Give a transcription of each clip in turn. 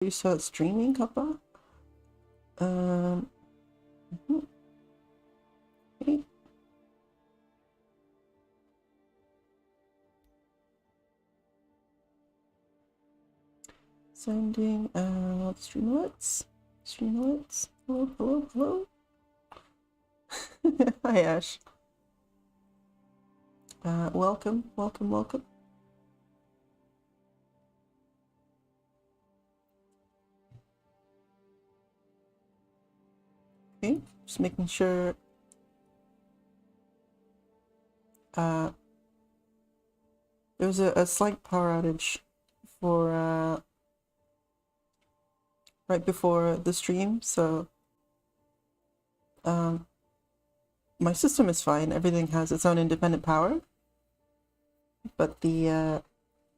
You start streaming, Kappa? Okay. Sending out streamlets. Streamlets. Hello, hello, hello. Hi, Ash. Welcome, welcome, welcome. Okay, just making sure. There was a slight power outage for right before the stream, so my system is fine. Everything has its own independent power, but the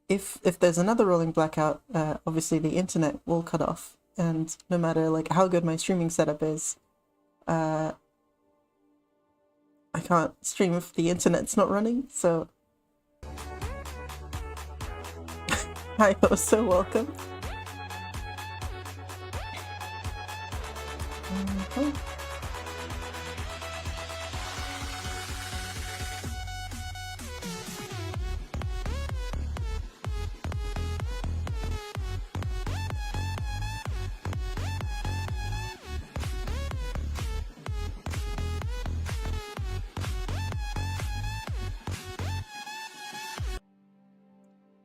if there's another rolling blackout, obviously the internet will cut off, and no matter like how good my streaming setup is, I can't stream if the internet's not running. So hi, so welcome.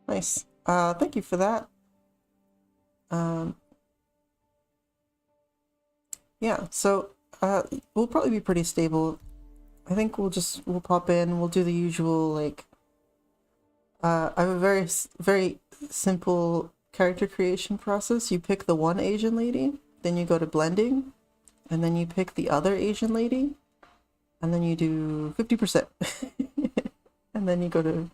Nice. Thank you for that. Yeah, so we'll probably be pretty stable. I think we'll pop in, we'll do the usual, like, I have a very simple character creation process. You pick the one Asian lady, then you go to blending, and then you pick the other Asian lady, and then you do 50%. And then you go to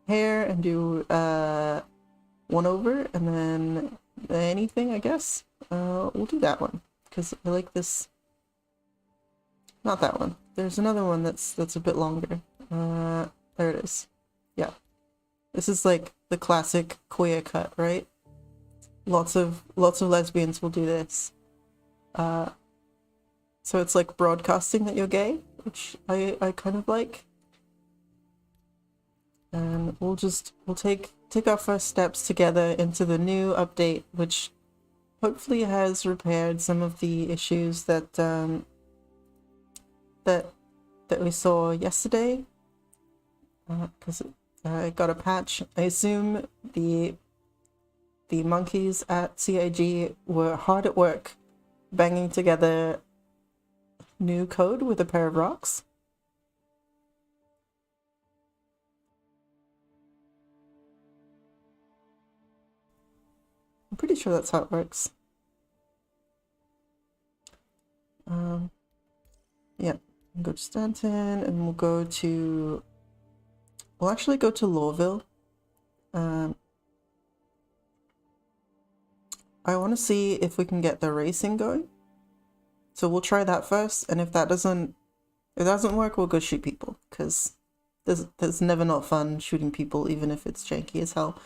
hair and do 1 over, and then anything, I guess. We'll do that one, because I like this. Not that one. There's another one that's a bit longer. There it is. Yeah. This is like the classic queer cut, right? Lots of lesbians will do this. So it's like broadcasting that you're gay, which I kind of like. And we'll take our first steps together into the new update, which hopefully has repaired some of the issues that that we saw yesterday. Because I got a patch. I assume the monkeys at CIG were hard at work banging together new code with a pair of rocks. I'm pretty sure that's how it works. Yeah, we'll go to Stanton, and we'll actually go to Lowville. I want to see if we can get the racing going. So we'll try that first, and if that doesn't work, we'll go shoot people, because there's never not fun shooting people, even if it's janky as hell.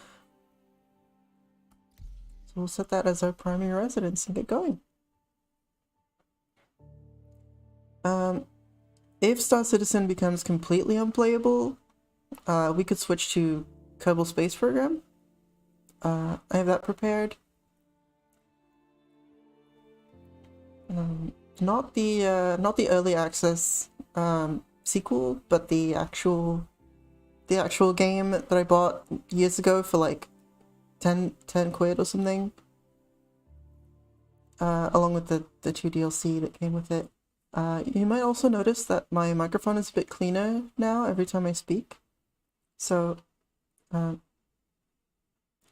So we'll set that as our primary residence and get going. If Star Citizen becomes completely unplayable, we could switch to Kerbal Space Program. I have that prepared. Not the early access sequel, but the actual game that I bought years ago for like 10 quid or something, along with the 2 DLC that came with it. You might also notice that my microphone is a bit cleaner now every time I speak. So now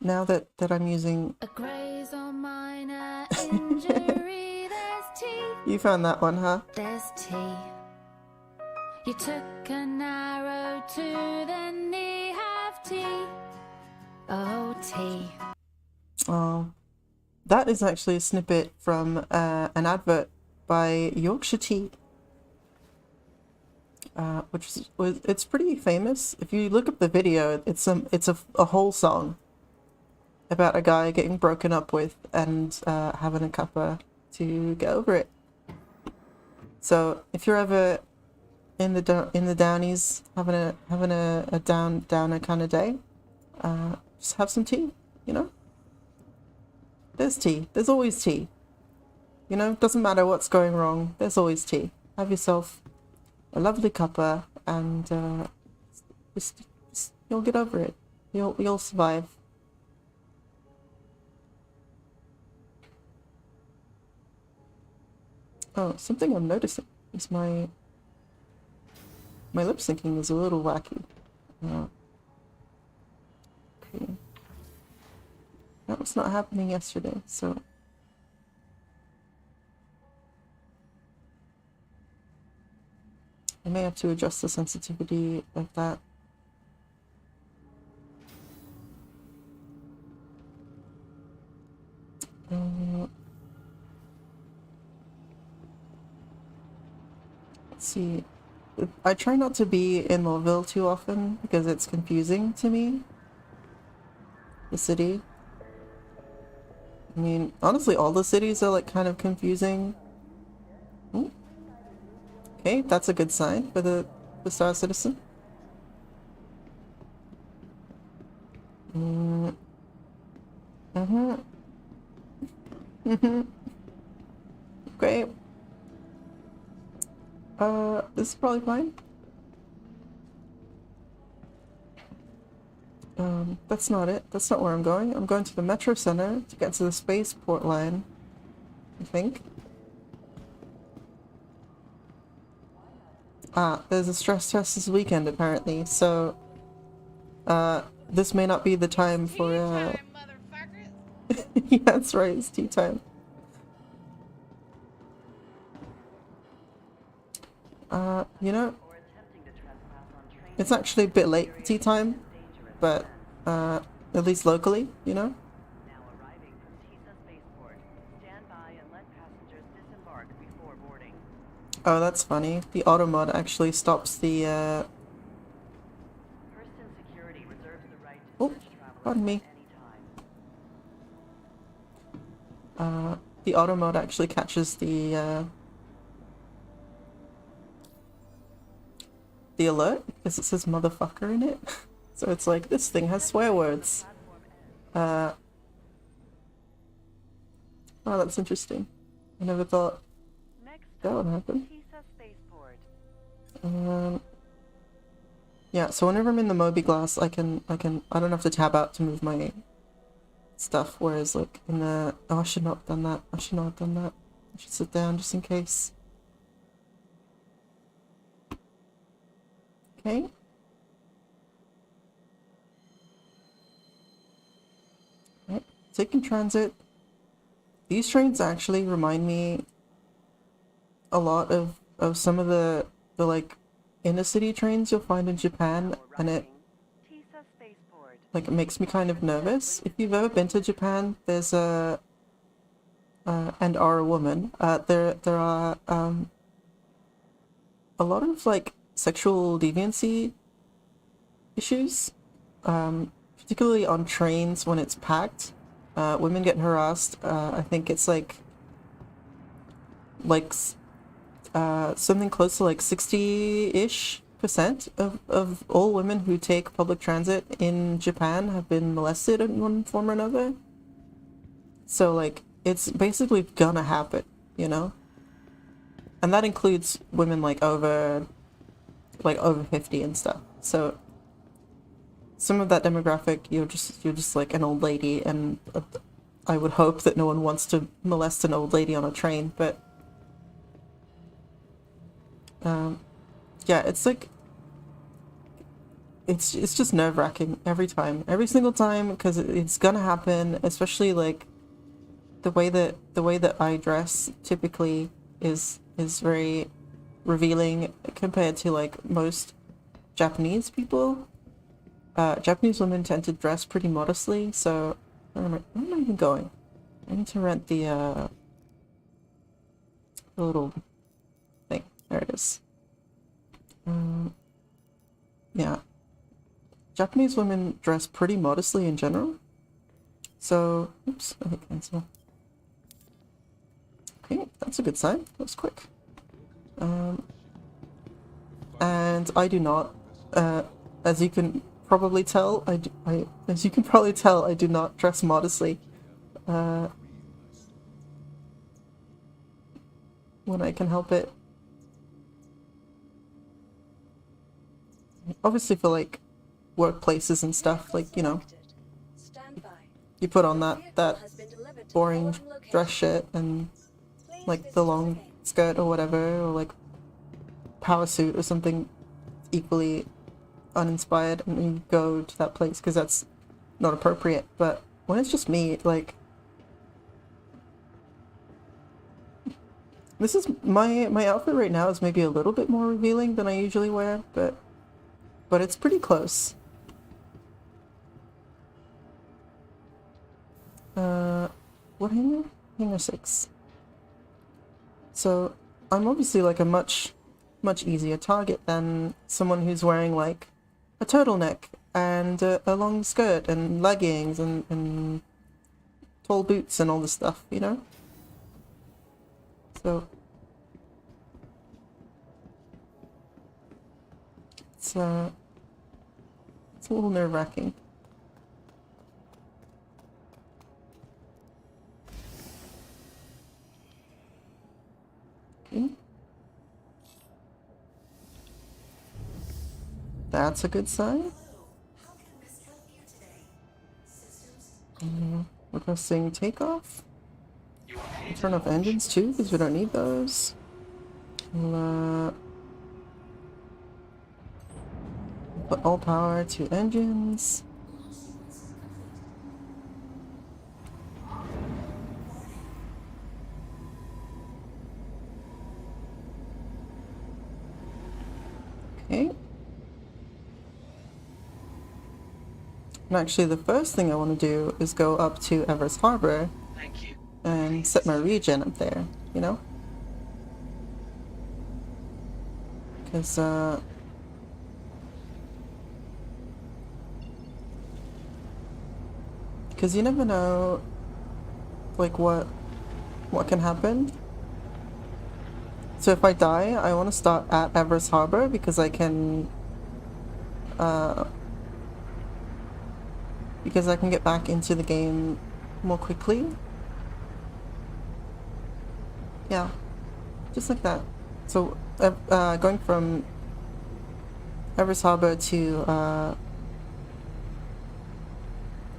that I'm using a graze or minor injury, there's tea. You found that one, huh? There's tea. You took an arrow to the knee, have tea. Oh, tea. Oh, that is actually a snippet from an advert by Yorkshire Tea, it's pretty famous. If you look up the video, it's a whole song. about a guy getting broken up with and having a cuppa to get over it. So if you're ever in the downies having a downer kind of day, just have some tea. You know, there's tea. There's always tea. You know, doesn't matter what's going wrong. There's always tea. Have yourself a lovely cuppa, and just you'll get over it. You'll survive. Oh, something I'm noticing is my lip syncing is a little wacky. Okay. That was not happening yesterday, so I may have to adjust the sensitivity of that. Let's see. I try not to be in Louisville too often because it's confusing to me. The city. I mean, honestly, all the cities are like kind of confusing. Ooh. Okay, that's a good sign for the Star Citizen. Great. This is probably fine. That's not it. That's not where I'm going. I'm going to the Metro Center to get to the spaceport line, I think. Ah, there's a stress test this weekend apparently, so this may not be the time for Tea time, motherfuckers. yeah, that's right, it's tea time. You know, it's actually a bit late for tea time, but at least locally, you know? Now arriving from Tisa Spaceport. Stand by and let passengers disembark before boarding. Oh, that's funny. The auto mod actually stops the Hurston Security reserves the right to oh, search travelers pardon me. at any time. The auto mode actually catches the alert because it says motherfucker in it. So it's like, this thing has swear words. Oh, that's interesting. I never thought that would happen. Tisa Spaceport. Yeah, so whenever I'm in the Moby Glass, I don't have to tab out to move my stuff, whereas like in the, oh, I should not have done that. I should not have done that. I should sit down just in case. Okay. Right. Taking transit. These trains actually remind me a lot of some of the like inner city trains you'll find in Japan, and it Tisa Spaceport. like it makes me kind of nervous. If you've ever been to Japan, there's a and are a woman, there are a lot of like sexual deviancy issues, particularly on trains when it's packed. Women get harassed. I think it's like something close to like 60-ish% of all women who take public transit in Japan have been molested in one form or another. So like it's basically gonna happen, you know? And that includes women like over 50 and stuff. So some of that demographic, you're just like an old lady, and I would hope that no one wants to molest an old lady on a train, but yeah, it's like it's just nerve-wracking every single time, because it's gonna happen, especially like the way that I dress typically is very revealing compared to like most Japanese people. Japanese women tend to dress pretty modestly, so where am I even going? I need to rent the little thing. There it is. Yeah. Japanese women dress pretty modestly in general. So, oops, I hit cancel. Okay, that's a good sign. That was quick. And I do not, as you can probably tell, as you can probably tell, I do not dress modestly. When I can help it. Obviously for like workplaces and stuff, like, you know, you put on that boring dress shit and like the long skirt or whatever, or like power suit or something equally uninspired, and you go to that place because that's not appropriate. But when it's just me, like, this is my outfit right now is maybe a little bit more revealing than I usually wear, but it's pretty close. What hanger? Hanger 6. So I'm obviously like a much easier target than someone who's wearing like a turtleneck and a long skirt and leggings and tall boots and all this stuff, you know? So it's a little nerve-wracking. Okay. That's a good sign. Requesting takeoff. We'll turn off engines too, because we don't need those. We'll, put all power to engines. Okay. And actually the first thing I want to do is go up to Everest Harbor and set my regen up there, you know? Because, you never know, like, what can happen. So if I die, I want to start at Everest Harbor because I can, get back into the game more quickly. Yeah, just like that. So, going from Everest Harbor to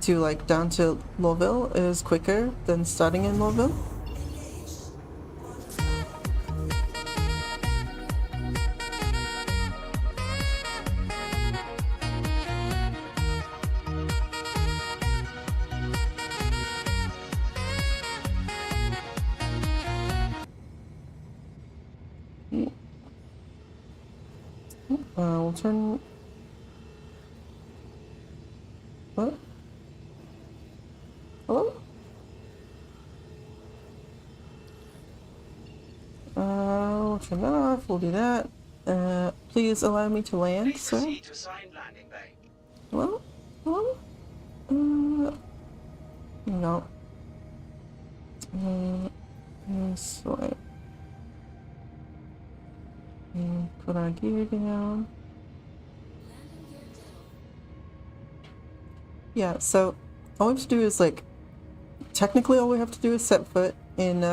like down to Lowville is quicker than starting in Lowville. We'll turn... What? Hello? We'll turn that off, we'll do that. Please allow me to land, sir. Hello? Hello? No. This way. Put our gear down. Yeah, so all we have to do is like, technically all we have to do is set foot in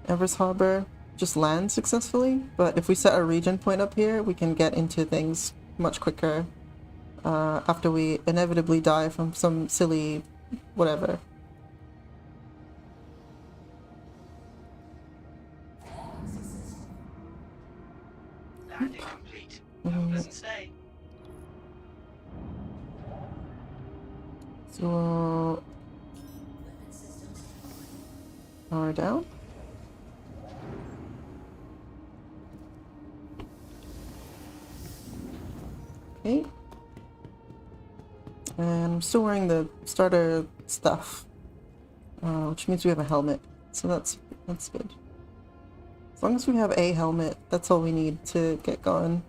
Everest Harbor, just land successfully, but if we set a regen point up here, we can get into things much quicker after we inevitably die from some silly whatever. Landing complete. Doesn't stay. So power down. Okay. And I'm still wearing the starter stuff, which means we have a helmet, so that's good. As long as we have a helmet, that's all we need to get going.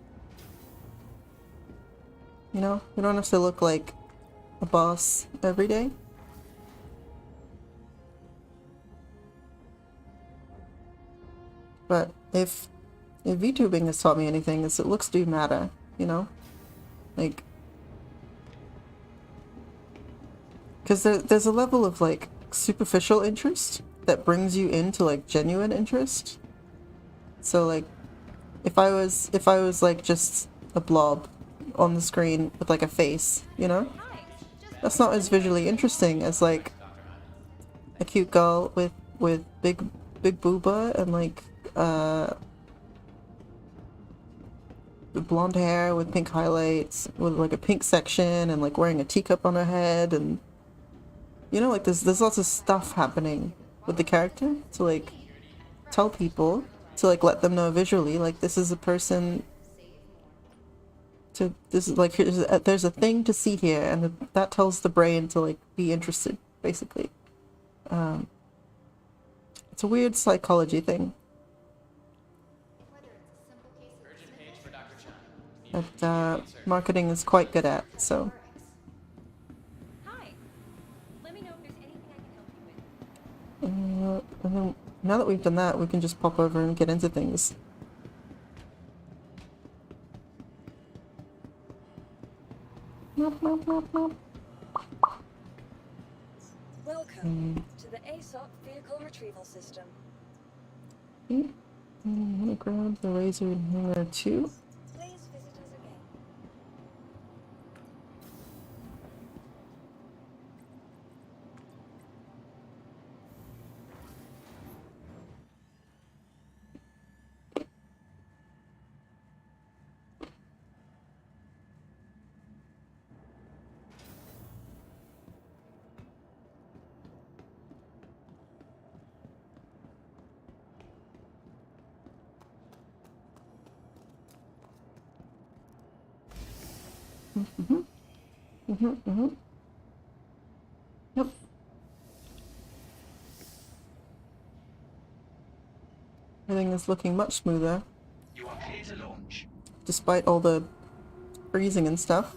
You know, we don't have to look like a boss every day. But if VTubing has taught me anything, is that looks do matter, you know? Like, because there's a level of like superficial interest that brings you into like genuine interest. So like, if I was like just a blob on the screen with like a face, you know, that's not as visually interesting as like a cute girl with big booba and like blonde hair with pink highlights with like a pink section and like wearing a teacup on her head, and you know, like there's lots of stuff happening with the character to like tell people, to like let them know visually like this is a person, to this is like there's a thing to see here, and that tells the brain to like be interested basically. It's a weird psychology thing that marketing is quite good at, so. Hi. Let me know if there's anything I can help you with. And then now that we've done that, we can just pop over and get into things. Welcome to the ASOP Vehicle Retrieval System. Okay. I'm gonna grab the razor in here too. Please visit us again. Yep. Everything is looking much smoother, You are clear to launch. despite all the freezing and stuff.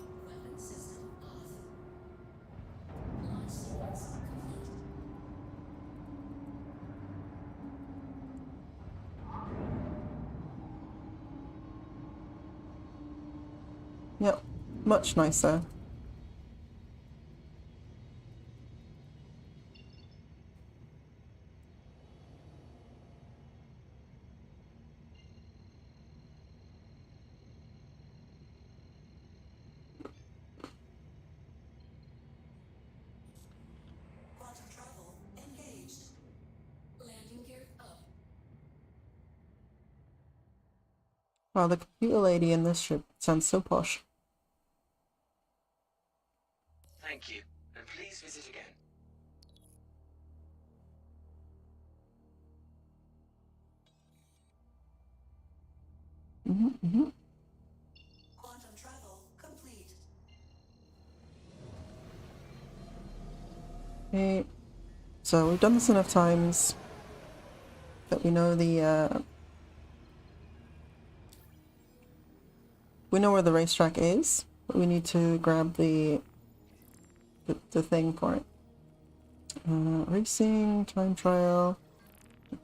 Yep, much nicer. Quantum travel engaged. Landing gear up. Wow, the computer lady in this ship sounds so posh. Thank you, and please visit again. Quantum travel complete. Okay, so we've done this enough times that we know we know where the racetrack is, but we need to grab the thing for it. Racing, time trial.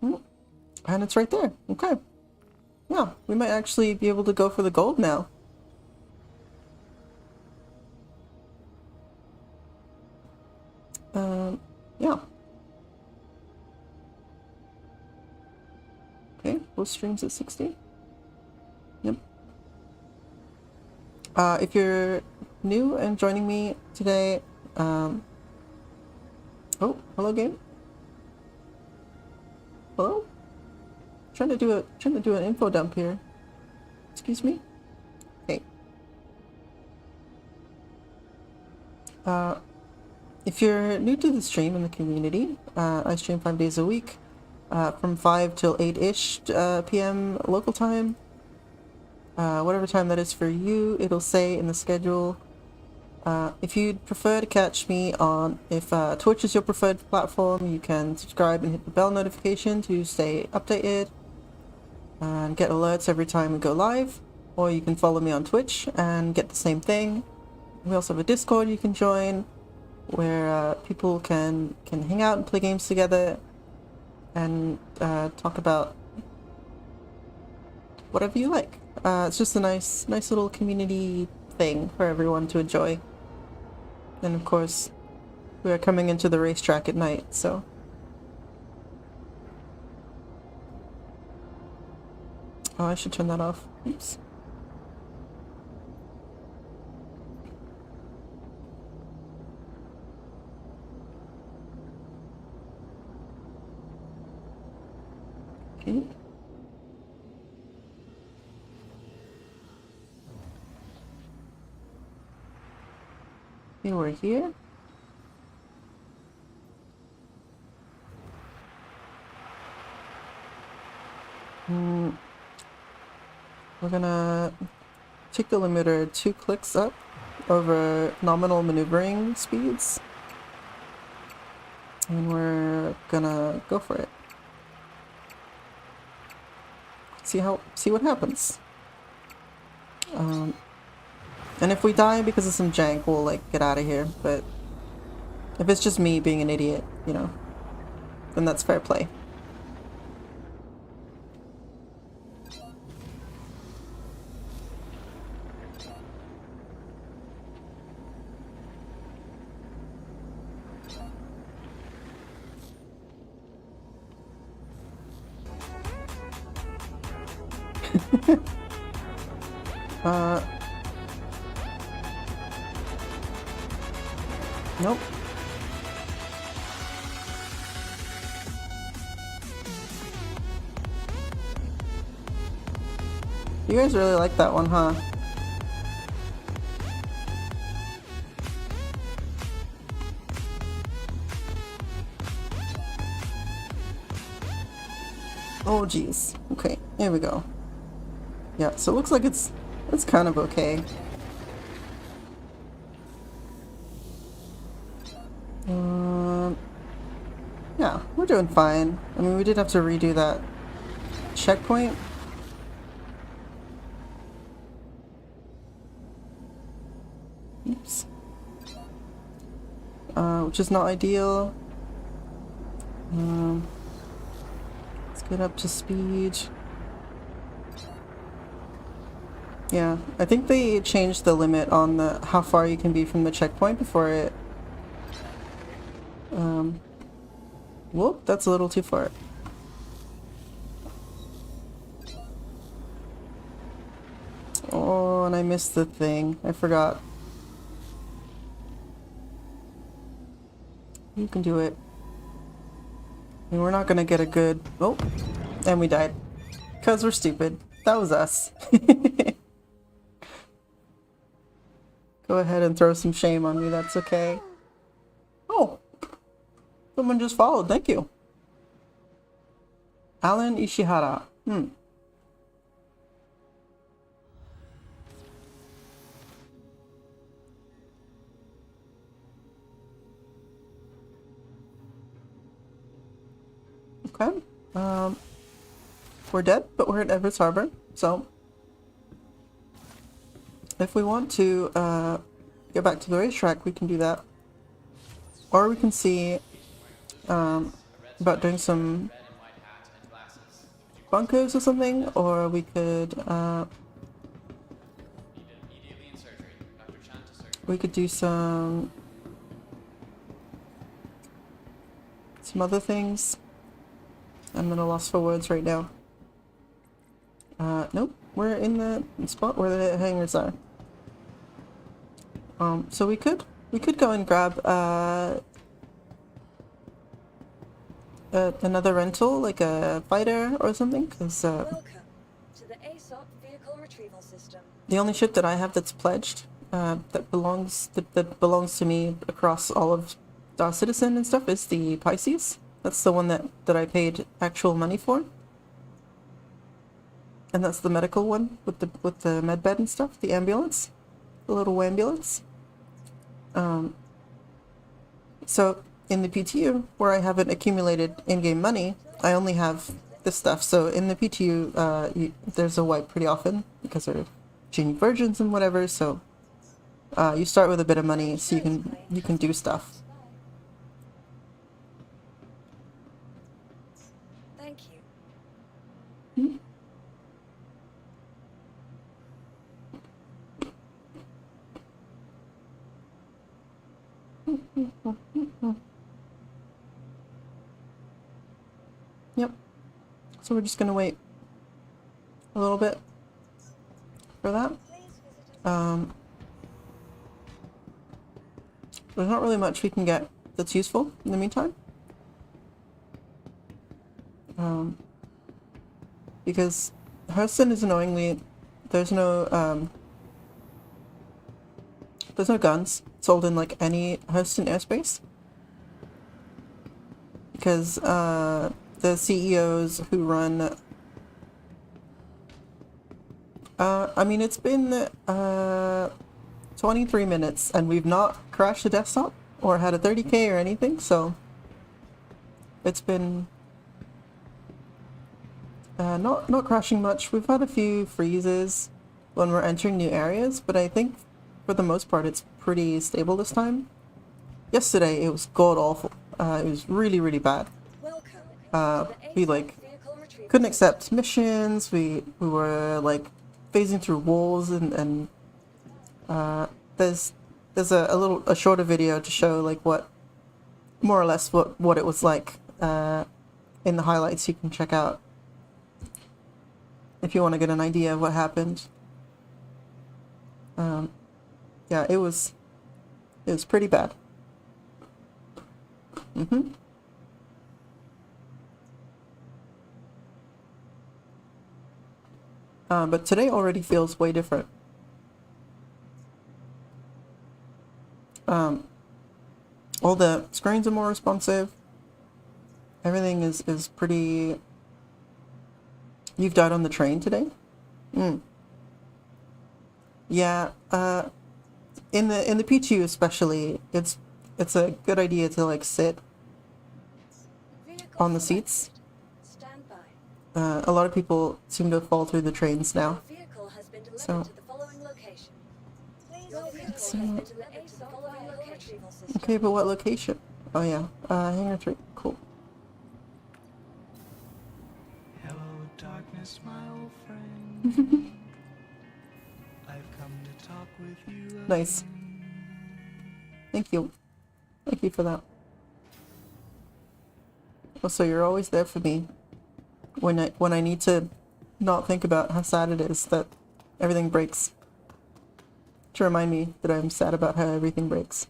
And it's right there. Okay. Yeah, we might actually be able to go for the gold now. Yeah. Okay, both streams at 60. Yep. If you're new and joining me today, oh, hello game. Hello? Trying to do an info dump here. Excuse me? Okay. If you're new to the stream in the community, I stream 5 days a week, from 5 till 8-ish p.m. local time. Whatever time that is for you, it'll say in the schedule. If you'd prefer to catch me on, if Twitch is your preferred platform, you can subscribe and hit the bell notification to stay updated and get alerts every time we go live. Or you can follow me on Twitch and get the same thing. We also have a Discord you can join, where people can hang out and play games together and talk about whatever you like. It's just a nice little community thing for everyone to enjoy. And of course, we are coming into the racetrack at night, so. Oh, I should turn that off. Oops. Okay. Okay, we're here. We're gonna take the limiter 2 clicks up over nominal maneuvering speeds. And we're gonna go for it. See what happens. And if we die because of some jank, we'll like get out of here. But if it's just me being an idiot, you know, then that's fair play. Nope. You guys really like that one, huh? Oh geez. Okay, here we go. Yeah, so it looks like it's kind of okay. Yeah, we're doing fine. I mean, we did have to redo that checkpoint. Oops. Which is not ideal. Let's get up to speed. Yeah, I think they changed the limit on the how far you can be from the checkpoint before it. Whoop, that's a little too far. Oh, and I missed the thing. I forgot. You can do it. And we're not gonna get a good... Oh, and we died. 'Cause we're stupid. That was us. Go ahead and throw some shame on me, that's okay. Oh! Someone just followed, thank you. Alan Ishihara. Okay. We're dead, but we're at Everett's Harbor, so if we want to get back to the racetrack, we can do that. Or we can see about doing some bunkers or something, or we could do some other things. I'm at a loss for words right now. Nope, we're in the spot where the hangars are. So we could go and grab another rental, like a fighter or something, because Welcome to the ASOP vehicle retrieval system. the only ship that I have that's pledged, that belongs to me across all of Star Citizen and stuff, is the Pisces. That's the one that I paid actual money for. And that's the medical one with the med bed and stuff, the ambulance, the little ambulance. So in the PTU, where I haven't accumulated in-game money, I only have this stuff. So in the PTU, there's a wipe pretty often because they're genie virgins and whatever. So you start with a bit of money so you can do stuff. Thank you. Yep. So we're just gonna wait a little bit for that. There's not really much we can get that's useful in the meantime. Because Houston is annoyingly, there's no guns sold in like any Houston airspace. Because the CEOs who run I mean, it's been 23 minutes and we've not crashed a desktop or had a 30k or anything, so it's been not crashing much. We've had a few freezes when we're entering new areas, but I think for the most part it's pretty stable this time. Yesterday it was god awful. It was really, really bad. We like couldn't accept missions. We were like phasing through walls, and there's a shorter video to show like what more or less what it was like in the highlights. You can check out if you want to get an idea of what happened. Yeah, it was pretty bad. But today already feels way different. All the screens are more responsive. Everything is pretty... You've died on the train today? Yeah, in the P2 especially, it's a good idea to like sit on the seats. A lot of people seem to fall through the trains now. So, okay, but what location? Oh yeah, Hangar 3. Cool. Hello, darkness, my old friend. I've come to talk with you. Nice. Thank you. Thank you for that. Oh, so you're always there for me when I need to not think about how sad it is that everything breaks. To remind me that I'm sad about how everything breaks.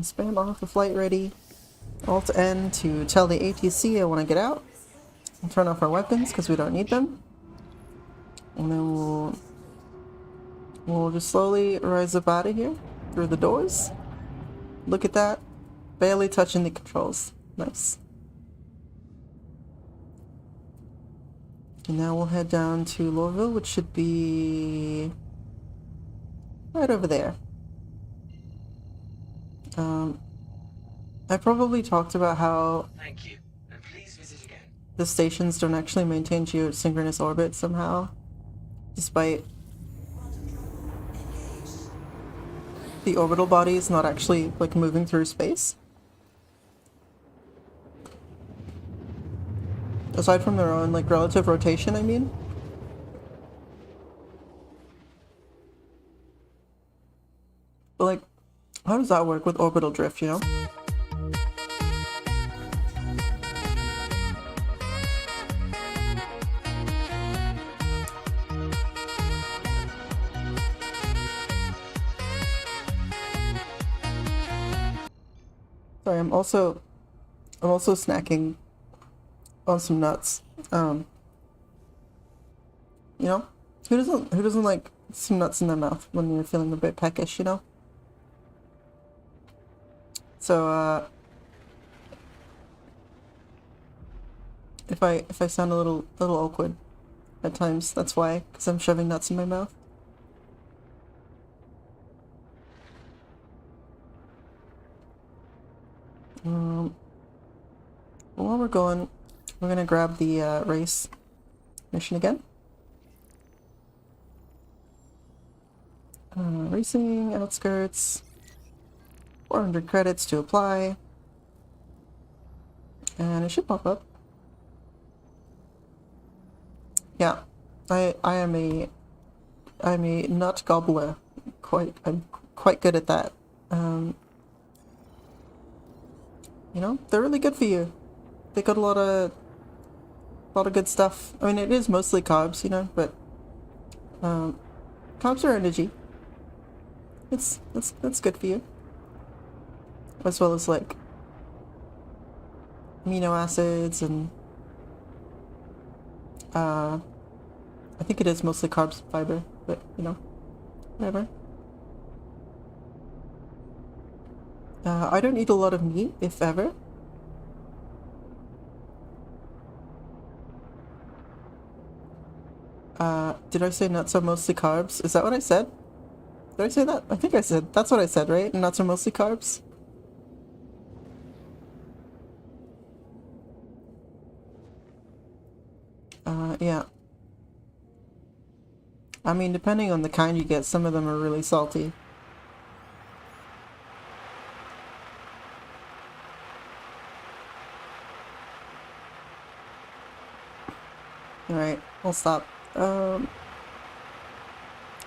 Spam off the flight ready. Alt N to tell the ATC I want to get out. And turn off our weapons because we don't need them. And then we'll just slowly rise up out of here through the doors. Look at that. Barely touching the controls. Nice. And now we'll head down to Lorville, which should be right over there. I probably talked about how Thank you, and please visit again. the stations don't actually maintain geosynchronous orbit somehow, despite the orbital bodies not actually like moving through space. Aside from their own like relative rotation, I mean. But like, how does that work with orbital drift, you know? Sorry, I'm also snacking on some nuts. You know, who doesn't like some nuts in their mouth when you're feeling a bit peckish, you know? So if I sound a little awkward at times, that's why, because I'm shoving nuts in my mouth. While we're going, we're gonna grab the race mission again. Racing outskirts, 400 credits to apply, and it should pop up. Yeah, I'm a nut gobbler. I'm quite good at that. You know, they're really good for you. They got a lot of good stuff. I mean, it is mostly carbs, you know, but carbs are energy. That's good for you. As well as like amino acids and I think it is mostly carbs and fiber, but you know, whatever. I don't eat a lot of meat, if ever. Did I say nuts are mostly carbs? Is that what I said? Did I say that? I think I said, that's what I said, right? Nuts are mostly carbs? Yeah. I mean, depending on the kind you get, some of them are really salty. Alright, I'll stop.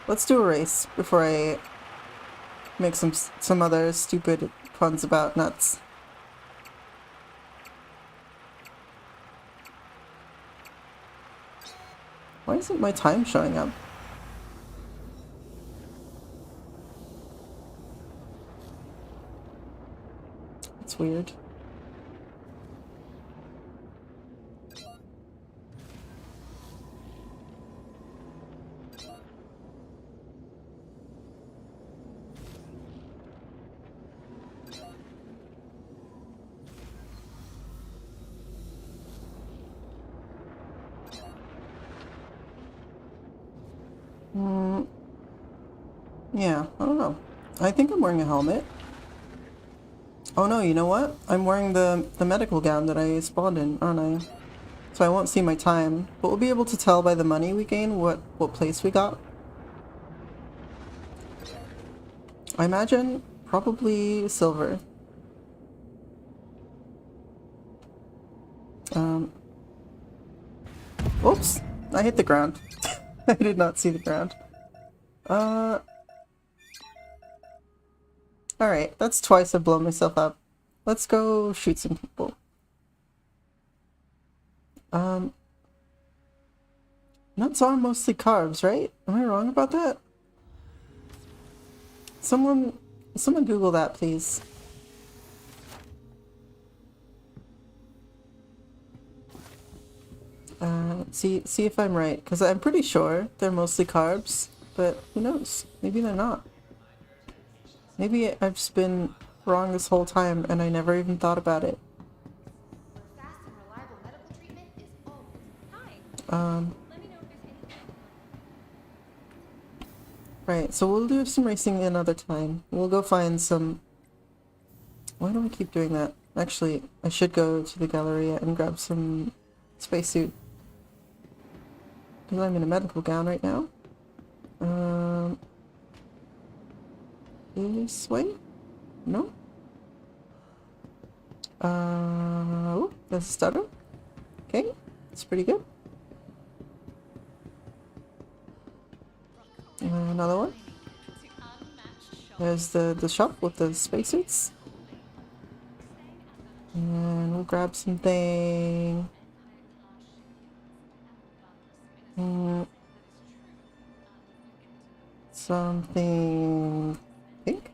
Let's do a race before I make some other stupid puns about nuts. Why isn't my time showing up? It's weird. Yeah, I don't know. I think I'm wearing a helmet. Oh no, you know what? I'm wearing the medical gown that I spawned in, aren't I? So I won't see my time, but we'll be able to tell by the money we gain what place we got. I imagine probably silver. Oops! I hit the ground. I did not see the ground. Alright, that's twice I've blown myself up. Let's go shoot some people. Nuts are mostly carbs, right? Am I wrong about that? Someone Google that, please. See if I'm right, because I'm pretty sure they're mostly carbs, but who knows? Maybe they're not. Maybe I've just been wrong this whole time and I never even thought about it. Fast and reliable medical treatment is always. Hi. Let me know if there's anything. Right, so we'll do some racing another time. We'll go find some... Why do I keep doing that? Actually, I should go to the Galleria and grab some spacesuit. Because I'm in a medical gown right now. This way? No? Oh, there's a stutter. Okay, that's pretty good. Another one. There's the shop with the spacesuits. And we'll grab something. Something pink?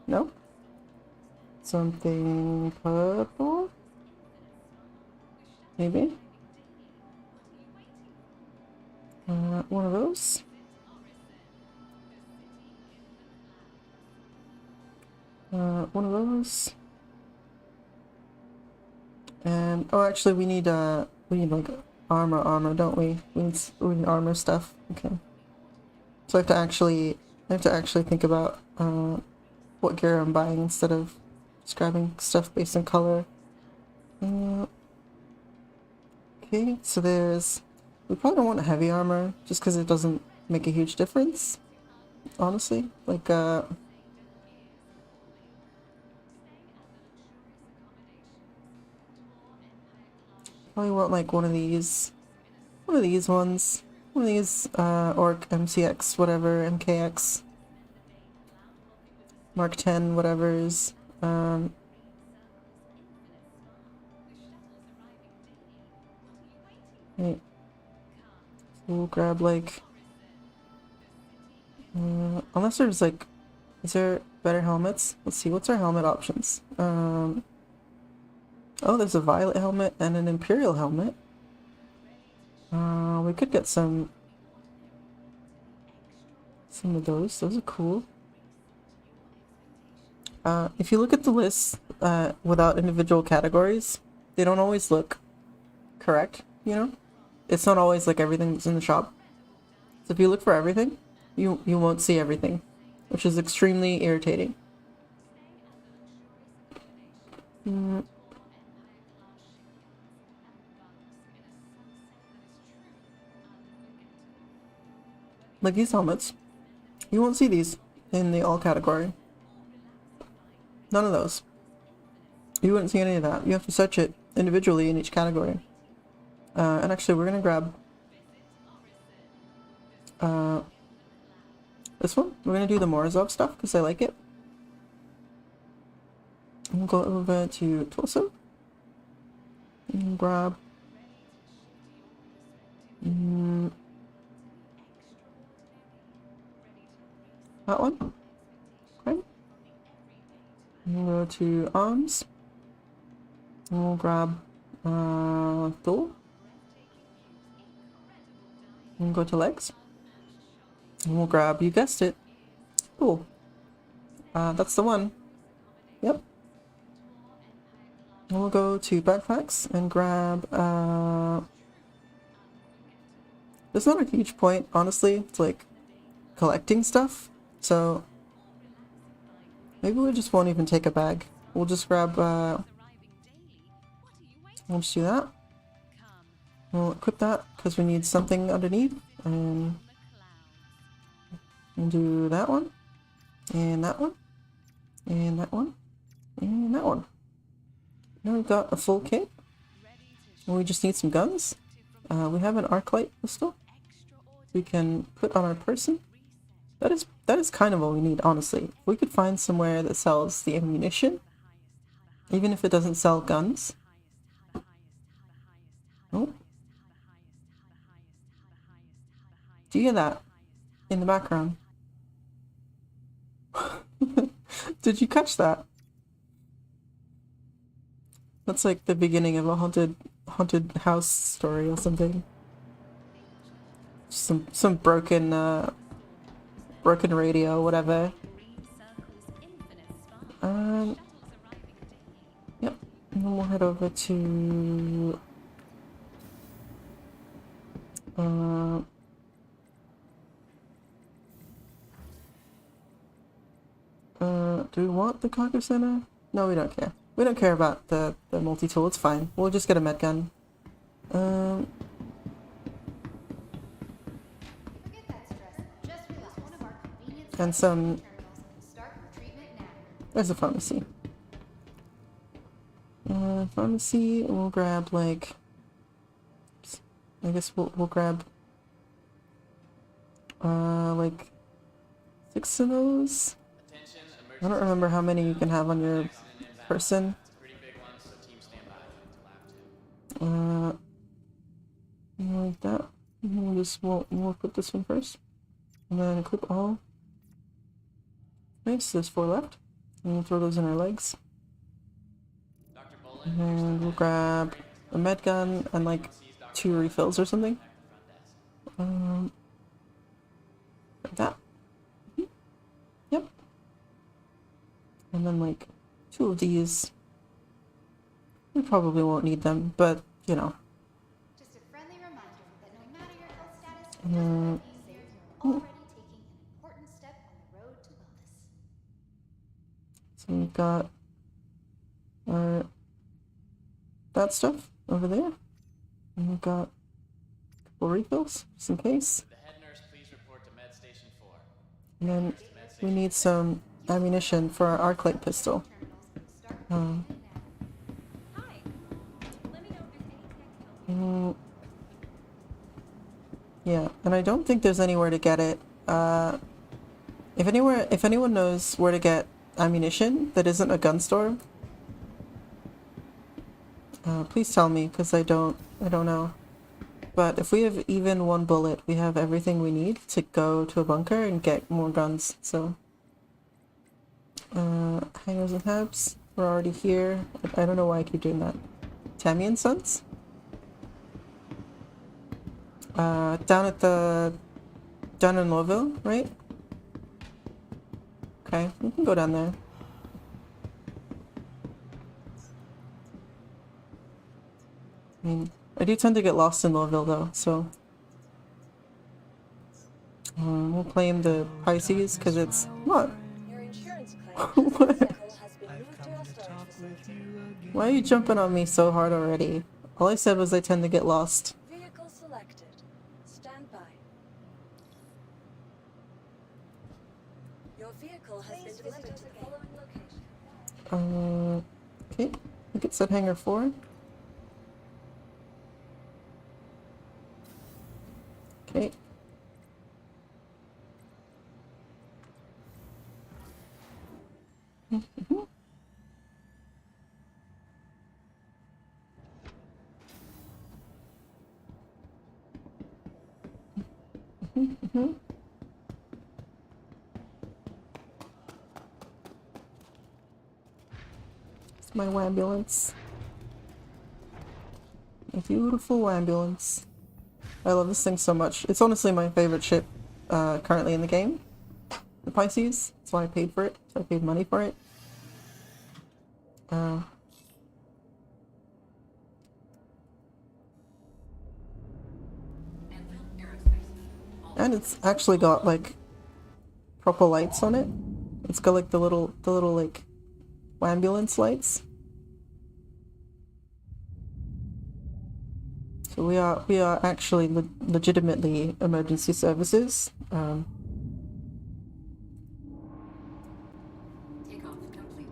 No? Something purple? Maybe? One of those? One of those? And, oh, actually we need like armor, don't we? We need armor stuff. Okay. So I have to actually think about what gear I'm buying instead of just grabbing stuff based on color. Okay, so we probably don't want heavy armor just because it doesn't make a huge difference, honestly. Like, probably want like one of these ones. One of these, Orc, MCX, whatever, MKX, Mark 10, whatever's, right. So we'll grab like, unless there's like, is there better helmets? Let's see, what's our helmet options? Oh, there's a violet helmet and an imperial helmet. We could get some of those. Those are cool. If you look at the list, without individual categories, they don't always look correct, you know? It's not always like everything's in the shop. So if you look for everything, you won't see everything, which is extremely irritating. Like these helmets, you won't see these in the all category. None of those. You wouldn't see any of that. You have to search it individually in each category. And actually, we're gonna grab this one. We're gonna do the Morozov stuff because I like it. We'll go over to torso and grab that one. Okay. We'll go to arms. We'll grab Thor. And go to legs. And we'll grab, you guessed it. Cool. That's the one. Yep. And we'll go to backpacks and grab, there's not a huge point, honestly. It's like collecting stuff. So maybe we just won't even take a bag. We'll just grab, we'll just do that. We'll equip that because we need something underneath, and we'll do that one, and that one, and that one, and that one. Now we've got a full kit, and we just need some guns. We have an arc light pistol we can put on our person. That is kind of all we need, honestly. If we could find somewhere that sells the ammunition, even if it doesn't sell guns. Oh. Do you hear that in the background? Did you catch that? That's like the beginning of a haunted house story or something. Some broken radio, whatever. Yep. And then we'll head over to do we want the Conquer Center? No, we don't care. We don't care about the multi-tool, it's fine. We'll just get a med gun. And some... There's a pharmacy. Pharmacy, we'll grab like... I guess we'll grab... like... 6 of those? I don't remember how many you can have on your person. Like that. We'll equip this one first. And then equip all. Nice, there's 4 left. And we'll throw those in our legs. And we'll grab a med gun and like 2 refills or something. Like that. Yep. And then like 2 of these. We probably won't need them, but you know. Just a friendly reminder that no matter your health status, it doesn't mean you're already taking an important step on the road to wellness. So we've got our that stuff over there. And we've got a couple refills, just in case. The head nurse, please report to Med Station 4. And then we need some ammunition for our arc light pistol. Hi. Let me know if there's anything I can help you with. Yeah, I don't think there's anywhere to get it. If anyone knows where to get ammunition that isn't a gun store, please tell me, because I don't know. But if we have even one bullet, we have everything we need to go to a bunker and get more guns. So, hangers and habs, we're already here. I don't know why I keep doing that. Tammy and Sons? Down in Louisville, right? Okay, we can go down there. I mean, I do tend to get lost in Louisville though, so we'll claim the Pisces because it's what? Your insurance claim What? vehicle has been moved to our storage facility. Why are you jumping on me so hard already? All I said was I tend to get lost. Vehicle selected. Stand by. Your vehicle has been delivered to the following location. Okay. I think it said hangar 4. Okay. It's my ambulance. A beautiful ambulance. I love this thing so much. It's honestly my favorite ship currently in the game. The Pisces. That's why I paid for it. So I paid money for it. And it's actually got like proper lights on it. It's got like the little like ambulance lights. So we are actually legitimately emergency services. Takeoff complete.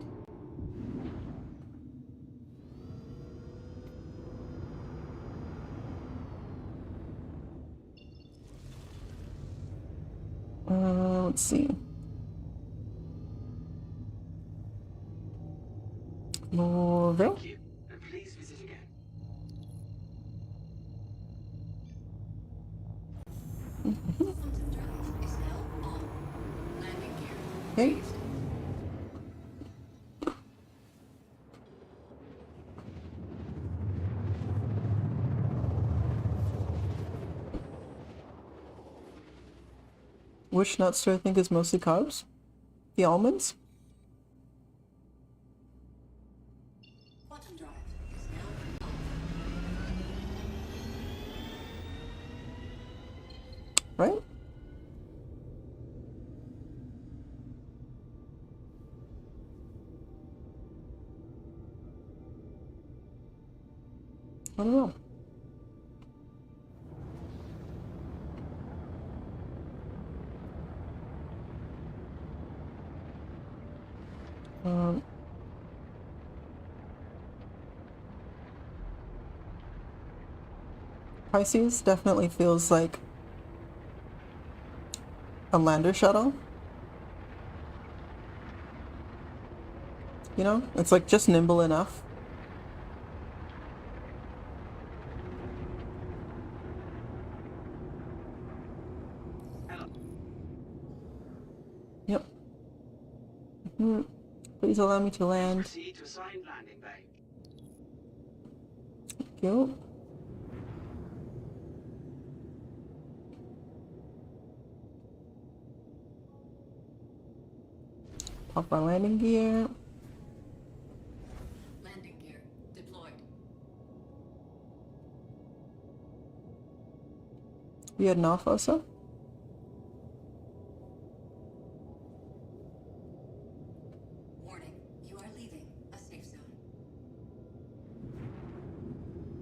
Let's see. Louisville? Thank you, and please visit again. Quantum drive is now on. Landing gear. Okay. Raised. Which nuts do I think is mostly carbs? The almonds? Quantum drive is now on. Right? I don't know. Pisces definitely feels like a lander shuttle. You know? It's like just nimble enough. Yep. Please allow me to land. Proceed to assigned landing bay. Thank you. Pop my landing gear. Landing gear deployed. We had enough also. Warning, you are leaving a safe zone.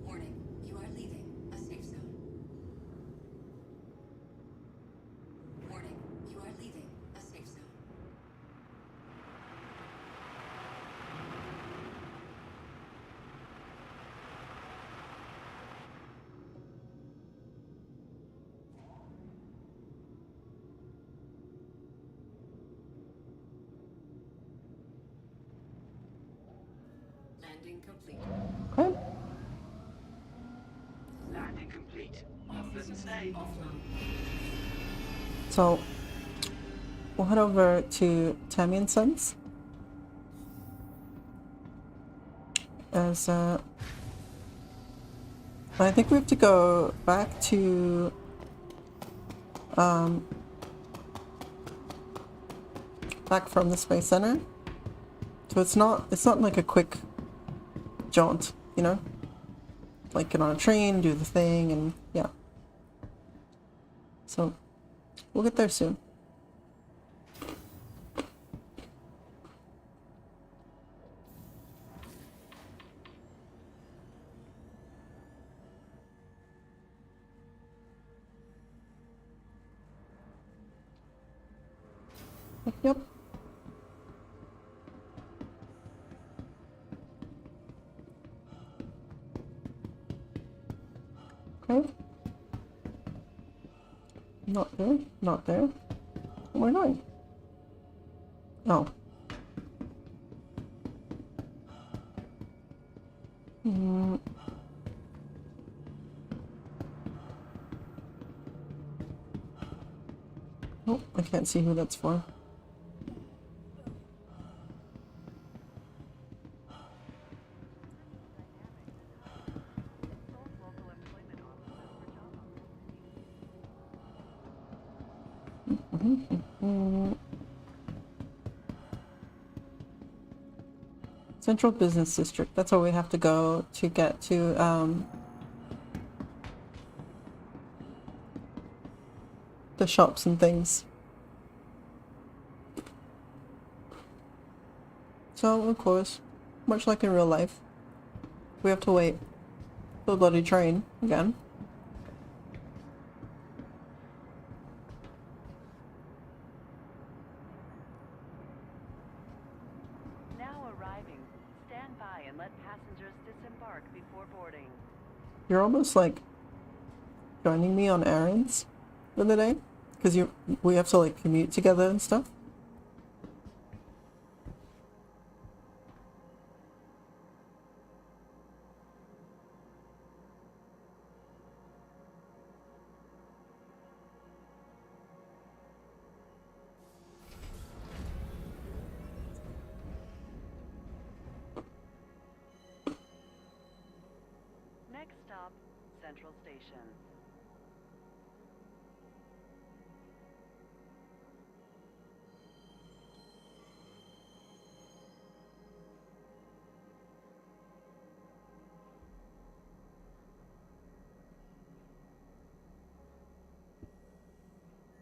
Warning, you are leaving a safe zone. Warning, you are leaving a safe zone. Landing complete. Okay. Landing complete. Pleasant stay. Offline. So we'll head over to Tammy and Sons. As I think we have to go back to back from the Space Center. So it's not like a quick jaunt, you know? Like get on a train, do the thing, and yeah. So we'll get there soon. Yep. Okay. Not there. Not there. Where am I going? Oh. Hmm. Oh, I can't see who that's for. Central Business District. That's where we have to go to get to the shops and things. So, of course, much like in real life, we have to wait for the bloody train again. Now arriving. Stand by and let passengers disembark before boarding. You're almost like joining me on errands for the day, because we have to like commute together and stuff. Next stop, Central Station.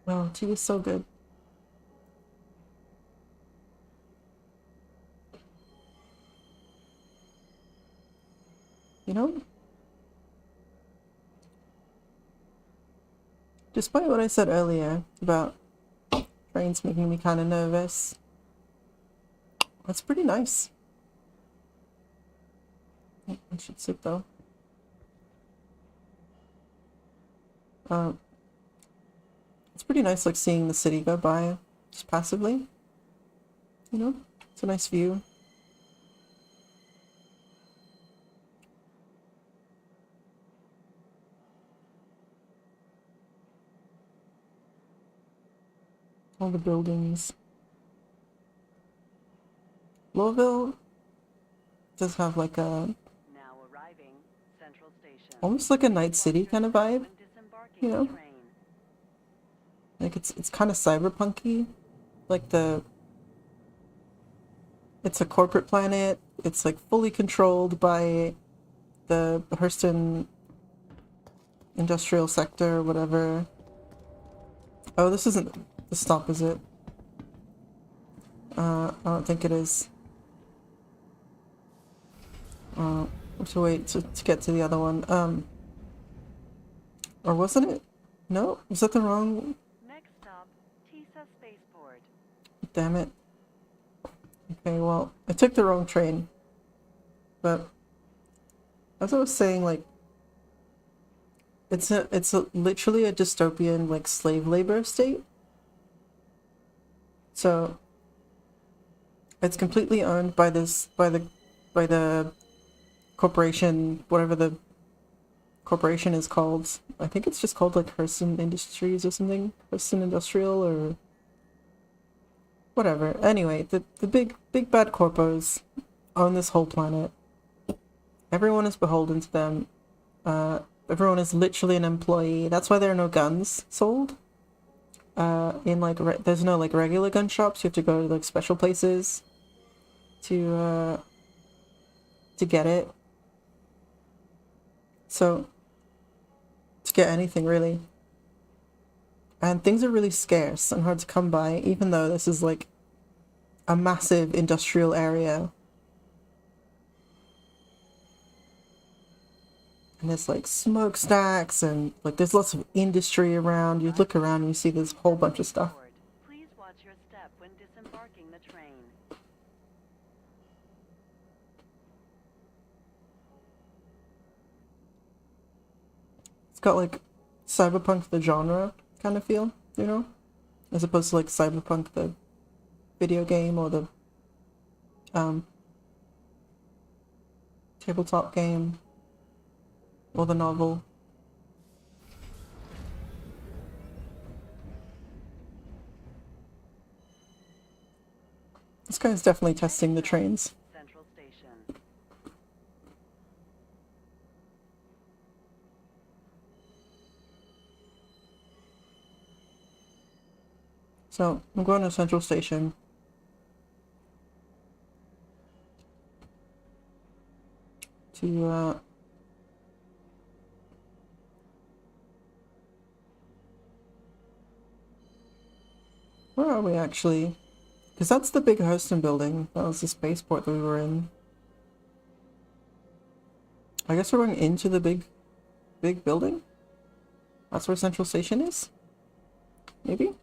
Wow, tea is so good. You know, despite what I said earlier about trains making me kind of nervous, that's pretty nice. I should sit though. It's pretty nice, like seeing the city go by just passively. You know, it's a nice view. All the buildings. Louisville does have like a Now arriving, Central Station. almost like a night city kind of vibe, When disembarking you know? the train. Like it's kind of cyberpunky, like it's a corporate planet. It's like fully controlled by the Hurston industrial sector, or whatever. Oh, this isn't the stop, is it? I don't think it is. We have to wait to get to the other one. Or wasn't it? No? Was that the wrong? Next stop, Tisa Spaceport. Damn it. Okay, well, I took the wrong train. But as I was saying, like, it's literally a dystopian like slave labor state. So it's completely owned by the corporation, whatever the corporation is called. I think it's just called like Hurston Industries or something. Hurston Industrial or whatever. Anyway, the big bad corpos own this whole planet. Everyone is beholden to them. Everyone is literally an employee. That's why there are no guns sold. In like there's no like regular gun shops. You have to go to like special places to get it. So to get anything really. And things are really scarce and hard to come by, even though this is like a massive industrial area. And there's like smokestacks and like there's lots of industry around. You look around and you see this whole bunch of stuff. Please watch your step when disembarking the train. It's got like cyberpunk the genre kind of feel, you know? As opposed to like cyberpunk the video game or the tabletop game. Or the novel. This guy's definitely testing the trains. Central Station. So, I'm going to Central Station. To, where are we actually? Because that's the big Hurston building. That was the spaceport that we were in. I guess we're going into the big building? That's where Central Station is? Maybe?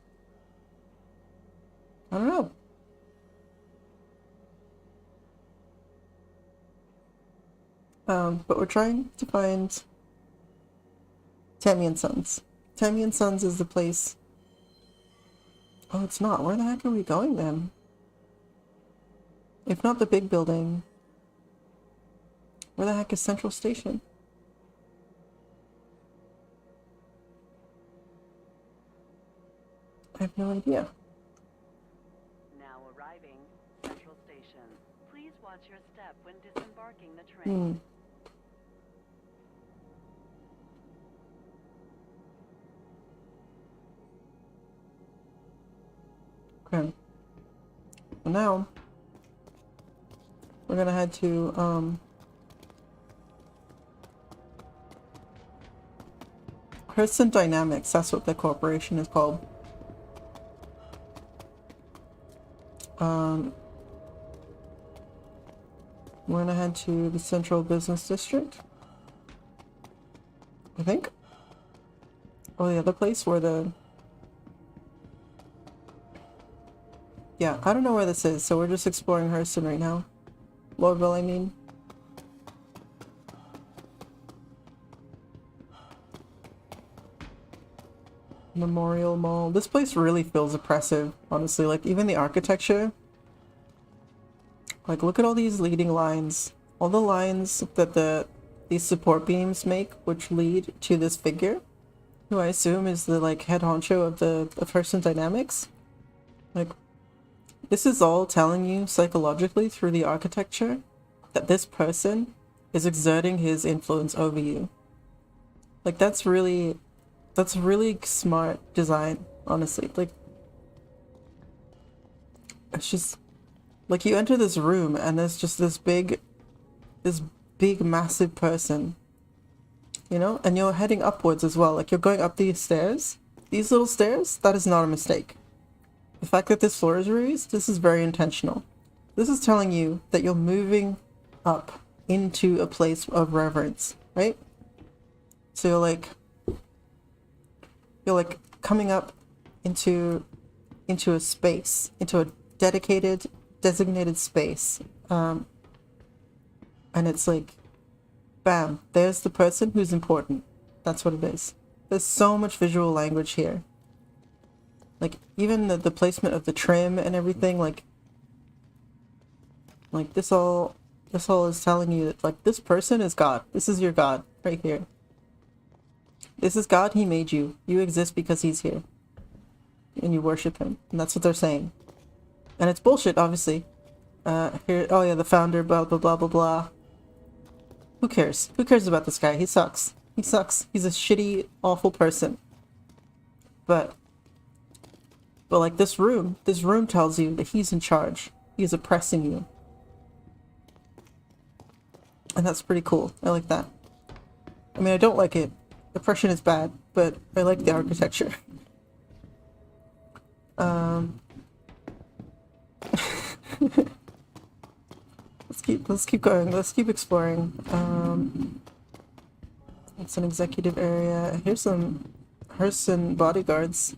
I don't know. But we're trying to find Tammy and Sons. Tammy and Sons is the place. Oh, it's not. Where the heck are we going then? If not the big building, where the heck is Central Station? I have no idea. Now arriving, Central Station. Please watch your step when disembarking the train. Okay. So now we're gonna head to Hurston Dynamics. That's what the corporation is called. We're gonna head to the Central Business District, I think. Or the other place where the... Yeah, I don't know where this is, so we're just exploring Hurston right now. Lordville, I mean. Memorial Mall. This place really feels oppressive, honestly. Like, even the architecture. Like, look at all these leading lines. All the lines that these support beams make, which lead to this figure, who I assume is the, like, head honcho of Hurston Dynamics. Like, this is all telling you psychologically through the architecture that this person is exerting his influence over you. Like, that's really smart design, honestly. Like, it's just like you enter this room and there's just this big massive person, you know, and you're heading upwards as well. Like, you're going up these stairs, these little stairs. That is not a mistake. The fact that this floor is raised, this is very intentional. This is telling you that you're moving up into a place of reverence, right? So you're like coming up into a space, into a designated space. And it's like, bam, there's the person who's important. That's what it is. There's so much visual language here. Like, even the placement of the trim and everything, like this all This all is telling you that, like, this person is God. This is your God right here. This is God. He made you. You exist because he's here. And you worship him. And that's what they're saying. And it's bullshit, obviously. Here, oh yeah, the founder, blah, blah, blah, blah, blah. Who cares? Who cares about this guy? He sucks. He sucks. He's a shitty, awful person. But like, this room tells you that he's in charge. He's oppressing you. And that's pretty cool. I like that. I mean, I don't like it. Oppression is bad, but I like the architecture. Let's keep going. Let's keep exploring. It's an executive area. Here's some bodyguards.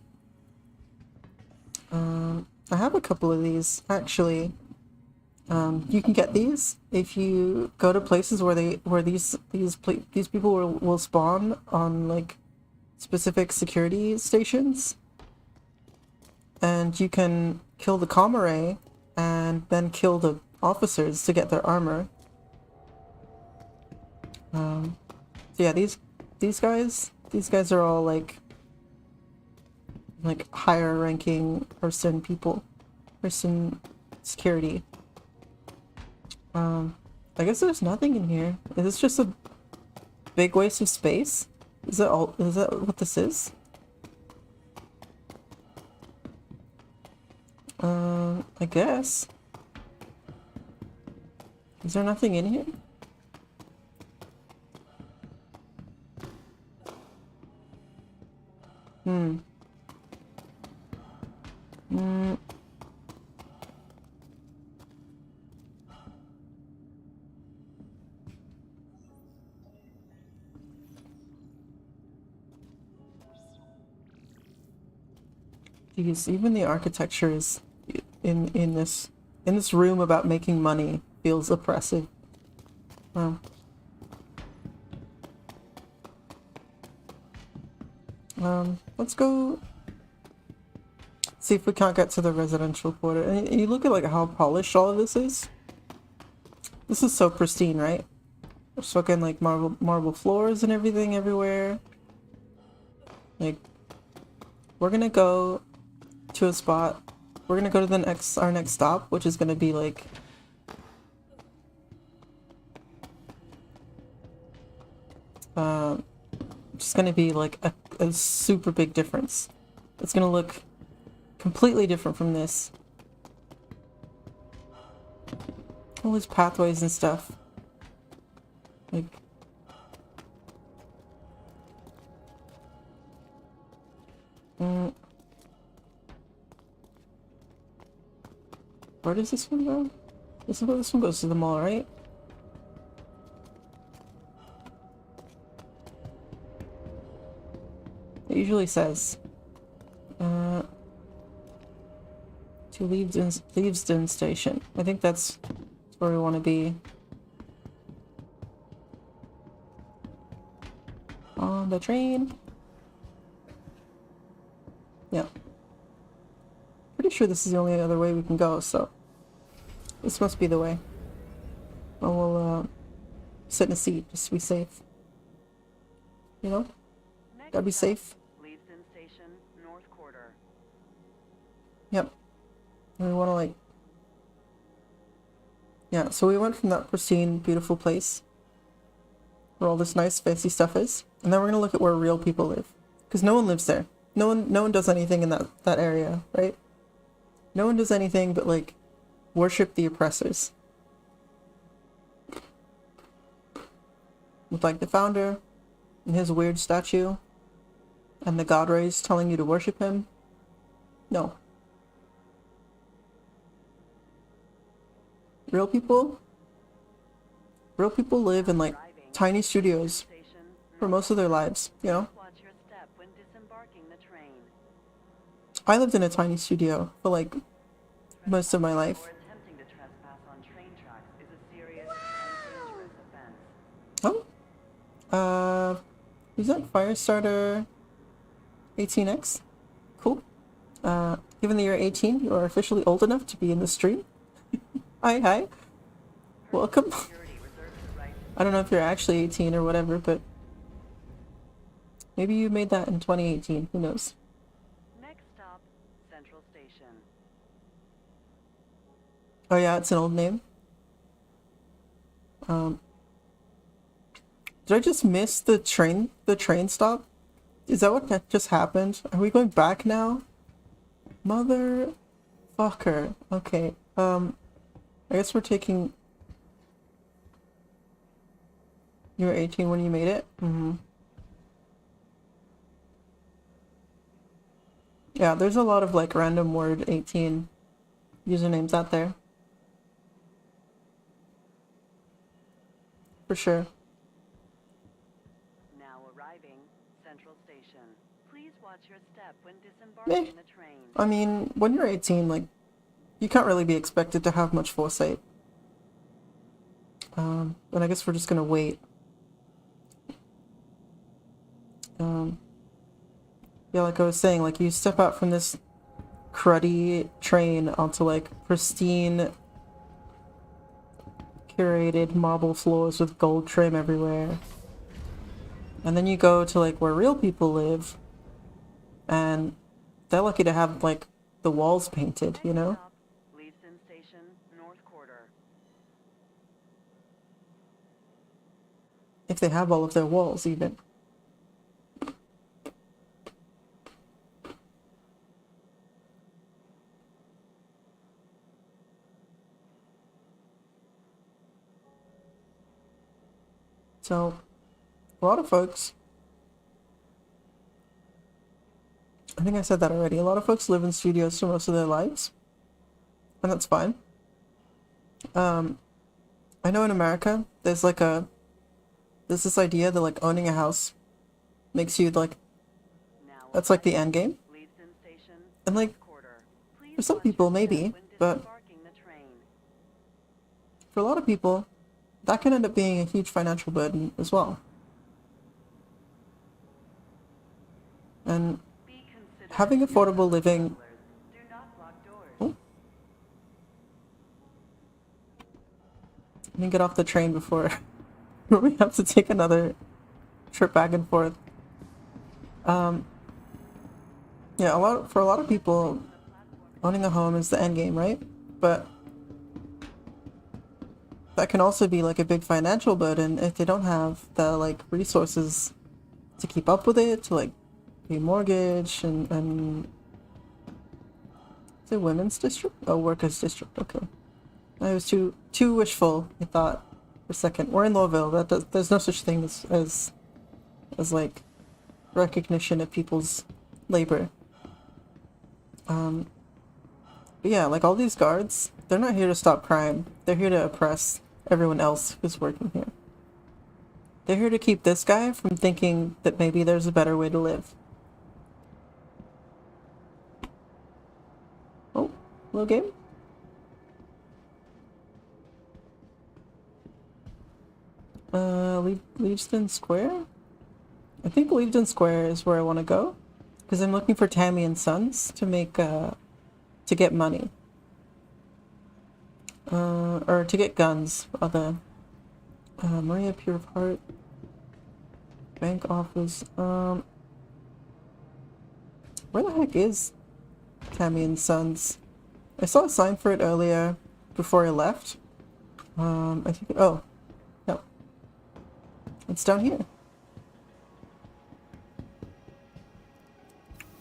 I have a couple of these actually. You can get these if you go to places where these people will spawn on, like, specific security stations, and you can kill the comrade and then kill the officers to get their armor. So yeah, these guys are all like higher ranking person security. I guess there's nothing in here. Is this just a big waste of space? Is that what this is? I guess. Is there nothing in here? Jeez, even the architecture is in this room about making money feels oppressive. Wow. Let's go see if we can't get to the residential quarter. And you look at, like, how polished all of this is. This is so pristine, right? There's fucking, like, marble floors and everything everywhere. Like, we're gonna go to a spot. We're gonna go to our next stop, which is gonna be, like, just gonna be like a super big difference. It's gonna look completely different from this. All these pathways and stuff. Like, where does this one go? This one goes to the mall, right? It usually says to Leavesden Station. I think that's where we want to be. On the train. Yeah. Pretty sure this is the only other way we can go, so this must be the way. Well, we'll sit in a seat just to be safe. You know? Gotta be safe. Leavesden Station, North Quarter. Yep. And we want to, like... Yeah, so we went from that pristine, beautiful place where all this nice, fancy stuff is, and then we're gonna look at where real people live. Because no one lives there. No one does anything in that area, right? No one does anything but, like, worship the oppressors. With, like, the founder and his weird statue and the god rays telling you to worship him. No. Real people live in, like, tiny studios for most of their lives, you know? Watch your step when disembarking the train. I lived in a tiny studio for, like, most of my life. Or attempting to trespass on train tracks is a serious and dangerous offense. Oh. Is that Firestarter 18X? Cool. Given that you're 18, you are officially old enough to be in the stream. Hi. Welcome. Security reserves the right to I don't know if you're actually 18 or whatever, but maybe you made that in 2018. Who knows? Next stop, Central Station. Oh yeah, it's an old name. Um, did I just miss the train stop? Is that what just happened? Are we going back now? Motherfucker. Okay. I guess we're taking. You were 18 when you made it? Mm-hmm. Yeah, there's a lot of like random word 18 usernames out there. For sure. Now arriving, Central Station. Please watch your step when Eh. disembarking the train. I mean, when you're 18, like, you can't really be expected to have much foresight. And I guess we're just gonna wait. Yeah, like I was saying, like, you step out from this cruddy train onto, like, pristine, curated marble floors with gold trim everywhere. And then you go to, like, where real people live, and they're lucky to have, like, the walls painted, you know? Stop, Leavesden Station, North Quarter. If they have all of their walls, even. So, a lot of folks, I think I said that already, a lot of folks live in studios for most of their lives, and that's fine. I know in America, there's this idea that like owning a house makes you like, Now that's like the end game. Leavesden Station, And like, North Quarter. Please for some watch your people step maybe, when but disembarking the train. for a lot of people, that can end up being a huge financial burden as well. And Be considerate having of your affordable fellow living. travelers. Do not block doors. Oh. Let me get off the train before we have to take another trip back and forth. Yeah, for a lot of people, owning a home is the end game, right? But that can also be like a big financial burden if they don't have the like resources to keep up with it, to like pay mortgage and is it women's district? Oh, workers district. Okay, I was too wishful. I thought for a second. We're in Lowville. There's no such thing as like recognition of people's labor. But yeah, like all these guards, they're not here to stop crime. They're here to oppress everyone else who's working here. They're here to keep this guy from thinking that maybe there's a better way to live. Oh, hello game? Leavesden Square? I think Leavesden Square is where I want to go. Because I'm looking for Tammy and Sons to make, to get money. Or to get guns, rather. Maria Pure of Heart. Bank office. Where the heck is Tammy and Sons? I saw a sign for it earlier before I left. I think, oh, no. It's down here.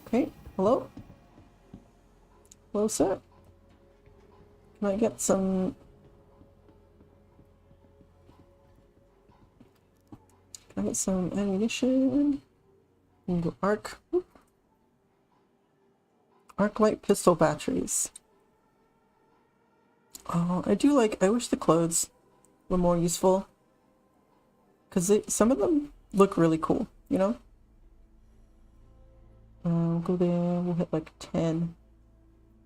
Okay, hello? Hello, sir? Can I get some... Can I get some ammunition? Arc light pistol batteries. Oh, I wish the clothes were more useful. Because some of them look really cool, you know? We'll go there, we'll hit like 10.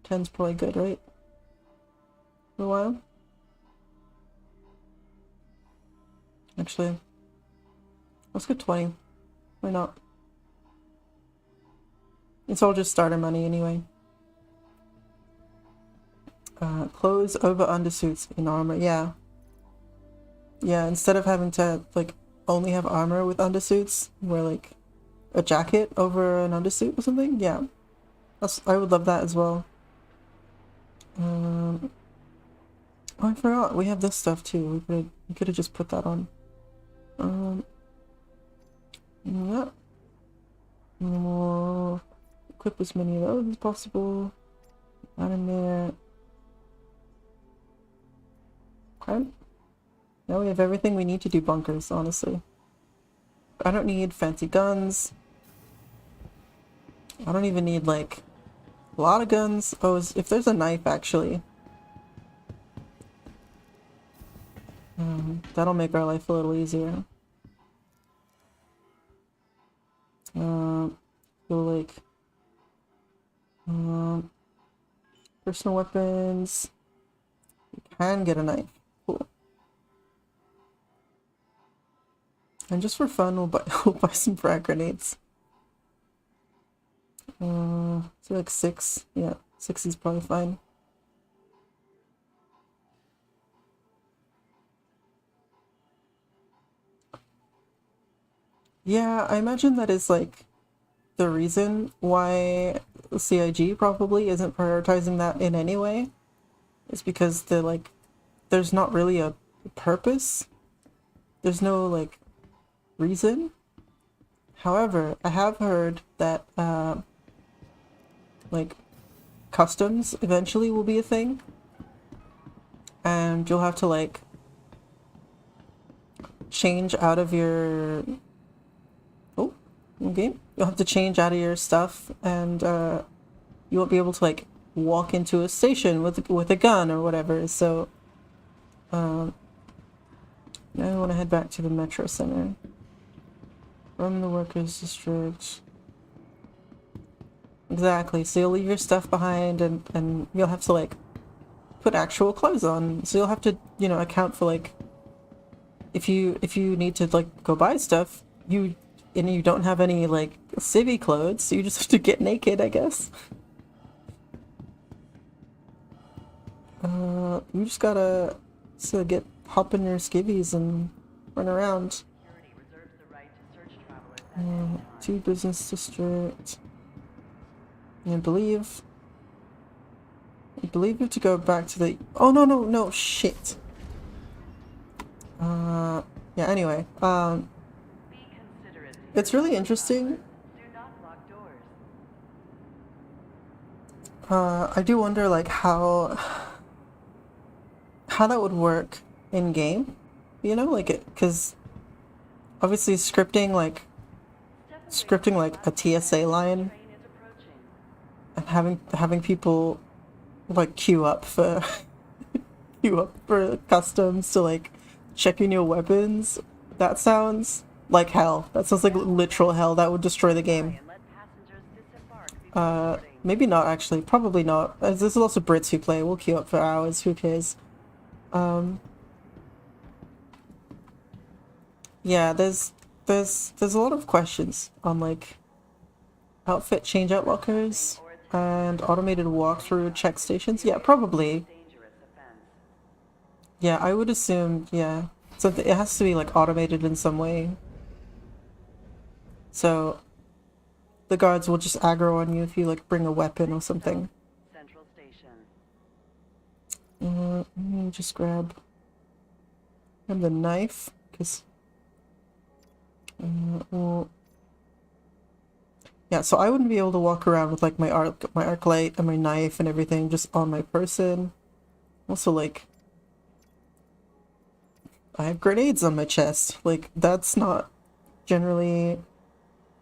10's probably good, right? For a while. Actually, let's get 20. Why not? It's all just starter money anyway. Clothes over undersuits in armor, yeah. Yeah, instead of having to like only have armor with undersuits, wear like a jacket over an undersuit or something. Yeah, I would love that as well. Oh, I forgot we have this stuff too. We could have just put that on. Yeah. And we'll equip as many of those as possible. That in there. Okay. Now we have everything we need to do bunkers, honestly. I don't need fancy guns. I don't even need like a lot of guns. Oh, if there's a knife actually. That'll make our life a little easier. So like personal weapons. You can get a knife. Cool. And just for fun, we'll buy some frag grenades. So like 6. Yeah, 6 is probably fine. Yeah, I imagine that is like the reason why CIG probably isn't prioritizing that in any way. Is because there's not really a purpose. There's no like reason. However, I have heard that like customs eventually will be a thing, and you'll have to like change out of your you'll have to change out of your stuff, and you won't be able to like walk into a station with a gun or whatever. So now I want to head back to the metro center from the workers district. Exactly, so you'll leave your stuff behind, and you'll have to like put actual clothes on, so you'll have to, you know, account for like if you need to like go buy stuff, you don't have any like civvy clothes, so you just have to get naked, I guess. You just gotta hop in your skivvies and run around. To business district. I believe you have to go back to the... Oh, no, shit. Yeah, anyway, it's really interesting. I do wonder, like, how that would work in game, you know, like because obviously scripting like a TSA line and having people like queue up for customs to like checking your weapons. That sounds like hell. That sounds like literal hell. That would destroy the game. Maybe not actually. Probably not. There's lots of Brits who play. We'll queue up for hours. Who cares? Yeah, there's a lot of questions on like outfit change-out lockers and automated walkthrough check stations. Yeah, probably. Yeah, I would assume, yeah. Something, it has to be like automated in some way. So the guards will just aggro on you if you like bring a weapon or something. Let me just grab the knife, because well, yeah, so I wouldn't be able to walk around with like my arc light and my knife and everything just on my person. Also, like, I have grenades on my chest. Like, that's not generally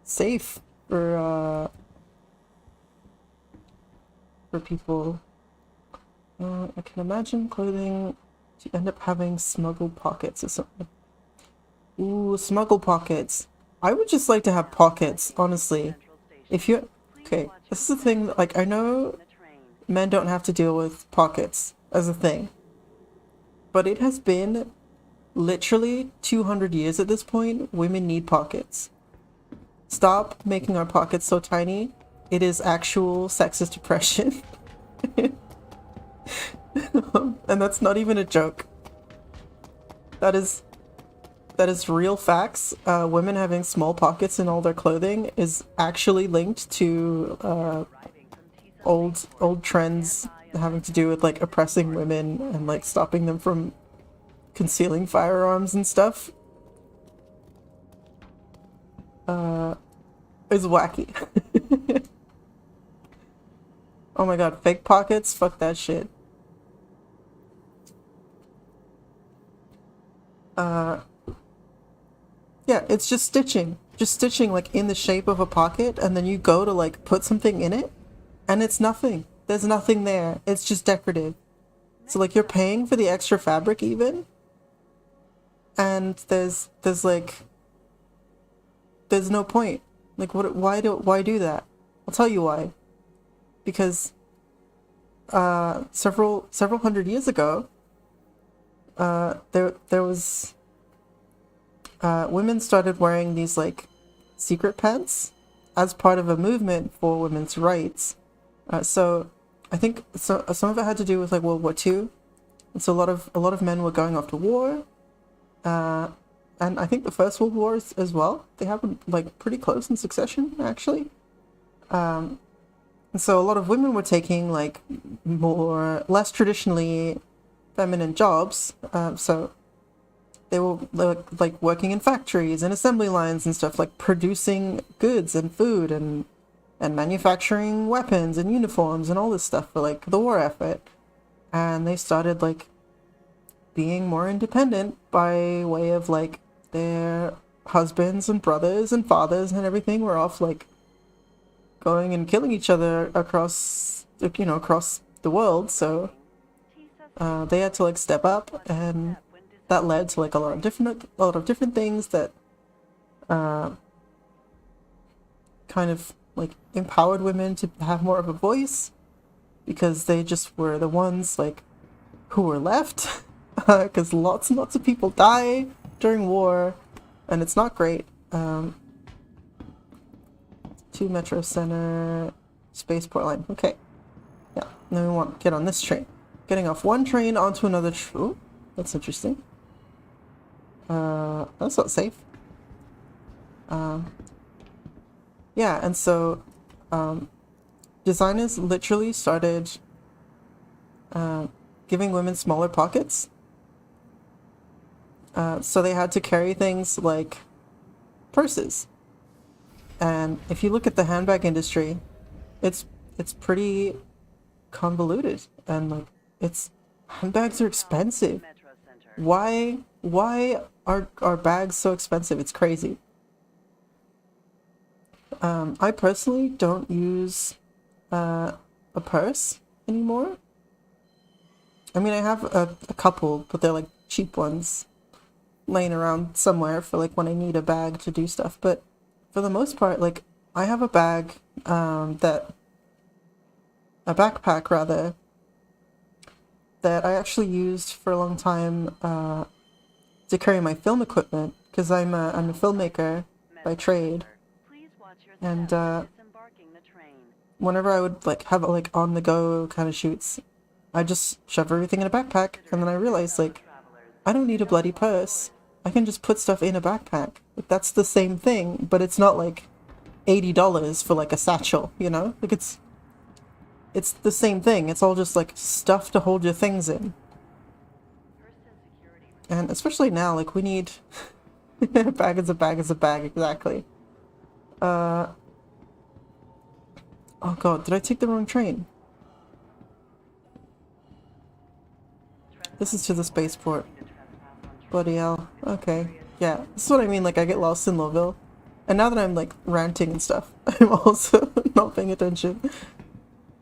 safe for people. I can imagine clothing to end up having smuggled pockets or something. Ooh, smuggle pockets. I would just like to have pockets, honestly. If you... Okay, this is the thing, like, I know men don't have to deal with pockets as a thing. But it has been literally 200 years at this point. Women need pockets. Stop making our pockets so tiny. It is actual sexist oppression. And that's not even a joke. That is real facts. Women having small pockets in all their clothing is actually linked to old trends having to do with like oppressing women and like stopping them from concealing firearms and stuff. Is wacky. Oh my god, fake pockets? Fuck that shit. Yeah, it's just stitching. Just stitching like in the shape of a pocket, and then you go to like put something in it, and it's nothing. There's nothing there. It's just decorative. So like you're paying for the extra fabric even, and there's no point. Like why do that? I'll tell you why. Because several hundred years ago, there was women started wearing these like secret pants as part of a movement for women's rights. So I think some of it had to do with like World War II, and so a lot of men were going off to war. And I think the First World War as well. They happened like pretty close in succession, actually. And so a lot of women were taking like less traditionally feminine jobs. So they were like working in factories and assembly lines and stuff, like producing goods and food and manufacturing weapons and uniforms and all this stuff for like the war effort. And they started like being more independent by way of like their husbands and brothers and fathers and everything were off like going and killing each other across the world. So they had to like step up, and that led to like a lot of different things that kind of like empowered women to have more of a voice, because they just were the ones like who were left. Because lots and lots of people die during war, and it's not great. 2 Metro Center, Spaceport line. Okay. Yeah, then we want to get on this train. Getting off one train onto another ooh, that's interesting. That's not safe. Yeah, and so designers literally started giving women smaller pockets. So they had to carry things like purses. And if you look at the handbag industry, it's pretty convoluted, and like handbags are expensive. Why are bags so expensive? It's crazy. I personally don't use a purse anymore. I mean, I have a couple, but they're like cheap ones laying around somewhere for like when I need a bag to do stuff. But for the most part, like I have a bag a backpack rather, that I actually used for a long time to carry my film equipment, because I'm a filmmaker by trade, and whenever I would like have like on the go kind of shoots, I just shove everything in a backpack, and then I realized like I don't need a bloody purse. I can just put stuff in a backpack. Like, that's the same thing, but it's not like $80 for like a satchel, you know? Like it's the same thing. It's all just like stuff to hold your things in. And especially now, like we need a bag is a bag is a bag, exactly. Oh god, did I take the wrong train? This is to the spaceport. Bloody hell. Okay. Yeah, this is what I mean, like I get lost in Louisville. And now that I'm like ranting and stuff, I'm also not paying attention.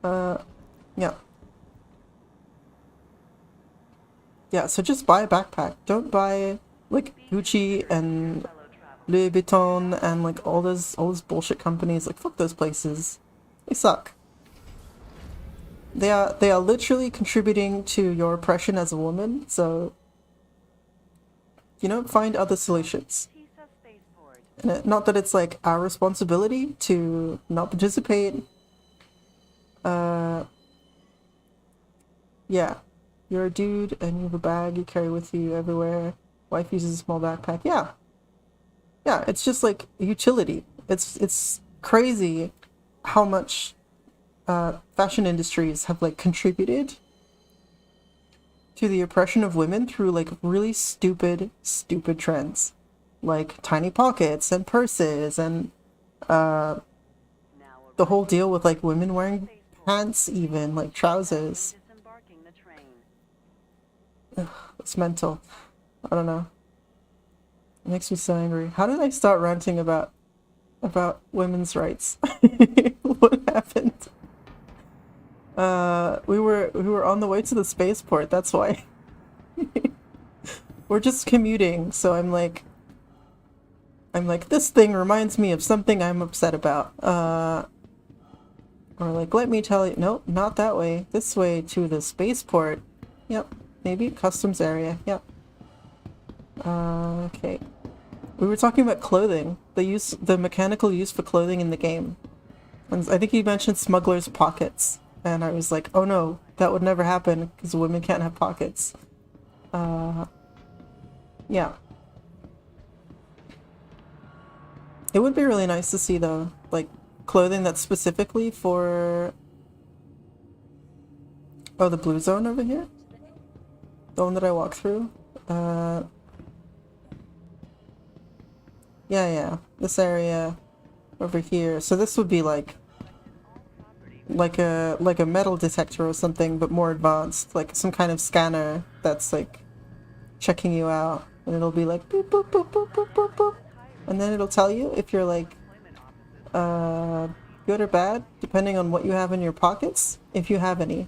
Yeah. Yeah, so just buy a backpack. Don't buy like Gucci and Louis Vuitton and like all those bullshit companies. Like fuck those places. They suck. They are literally contributing to your oppression as a woman, so find other solutions. And not that it's like our responsibility to not participate. Yeah, you're a dude and you have a bag you carry with you everywhere, Wife uses a small backpack. Yeah. Yeah, it's just like utility. It's crazy how much fashion industries have like contributed to the oppression of women through like really stupid trends. Like tiny pockets and purses and the whole deal with like women wearing pants, even like trousers. Disembarking the train. It's mental. I don't know. It makes me so angry. How did I start ranting about women's rights? What happened? We were on the way to the spaceport, that's why. We're just commuting, so I'm like, this thing reminds me of something I'm upset about. Or like, let me tell you, nope, not that way. This way to the spaceport. Yep, maybe customs area. Yep. Okay. We were talking about clothing, the mechanical use for clothing in the game. And I think you mentioned smugglers' pockets, and I was like, oh no, that would never happen because women can't have pockets. Yeah. It would be really nice to see though, like clothing that's specifically for the blue zone over here, the one that I walked through. Yeah, this area over here. So this would be like a metal detector or something, but more advanced, like some kind of scanner that's like checking you out, and it'll be like boop boop boop boop boop boop boop, and then it'll tell you if you're like good or bad depending on what you have in your pockets, if you have any.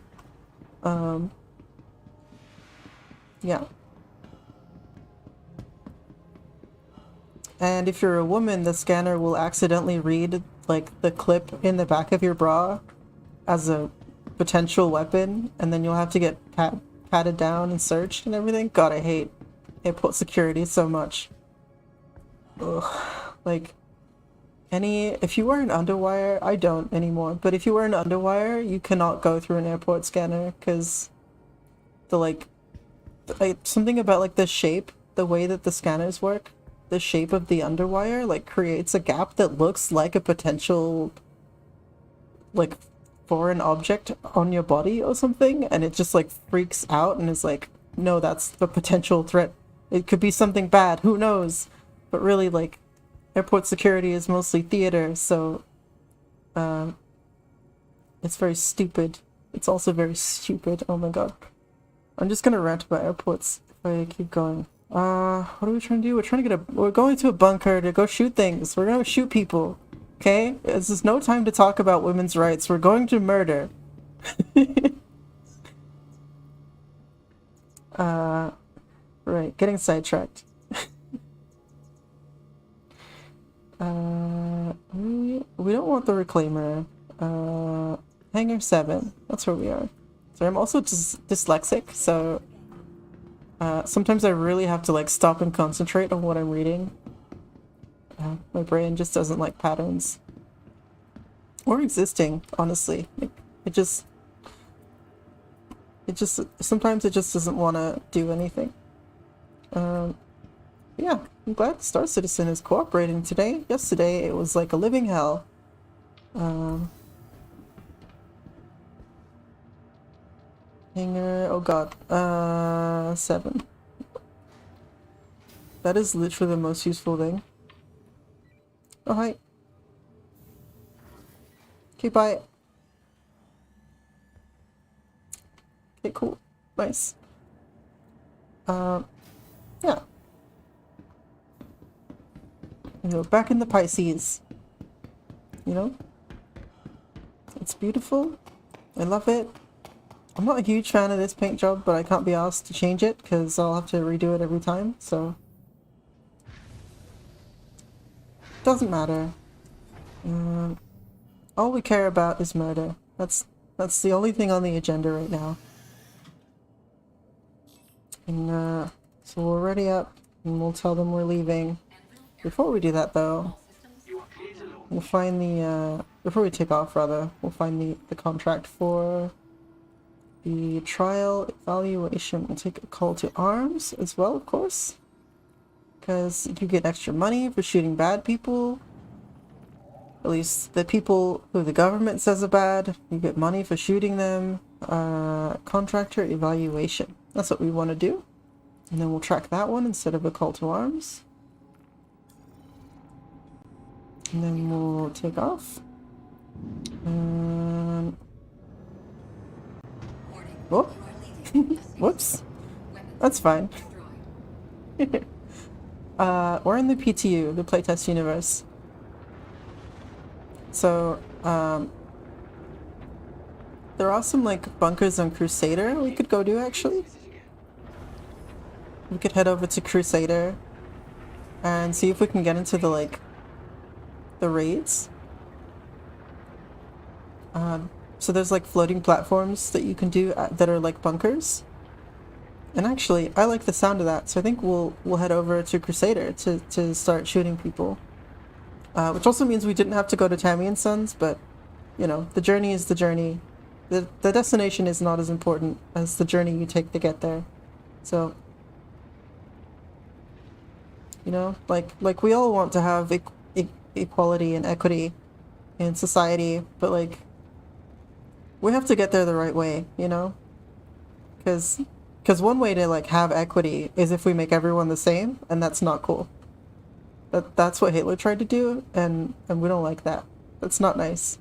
Yeah. And if you're a woman, the scanner will accidentally read like the clip in the back of your bra as a potential weapon, and then you'll have to get patted down and searched and everything. God, I hate airport security so much. Ugh. Like, if you wear an underwire, I don't anymore, but if you wear an underwire, you cannot go through an airport scanner because something about like the shape, the way that the scanners work, the shape of the underwire like creates a gap that looks like a potential like foreign object on your body or something, and it just like freaks out and is like, no, that's the potential threat. It could be something bad, who knows? But really, like, airport security is mostly theater, so it's very stupid. It's also very stupid. Oh my god. I'm just gonna rant about airports if I keep going. What are we trying to do? We're going to a bunker to go shoot things. We're gonna shoot people. Okay? This is no time to talk about women's rights. We're going to murder. Right, getting sidetracked. We don't want the reclaimer. Hangar 7. That's where we are. So I'm also just dyslexic, so sometimes I really have to like stop and concentrate on what I'm reading. My brain just doesn't like patterns. Or existing, honestly. Like, sometimes it just doesn't want to do anything. Yeah, I'm glad Star Citizen is cooperating today. Yesterday it was like a living hell. Hangar, oh god, 7. That is literally the most useful thing. Oh, hi. Okay, bye. Okay, cool. Nice. Yeah. You know, back in the Pisces. You know? It's beautiful. I love it. I'm not a huge fan of this paint job, but I can't be asked to change it because I'll have to redo it every time, so... Doesn't matter. All we care about is murder. That's the only thing on the agenda right now. And so we're ready up, and we'll tell them we're leaving. Before we do that, though, we'll find the before we take off, rather, we'll find the contract for the trial evaluation. We'll take a call to arms as well, of course. because you get extra money for shooting bad people. At least the people who the government says are bad, you get money for shooting them. Contractor evaluation. That's what we want to do. And then we'll track that one instead of a call to arms. And then we'll take off. Whoop. Whoops. That's fine. We're in the PTU, the Playtest Universe. So, there are some, like, bunkers on Crusader we could go do, actually. We could head over to Crusader and see if we can get into the, like, the raids. So there's, like, floating platforms that you can do that are, like, bunkers. And actually, I like the sound of that, so I think we'll head over to Crusader to start shooting people. Which also means we didn't have to go to Tammy and Sons, but, you know, the journey is the journey. The destination is not as important as the journey you take to get there. So, you know, like we all want to have equality and equity in society, but, like, we have to get there the right way, you know? Because one way to, like, have equity is if we make everyone the same, and that's not cool. That's what Hitler tried to do, and we don't like that. That's not nice.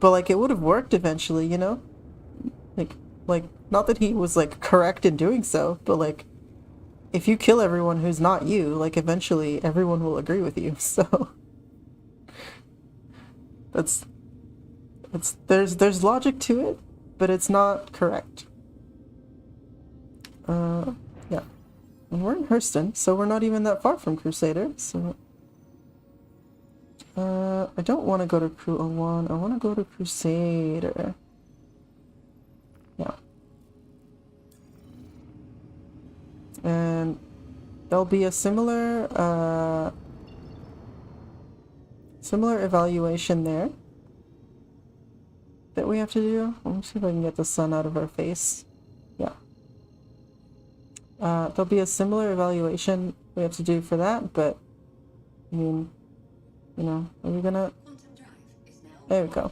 But, like, it would have worked eventually, you know? Like, not that he was, like, correct in doing so, but, like, if you kill everyone who's not you, like, eventually everyone will agree with you, so... There's logic to it, but it's not correct. Yeah. And we're in Hurston, so we're not even that far from Crusader, so... I don't want to go to Crew 01, I want to go to Crusader. Yeah. And there'll be a similar evaluation there that we have to do. Let me see if I can get the sun out of our face. Yeah. There'll be a similar evaluation we have to do for that, but I mean, you know, are we gonna... There we go.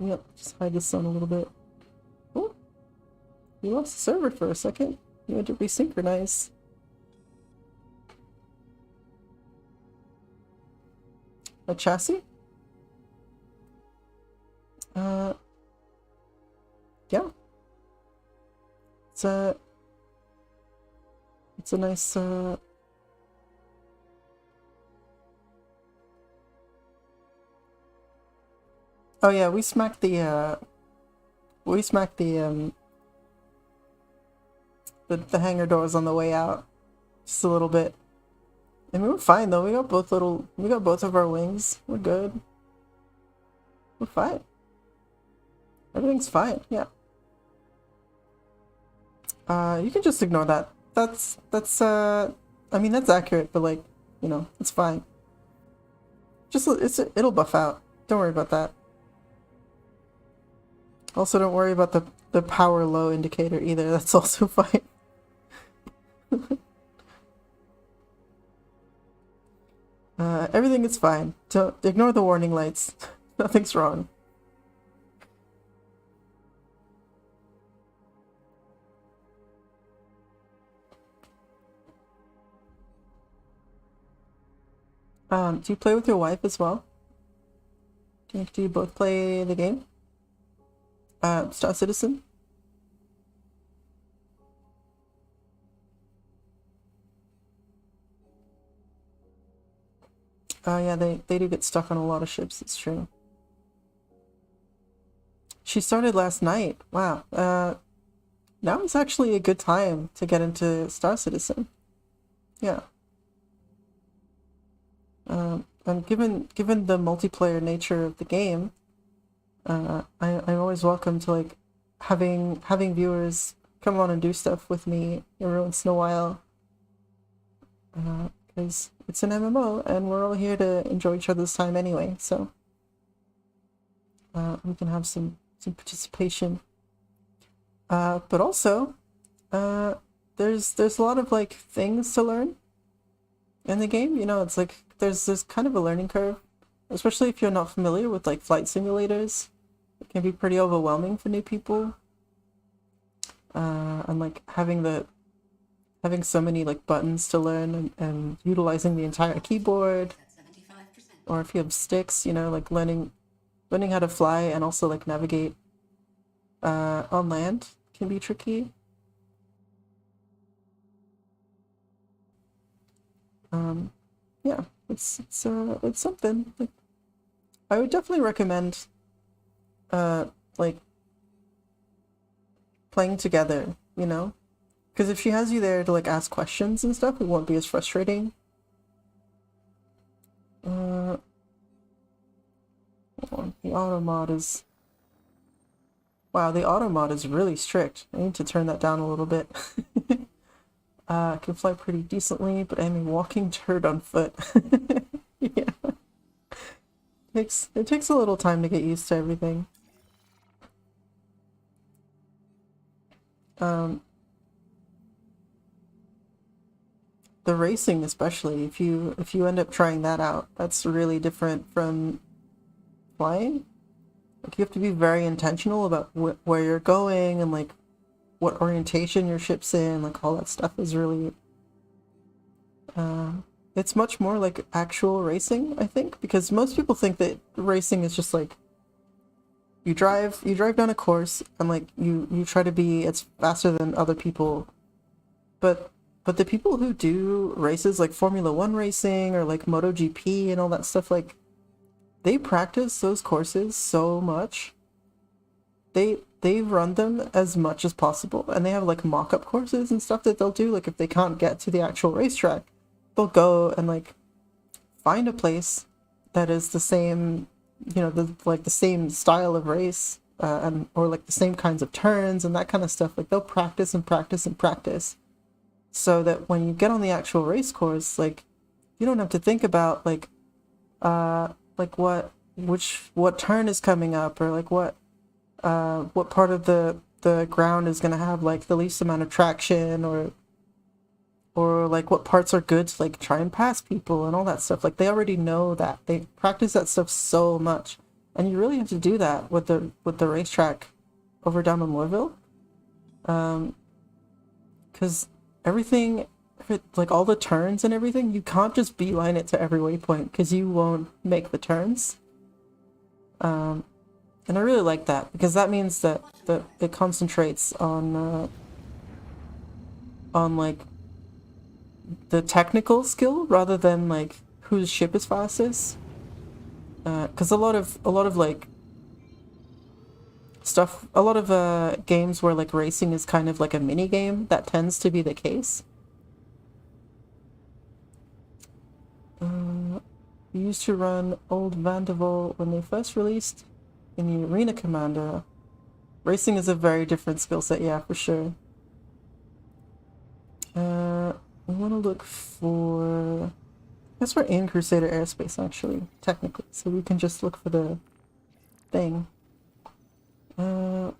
Yep, just hide the sun a little bit. Oh, you lost the server for a second. You had to resynchronize. A chassis? Yeah. It's a nice, oh yeah, we smacked the hangar doors on the way out. Just a little bit. And we were fine though, we got both of our wings. We're good. We're fine. Everything's fine, yeah. You can just ignore that. That's I mean, that's accurate, but, like, you know, it's fine. Just, it'll buff out. Don't worry about that. Also, don't worry about the power low indicator either. That's also fine. Everything is fine. Don't ignore the warning lights. Nothing's wrong. Do you play with your wife as well? Do you both play the game? Star Citizen? Yeah, they do get stuck on a lot of ships, it's true. She started last night. Wow. Now is actually a good time to get into Star Citizen. Yeah. And given the multiplayer nature of the game, I'm always welcome to, like, having viewers come on and do stuff with me every once in a while. Because it's an MMO and we're all here to enjoy each other's time anyway, so we can have some participation. But also, there's a lot of like things to learn in the game. You know, it's like there's kind of a learning curve, especially if you're not familiar with like flight simulators. It can be pretty overwhelming for new people. And like having so many like buttons to learn and utilizing the entire keyboard, or if you have sticks, you know, like learning how to fly and also like navigate on land can be tricky. Yeah, it's something. Like, I would definitely recommend like playing together, you know? Because if she has you there to like ask questions and stuff, it won't be as frustrating. Hold on. The auto mod is... Wow, the auto mod is really strict. I need to turn that down a little bit. I can fly pretty decently, but I'm a walking turd on foot. Yeah. It takes a little time to get used to everything. The racing especially, if you end up trying that out, that's really different from flying. Like, you have to be very intentional about where you're going and like what orientation your ship's in. Like, all that stuff is really it's much more like actual racing, I think, because most people think that racing is just like you drive down a course and like you try to be as faster than other people, but the people who do races like Formula 1 racing or like MotoGP and all that stuff, like, they practice those courses so much. They run them as much as possible, and they have like mock-up courses and stuff that they'll do. Like, if they can't get to the actual racetrack, they'll go and like find a place that is the same, you know, the same style of race, and or like the same kinds of turns and that kind of stuff. Like, they'll practice and practice and practice, so that when you get on the actual race course, like, you don't have to think about like what turn is coming up, or like what part of the ground is gonna have like the least amount of traction, or like what parts are good to like try and pass people and all that stuff. Like, they already know that. They practice that stuff so much, and you really have to do that with the racetrack over down in Louisville, because everything, like all the turns and everything, you can't just beeline it to every waypoint because you won't make the turns. And I really like that, because that means that it concentrates on like the technical skill rather than like whose ship is fastest. Because a lot of like stuff, a lot of games where like racing is kind of like a mini game, that tends to be the case. We used to run Old Vanderval when they first released in the Arena Commander. Racing is a very different skill set, yeah, for sure. We want to look for... I guess we're in Crusader Airspace, actually, technically, so we can just look for the thing. Go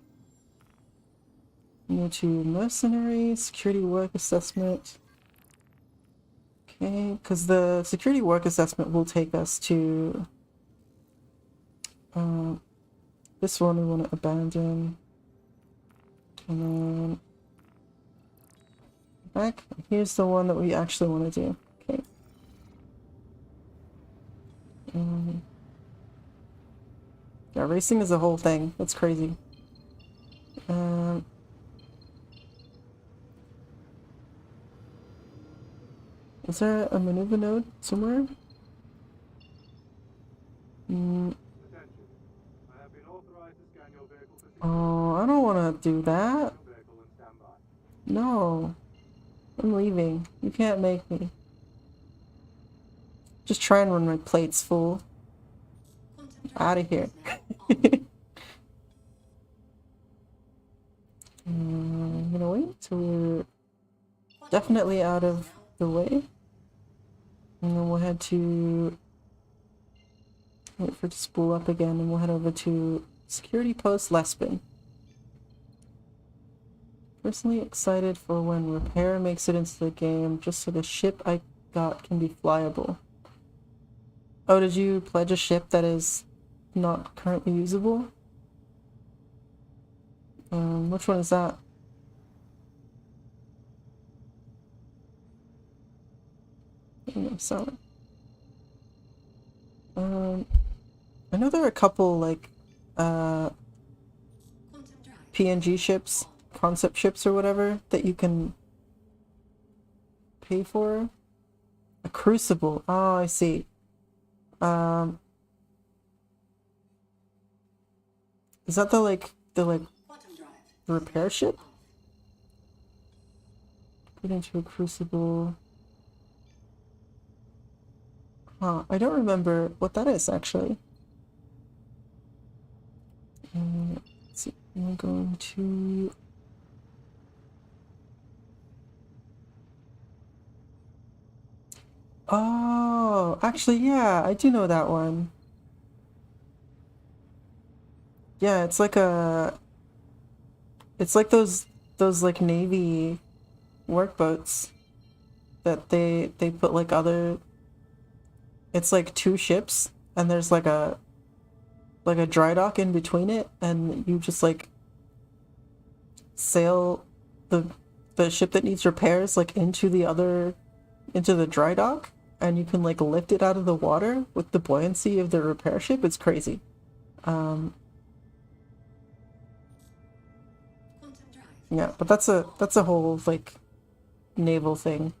to Mercenary, Security Work Assessment. Okay, because the Security Work Assessment will take us to... this one we want to abandon. And then... back. Here's the one that we actually want to do. Okay. Yeah, racing is a whole thing. That's crazy. Is there a maneuver node somewhere? Oh, I don't want to do that. No. I'm leaving. You can't make me. Just try and run my plates full. Out of here. I'm gonna wait till we're definitely out of the way. And then we'll head to... wait for it to spool up again, and we'll head over to Security Post Lespin. Personally excited for when repair makes it into the game, just so the ship I got can be flyable. Oh, did you pledge a ship that is not currently usable? Which one is that? So, I know there are a couple like PNG ships, concept ships or whatever that you can pay for. A crucible. Oh, I see. Is that the repair ship? Put into a crucible. Huh, I don't remember what that is actually. Let's see, I'm going to... Oh, actually, yeah, I do know that one. Yeah, it's like a... It's like those like Navy workboats that they put like other... It's like two ships, and there's like a dry dock in between it, and you just like sail the ship that needs repairs like into the dry dock, and you can like lift it out of the water with the buoyancy of the repair ship. It's crazy. Yeah, but that's a whole like naval thing.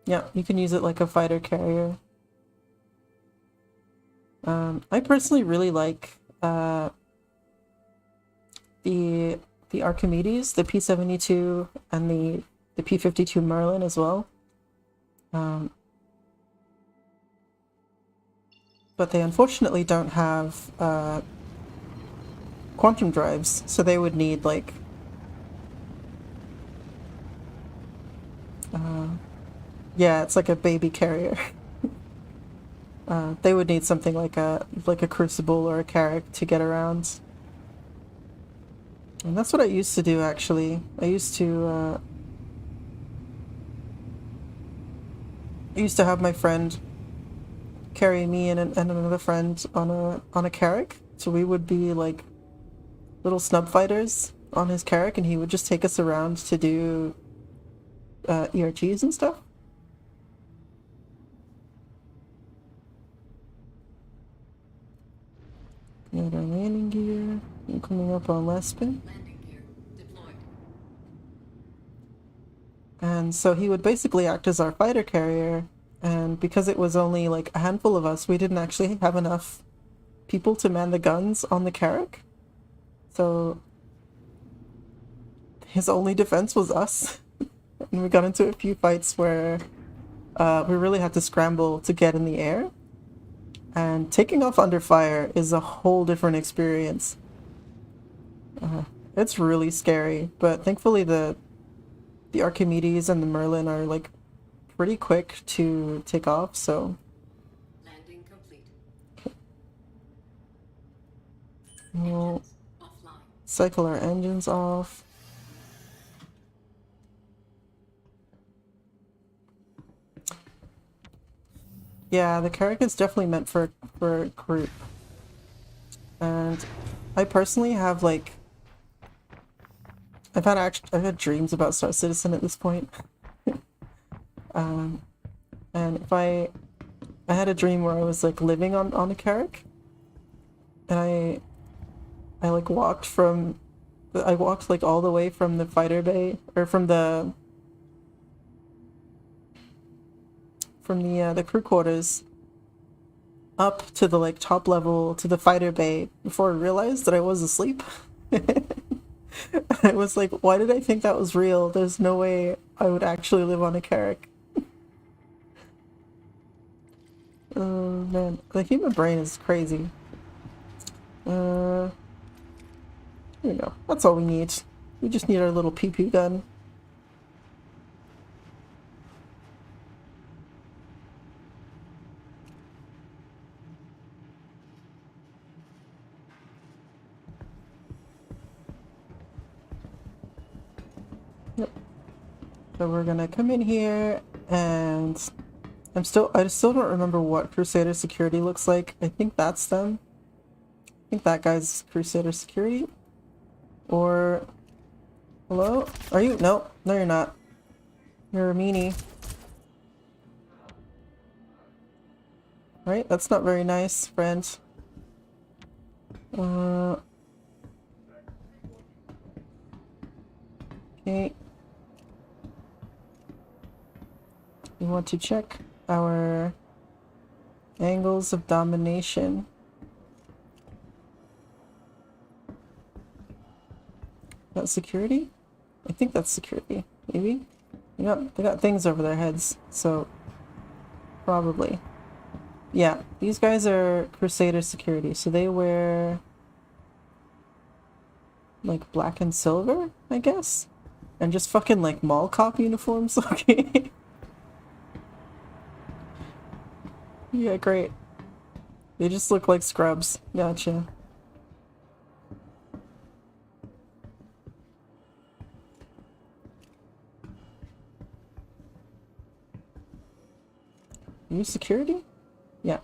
Yeah, you can use it like a fighter carrier. I personally really like the Archimedes, the P-72, and the P-52 Merlin as well. But they unfortunately don't have quantum drives, so they would need like yeah, it's like a baby carrier. They would need something like a crucible or a carrack to get around. And that's what I used to do actually. I used to have my friend carry me and another friend on a carrack. So we would be like little snub fighters on his carrack, and he would just take us around to do ERTs and stuff. Got our landing gear. I'm coming up on Lespin. Landing gear deployed. And so he would basically act as our fighter carrier, and because it was only like a handful of us, we didn't actually have enough people to man the guns on the carrack. So his only defense was us. And we got into a few fights where we really had to scramble to get in the air. And taking off under fire is a whole different experience. It's really scary, but thankfully the Archimedes and the Merlin are like pretty quick to take off, so... Landing complete. We'll Offline. cycle our engines off. Yeah, the carrack is definitely meant for a group. And I personally have like... I've had dreams about Star Citizen at this point. And if I had a dream where I was like living on a carrack, and I like walked like all the way from the fighter bay, or from the crew quarters up to the like top level to the fighter bay before I realized that I was asleep. I was like, why did I think that was real? There's no way I would actually live on a carrack. Oh man, the human brain is crazy. Here we go. That's all we need. We just need our little PP gun. So we're gonna come in here, and I still don't remember what Crusader Security looks like. I think that's them. I think that guy's Crusader Security. Or... hello? Are you? No, no you're not. You're a meanie. Right? That's not very nice, friend. Okay. We want to check our angles of domination. That security? I think that's security. Maybe? They got things over their heads, so probably. Yeah, these guys are Crusader security, so they wear like black and silver, I guess? And just fucking like mall cop uniforms, okay? Yeah, great. They just look like scrubs. Gotcha. Are you security? Yeah. I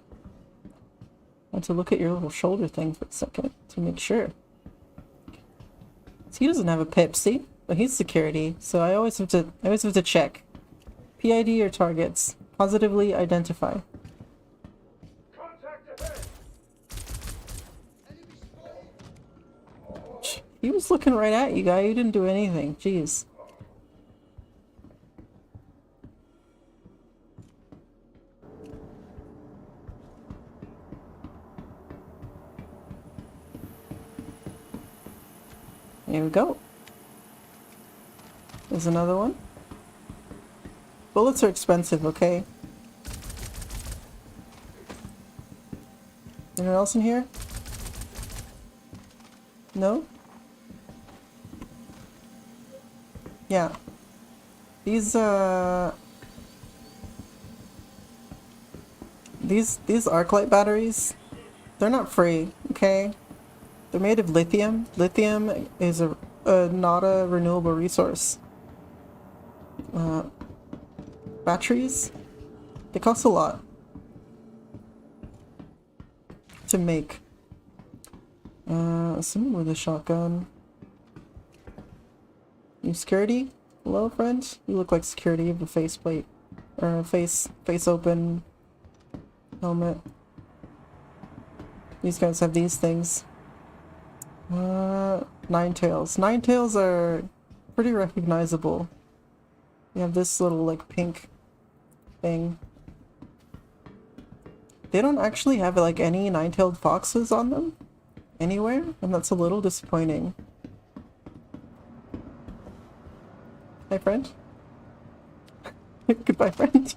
want to look at your little shoulder thing for a second to make sure. He doesn't have a pip, see? But he's security, so I always have to check. PID or targets. Positively identify. He was looking right at you, guy. You didn't do anything. Jeez. Here we go. There's another one. Bullets are expensive, okay? Anyone else in here? No? Yeah. These arc light batteries, they're not free, okay? They're made of lithium. Lithium is not a renewable resource. Batteries, they cost a lot to make. Someone with a shotgun. You security? Hello, friend? You look like security. You have a faceplate. Or a face open helmet. These guys have these things. Ninetales. Ninetales are pretty recognizable. You have this little, like, pink thing. They don't actually have, like, any nine-tailed foxes on them anywhere, and that's a little disappointing. Hi, friend. Goodbye, friend.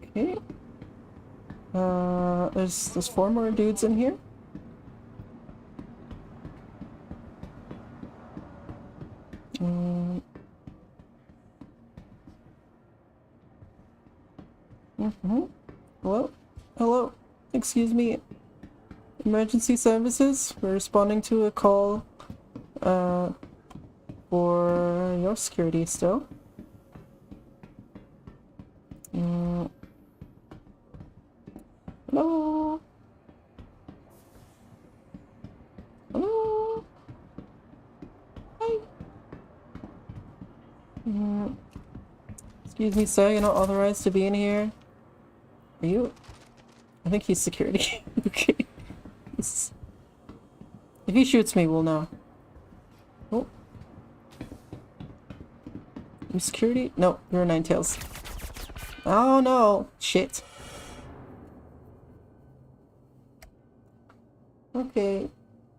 Okay. There's 4 more dudes in here. Hello? Hello? Excuse me. Emergency services? We're responding to a call, for your security still. Hello? Hello? Hi? Excuse me, sir, you're not authorized to be in here. Are you? I think he's security. Okay. If he shoots me, we'll know. Oh. You security? No, you're a Ninetales. Oh no! Shit. Okay.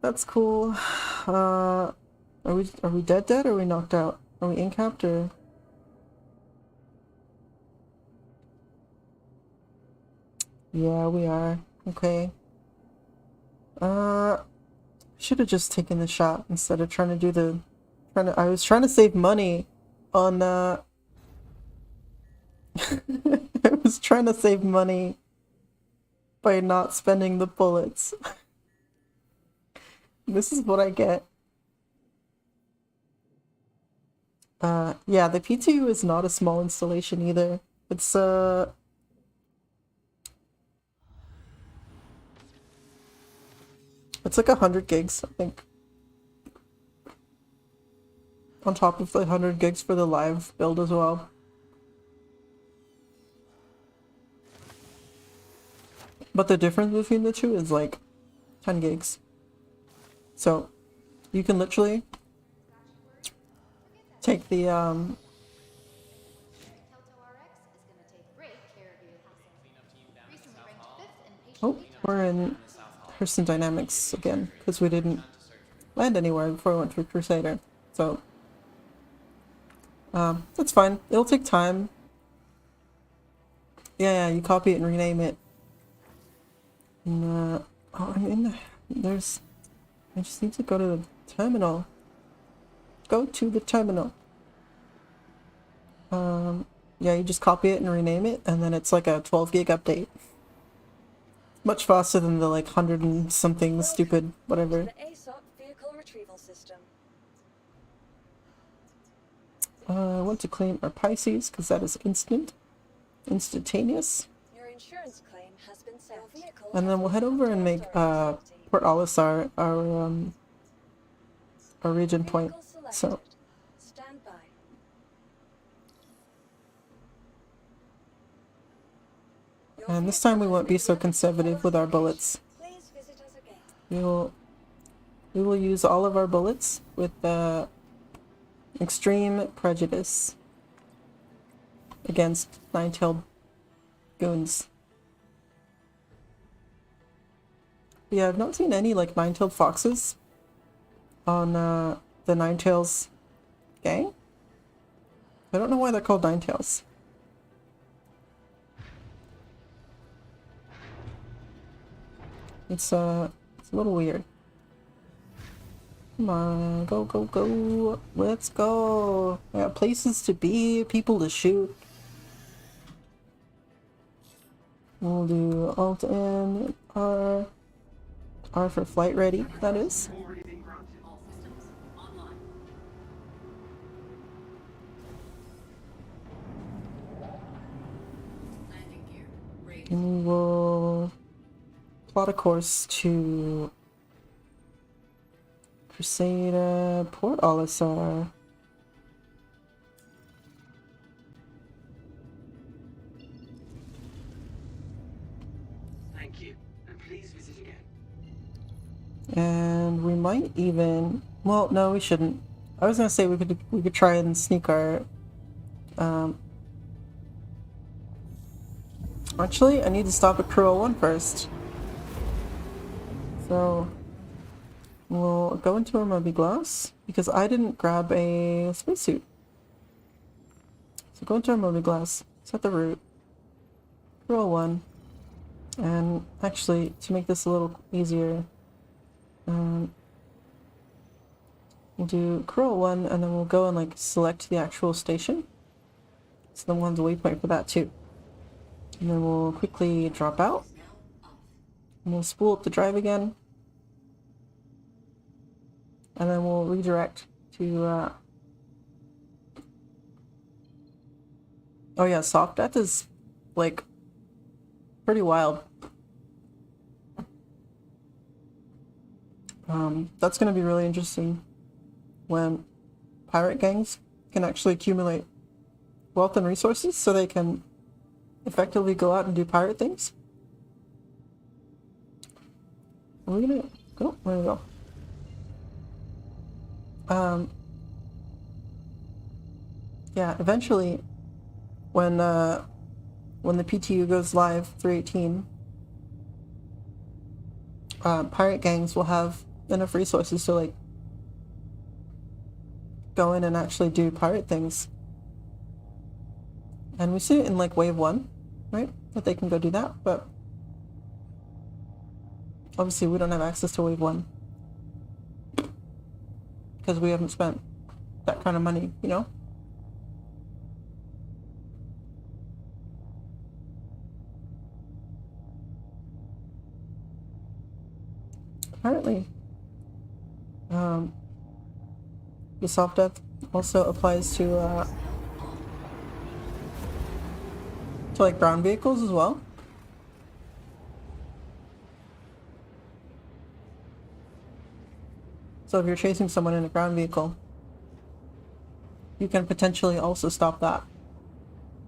That's cool. Are we dead or are we knocked out? Are we incapped or? Yeah, we are. Okay. Should have just taken the shot instead of trying to do the... I was trying to save money on, I was trying to save money by not spending the bullets. This is what I get. Yeah, the PTU is not a small installation either. It's like 100 gigs, I think. On top of the 100 gigs for the live build as well. But the difference between the two is like 10 gigs. So you can literally take the Kelto RX is going to take great care of you. Recently ranked 5th in patient oh, we're in Hurston Dynamics again because we didn't land anywhere before we went to Crusader. So that's fine. It'll take time. Yeah, you copy it and rename it. And, oh, I'm in the... There's... I just need to go to the terminal. Go to the terminal. Yeah, you just copy it and rename it, and then it's like a 12 gig update. Much faster than the like 100 and something stupid whatever. The ASOP vehicle retrieval system. I want to claim our Pisces because that is instantaneous. Your insurance claim has been sent. Your vehicle And then we'll head over and make Port Olisar our region point. So stand by. and this time we won't be so conservative with our bullets. Please visit us again. We will use all of our bullets with extreme prejudice against nine-tailed goons. But yeah, I've not seen any like nine-tailed foxes on the Ninetails gang. I don't know why they're called Ninetails. It's a little weird. Come on, go, go, go. Let's go. I got places to be, people to shoot. We'll do Alt N, R. R for flight ready, that is. Already been granted. All systems online. Landing gear raised. And we will plot a course to Crusader, Port Olisar. Thank you, and please visit again. And we might even, well, no, we shouldn't. I was gonna say we could try and sneak our actually I need to stop at Crew 01 first. So we'll go into our Moby Glass because I didn't grab a spacesuit. So go into our Moby Glass, set the route, Crew 01, and actually to make this a little easier, we'll do Crew 01 and then we'll go and like select the actual station. So then we'll have the waypoint for that too. And then we'll quickly drop out. And we'll spool up the drive again. And then we'll redirect to oh yeah, soft death is like pretty wild. That's gonna be really interesting when pirate gangs can actually accumulate wealth and resources so they can effectively go out and do pirate things. Are we gonna go? Where do we go? Yeah, eventually when the PTU goes live 318, pirate gangs will have enough resources to like go in and actually do pirate things. And we see it in like wave 1, right? That they can go do that, but obviously we don't have access to wave 1 because we haven't spent that kind of money, you know? apparently, the soft death also applies to like ground vehicles as well. So if you're chasing someone in a ground vehicle, you can potentially also stop that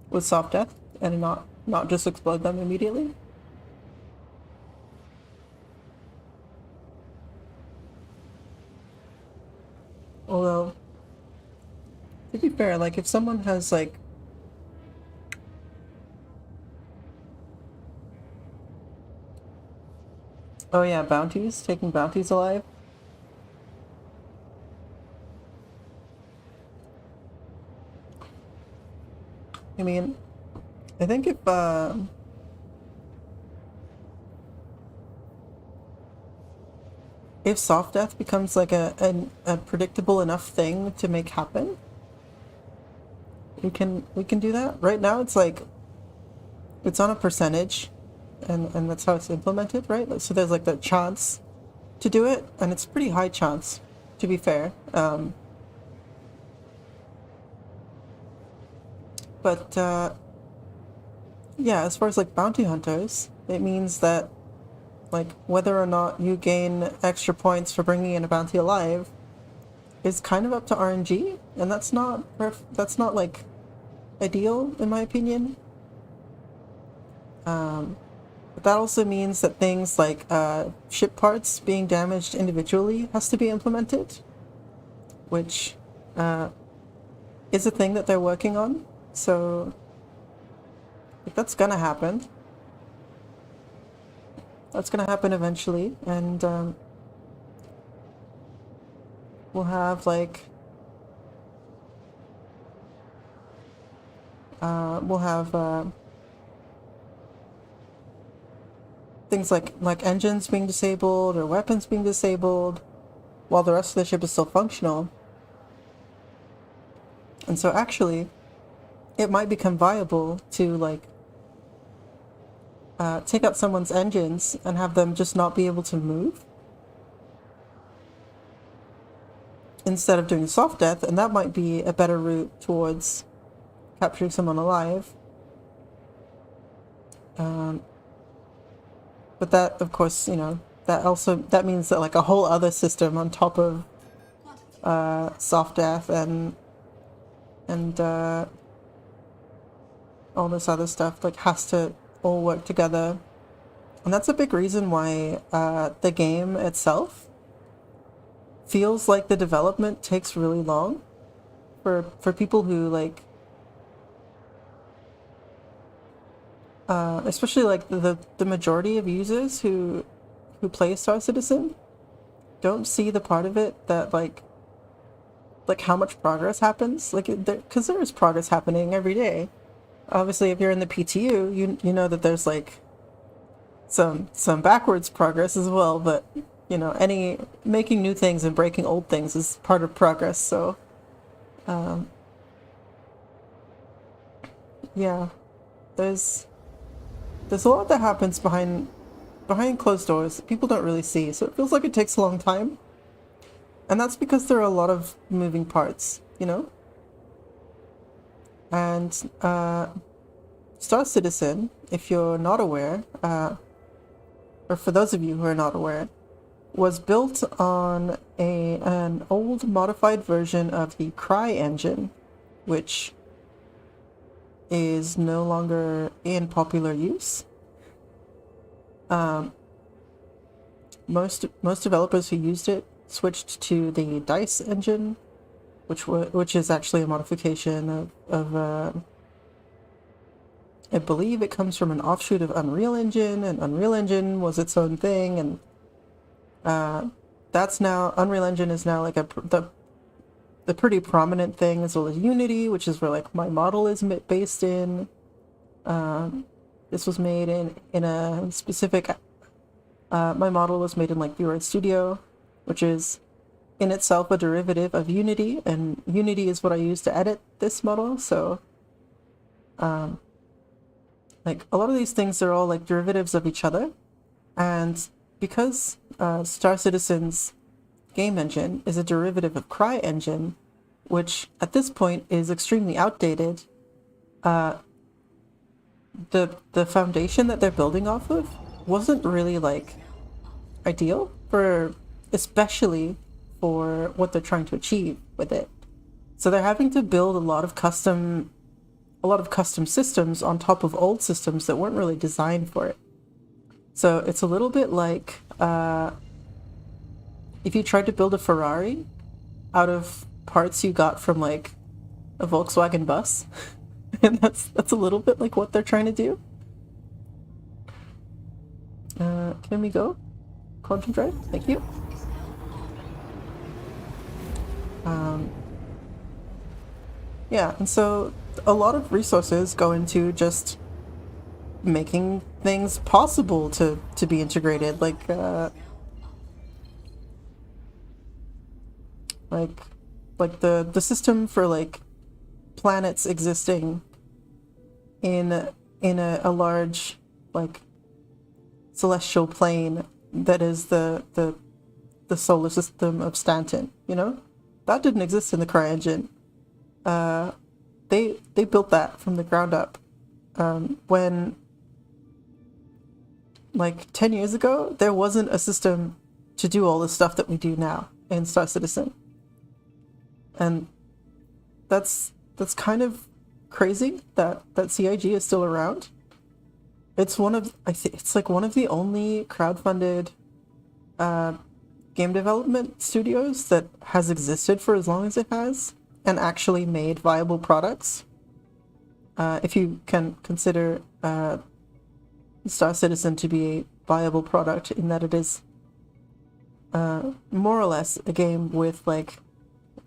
with soft death and not just explode them immediately. Although, to be fair, like if someone has like oh yeah, bounties, taking bounties alive. I mean, I think if soft death becomes like a predictable enough thing to make happen, we can do that. Right now it's like it's on a percentage and that's how it's implemented, right? So there's like the chance to do it, and it's pretty high chance, to be fair. But yeah, as far as like bounty hunters, it means that like whether or not you gain extra points for bringing in a bounty alive is kind of up to RNG, and that's not like ideal in my opinion. But that also means that things like ship parts being damaged individually has to be implemented, which is a thing that they're working on. So if that's gonna happen, that's gonna happen eventually, and we'll have like things like engines being disabled or weapons being disabled while the rest of the ship is still functional. And so actually it might become viable to like take out someone's engines and have them just not be able to move instead of doing soft death, and that might be a better route towards capturing someone alive. But that, of course, you know, that means that like a whole other system on top of soft death and all this other stuff like has to all work together. And that's a big reason why the game itself feels like the development takes really long for people who like especially like the majority of users who play Star Citizen don't see the part of it that like how much progress happens, like because there is progress happening every day. Obviously if you're in the PTU, you know that there's like some backwards progress as well, but you know, any making new things and breaking old things is part of progress. So yeah, there's a lot that happens behind closed doors that people don't really see, so it feels like it takes a long time. And that's because there are a lot of moving parts, you know? And Star Citizen, if you're not aware, or for those of you who are not aware, was built on an old modified version of the Cry engine, which is no longer in popular use. Most developers who used it switched to the DICE engine, which is actually a modification of I believe it comes from an offshoot of Unreal Engine, and Unreal Engine was its own thing, and that's now Unreal Engine is now like the pretty prominent thing, as well as Unity, which is where like my model is based in. This was made in a specific. My model was made in like Visual Studio, which is in itself a derivative of Unity, and Unity is what I use to edit this model. So, like a lot of these things are all like derivatives of each other, and because Star Citizen's game engine is a derivative of CryEngine, which at this point is extremely outdated, the foundation that they're building off of wasn't really like ideal for, especially for what they're trying to achieve with it. So they're having to build a lot of custom systems on top of old systems that weren't really designed for it. So it's a little bit like if you tried to build a Ferrari out of parts you got from like a Volkswagen bus. And that's a little bit like what they're trying to do. Can we go? Quantum Drive, thank you. Yeah, and so a lot of resources go into just making things possible to be integrated, like the system for like planets existing in a large like celestial plane that is the solar system of Stanton, you know? That didn't exist in the CryEngine. They built that from the ground up. When like 10 years ago, there wasn't a system to do all the stuff that we do now in Star Citizen. And that's kind of crazy that CIG is still around. It's one of it's like one of the only crowdfunded game development studios that has existed for as long as it has and actually made viable products. If you can consider Star Citizen to be a viable product in that it is more or less a game with like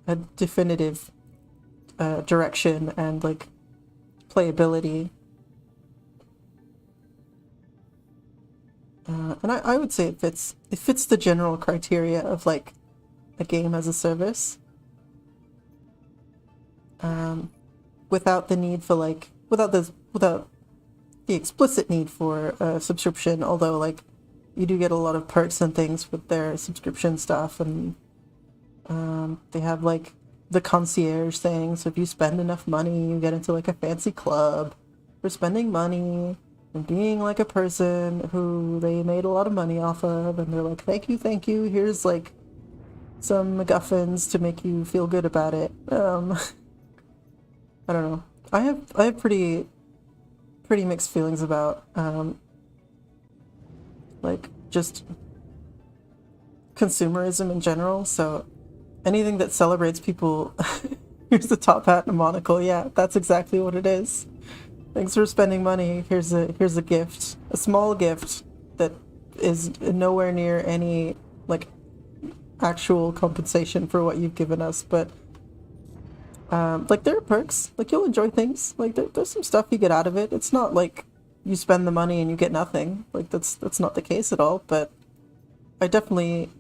a definitive direction and like playability. And I would say it fits the general criteria of like a game as a service. Without the need for like without the explicit need for a subscription, although like you do get a lot of perks and things with their subscription stuff, and they have like the concierge thing, so if you spend enough money you get into like a fancy club for spending money and being like a person who they made a lot of money off of, and they're like, thank you, here's like some MacGuffins to make you feel good about it. I don't know. I have pretty mixed feelings about like just consumerism in general. So anything that celebrates people, here's the top hat and a monocle. Yeah, that's exactly what it is. Thanks for spending money. Here's a gift, a small gift that is nowhere near any like actual compensation for what you've given us, but like there are perks. Like you'll enjoy things. Like there's some stuff you get out of it. It's not like you spend the money and you get nothing. Like that's not the case at all. But I definitely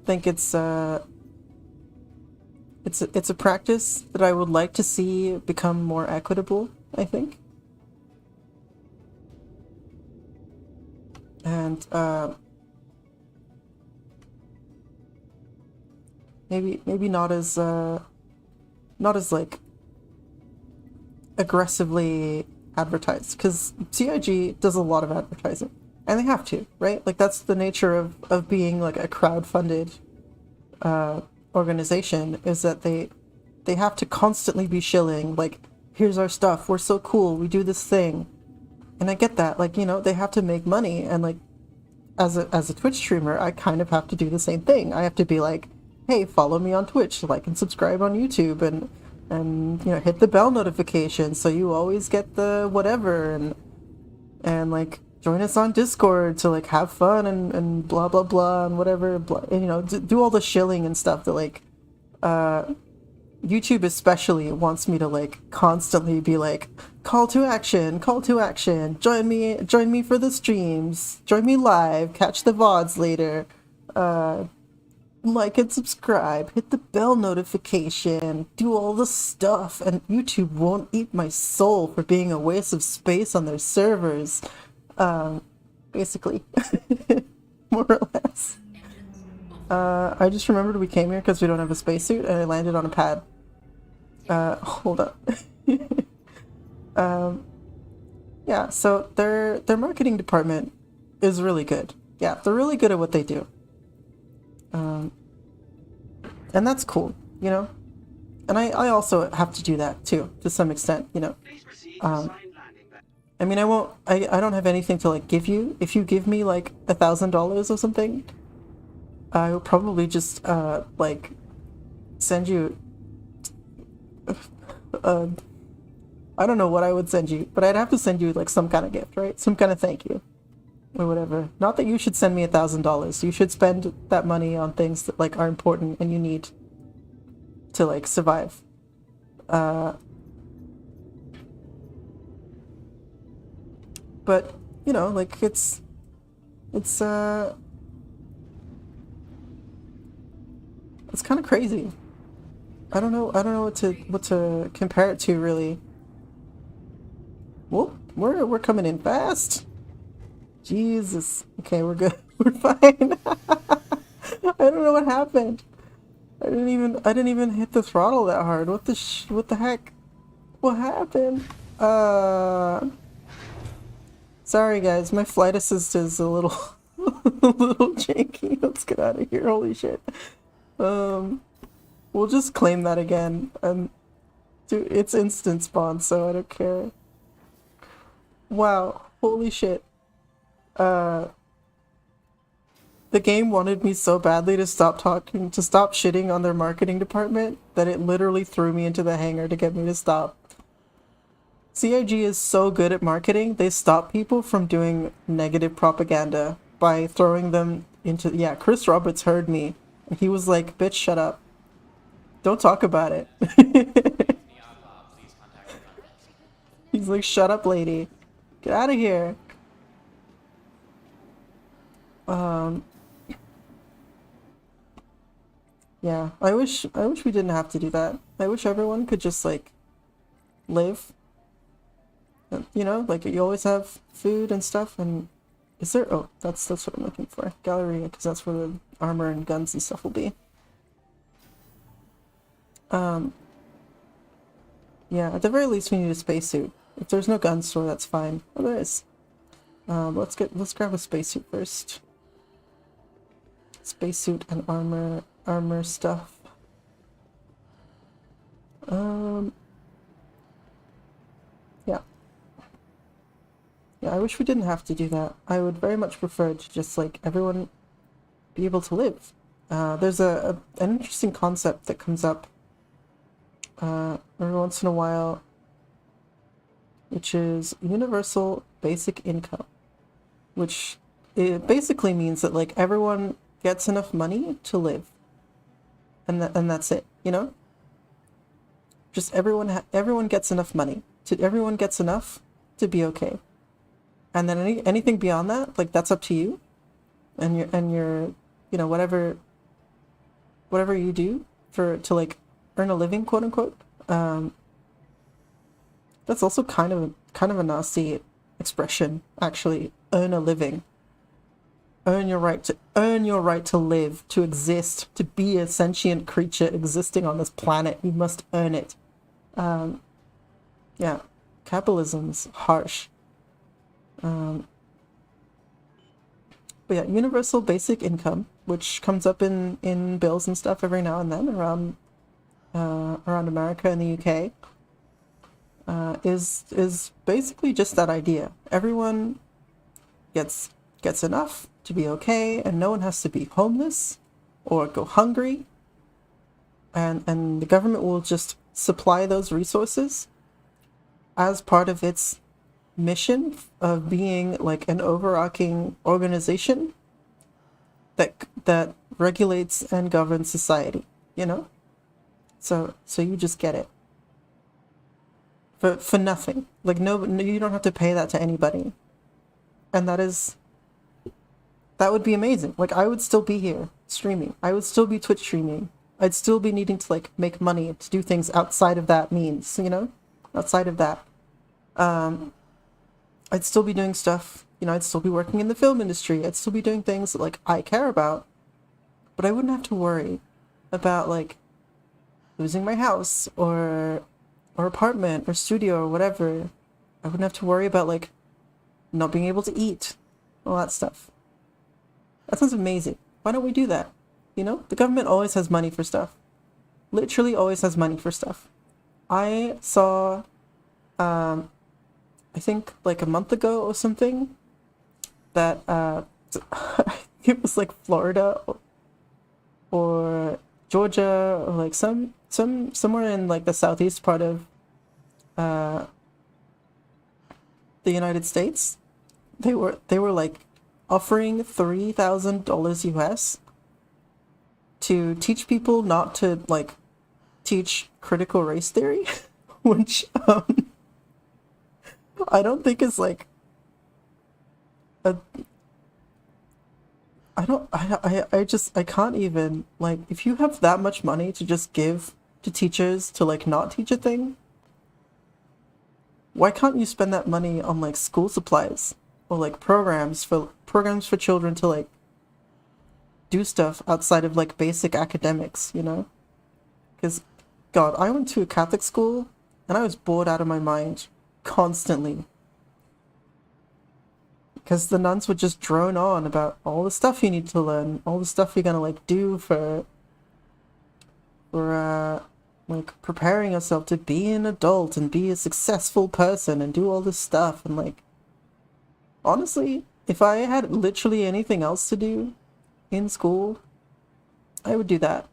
think it's a practice that I would like to see become more equitable, I think. And maybe not as like aggressively advertised, because CIG does a lot of advertising and they have to, right? Like that's the nature of being like a crowd-funded organization, is that they have to constantly be shilling like, here's our stuff, we're so cool, we do this thing. And I get that, like, you know, they have to make money, and like as a Twitch streamer, I kind of have to do the same thing. I have to be like, hey, follow me on Twitch, like, and subscribe on YouTube, and you know, hit the bell notification so you always get the whatever, and like join us on Discord to like have fun and blah blah blah and whatever, blah, and, you know, do all the shilling and stuff that like YouTube especially wants me to like constantly be like, call to action, join me for the streams, join me live, catch the VODs later, like and subscribe, hit the bell notification, do all the stuff, and YouTube won't eat my soul for being a waste of space on their servers. Basically. more or less. I just remembered we came here because we don't have a spacesuit, and I landed on a pad. Hold up. Yeah, so their marketing department is really good. Yeah, they're really good at what they do. And that's cool, you know? And I also have to do that too, to some extent, you know? Please proceed to sign landing. I mean, I don't have anything to like give you. If you give me like $1,000 or something, I will probably just like send you I don't know what I would send you, but I'd have to send you like some kind of gift, right? Some kind of thank you or whatever. Not that you should send me $1,000. You should spend that money on things that like are important and you need to like survive. But you know, like it's kind of crazy. I don't know what to compare it to really. Whoop, we're coming in fast. Jesus. Okay, we're good. We're fine. I don't know what happened. I didn't even hit the throttle that hard. What the heck? What happened? Sorry guys, my flight assist is a little a little janky. Let's get out of here. Holy shit. We'll just claim that again. Dude, it's instant spawn, so I don't care. Wow, holy shit. The game wanted me so badly to stop shitting on their marketing department that it literally threw me into the hangar to get me to stop. CIG is so good at marketing, they stop people from doing negative propaganda by throwing them into... Yeah, Chris Roberts heard me. He was like, bitch, shut up. Don't talk about it. He's like, shut up, lady. Get out of here. Yeah, I wish we didn't have to do that. I wish everyone could just like live. You know, like you always have food and stuff. And is there? Oh, that's what I'm looking for. Galleria, because that's where the armor and guns and stuff will be. Yeah, at the very least we need a spacesuit. If there's no gun store, that's fine. Oh, there is. Let's grab a spacesuit first. Spacesuit and armor stuff. Yeah. Yeah, I wish we didn't have to do that. I would very much prefer to just like everyone be able to live. There's an interesting concept that comes up every once in a while, which is universal basic income, which it basically means that like everyone gets enough money to live, and that's it, you know. Just everyone gets enough money everyone gets enough to be okay, and then anything beyond that, like that's up to you, and your you know whatever you do to like earn a living, quote unquote. That's also kind of a nasty expression, actually. Earn a living. Earn your right to live, to exist, to be a sentient creature existing on this planet. You must earn it. Yeah, capitalism's harsh. But yeah, universal basic income, which comes up in bills and stuff every now and then around America and the UK, is basically just that idea. Everyone gets enough to be okay, and no one has to be homeless or go hungry, and the government will just supply those resources as part of its mission of being like an overarching organization that regulates and governs society, you know? So you just get it for nothing. Like no, you don't have to pay that to anybody, and that would be amazing. Like I would still be here streaming. I would still be Twitch streaming. I'd still be needing to like make money to do things outside of that means, you know, outside of that. I'd still be doing stuff, You know, I'd still be working in the film industry. I'd still be doing things that like I care about, but I wouldn't have to worry about like losing my house or apartment or studio or whatever. I wouldn't have to worry about like not being able to eat, all that stuff. That sounds amazing. Why don't we do that? You know, the government always has money for stuff. Literally always has money for stuff. I saw, I think like a month ago or something, that it was like Florida or Georgia or like somewhere in like the southeast part of the United States. They were like offering $3,000 US to teach people not to like teach critical race theory, which I don't think is like a I can't even, like, if you have that much money to just give to teachers to like not teach a thing, why can't you spend that money on like school supplies or like programs for children to like do stuff outside of like basic academics, you know? Because God, I went to a Catholic school and I was bored out of my mind constantly. Because the nuns would just drone on about all the stuff you need to learn, all the stuff you're gonna like do for like preparing yourself to be an adult and be a successful person and do all this stuff. And like, honestly, if I had literally anything else to do in school, I would do that.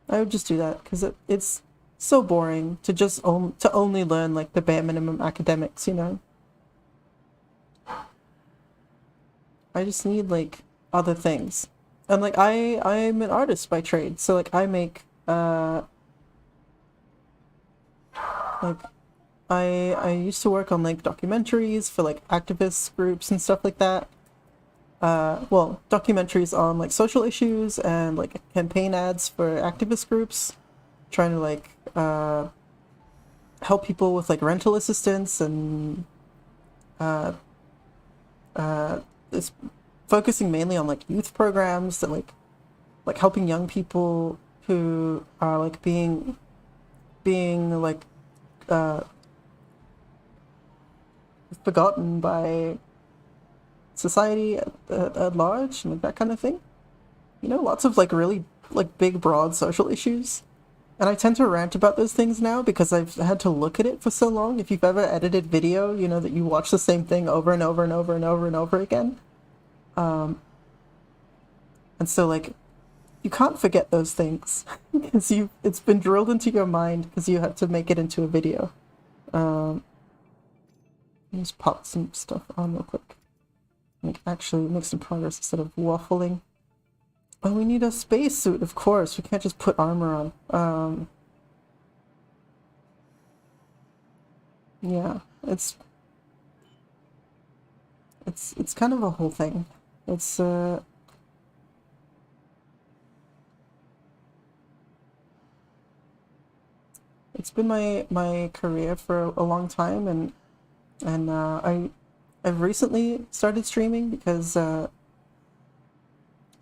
I would just do that because it's so boring to just to only learn like the bare minimum academics, you know? I just need like other things. And like I'm an artist by trade, so like I make like I used to work on like documentaries for like activist groups and stuff like that. Well, documentaries on like social issues and like campaign ads for activist groups, trying to like help people with like rental assistance and it's focusing mainly on like youth programs and like helping young people who are like being like forgotten by society at large and like that kind of thing. You know, lots of like really like big broad social issues. And I tend to rant about those things now because I've had to look at it for so long. If you've ever edited video, you know that you watch the same thing over and over and over and over and over again. And so like you can't forget those things because it's been drilled into your mind because you had to make it into a video. Let me just pop some stuff on real quick. Like actually make some progress instead of waffling. Oh, we need a spacesuit, of course. We can't just put armor on. Yeah, it's kind of a whole thing. It's been my career for a long time, and I've recently started streaming because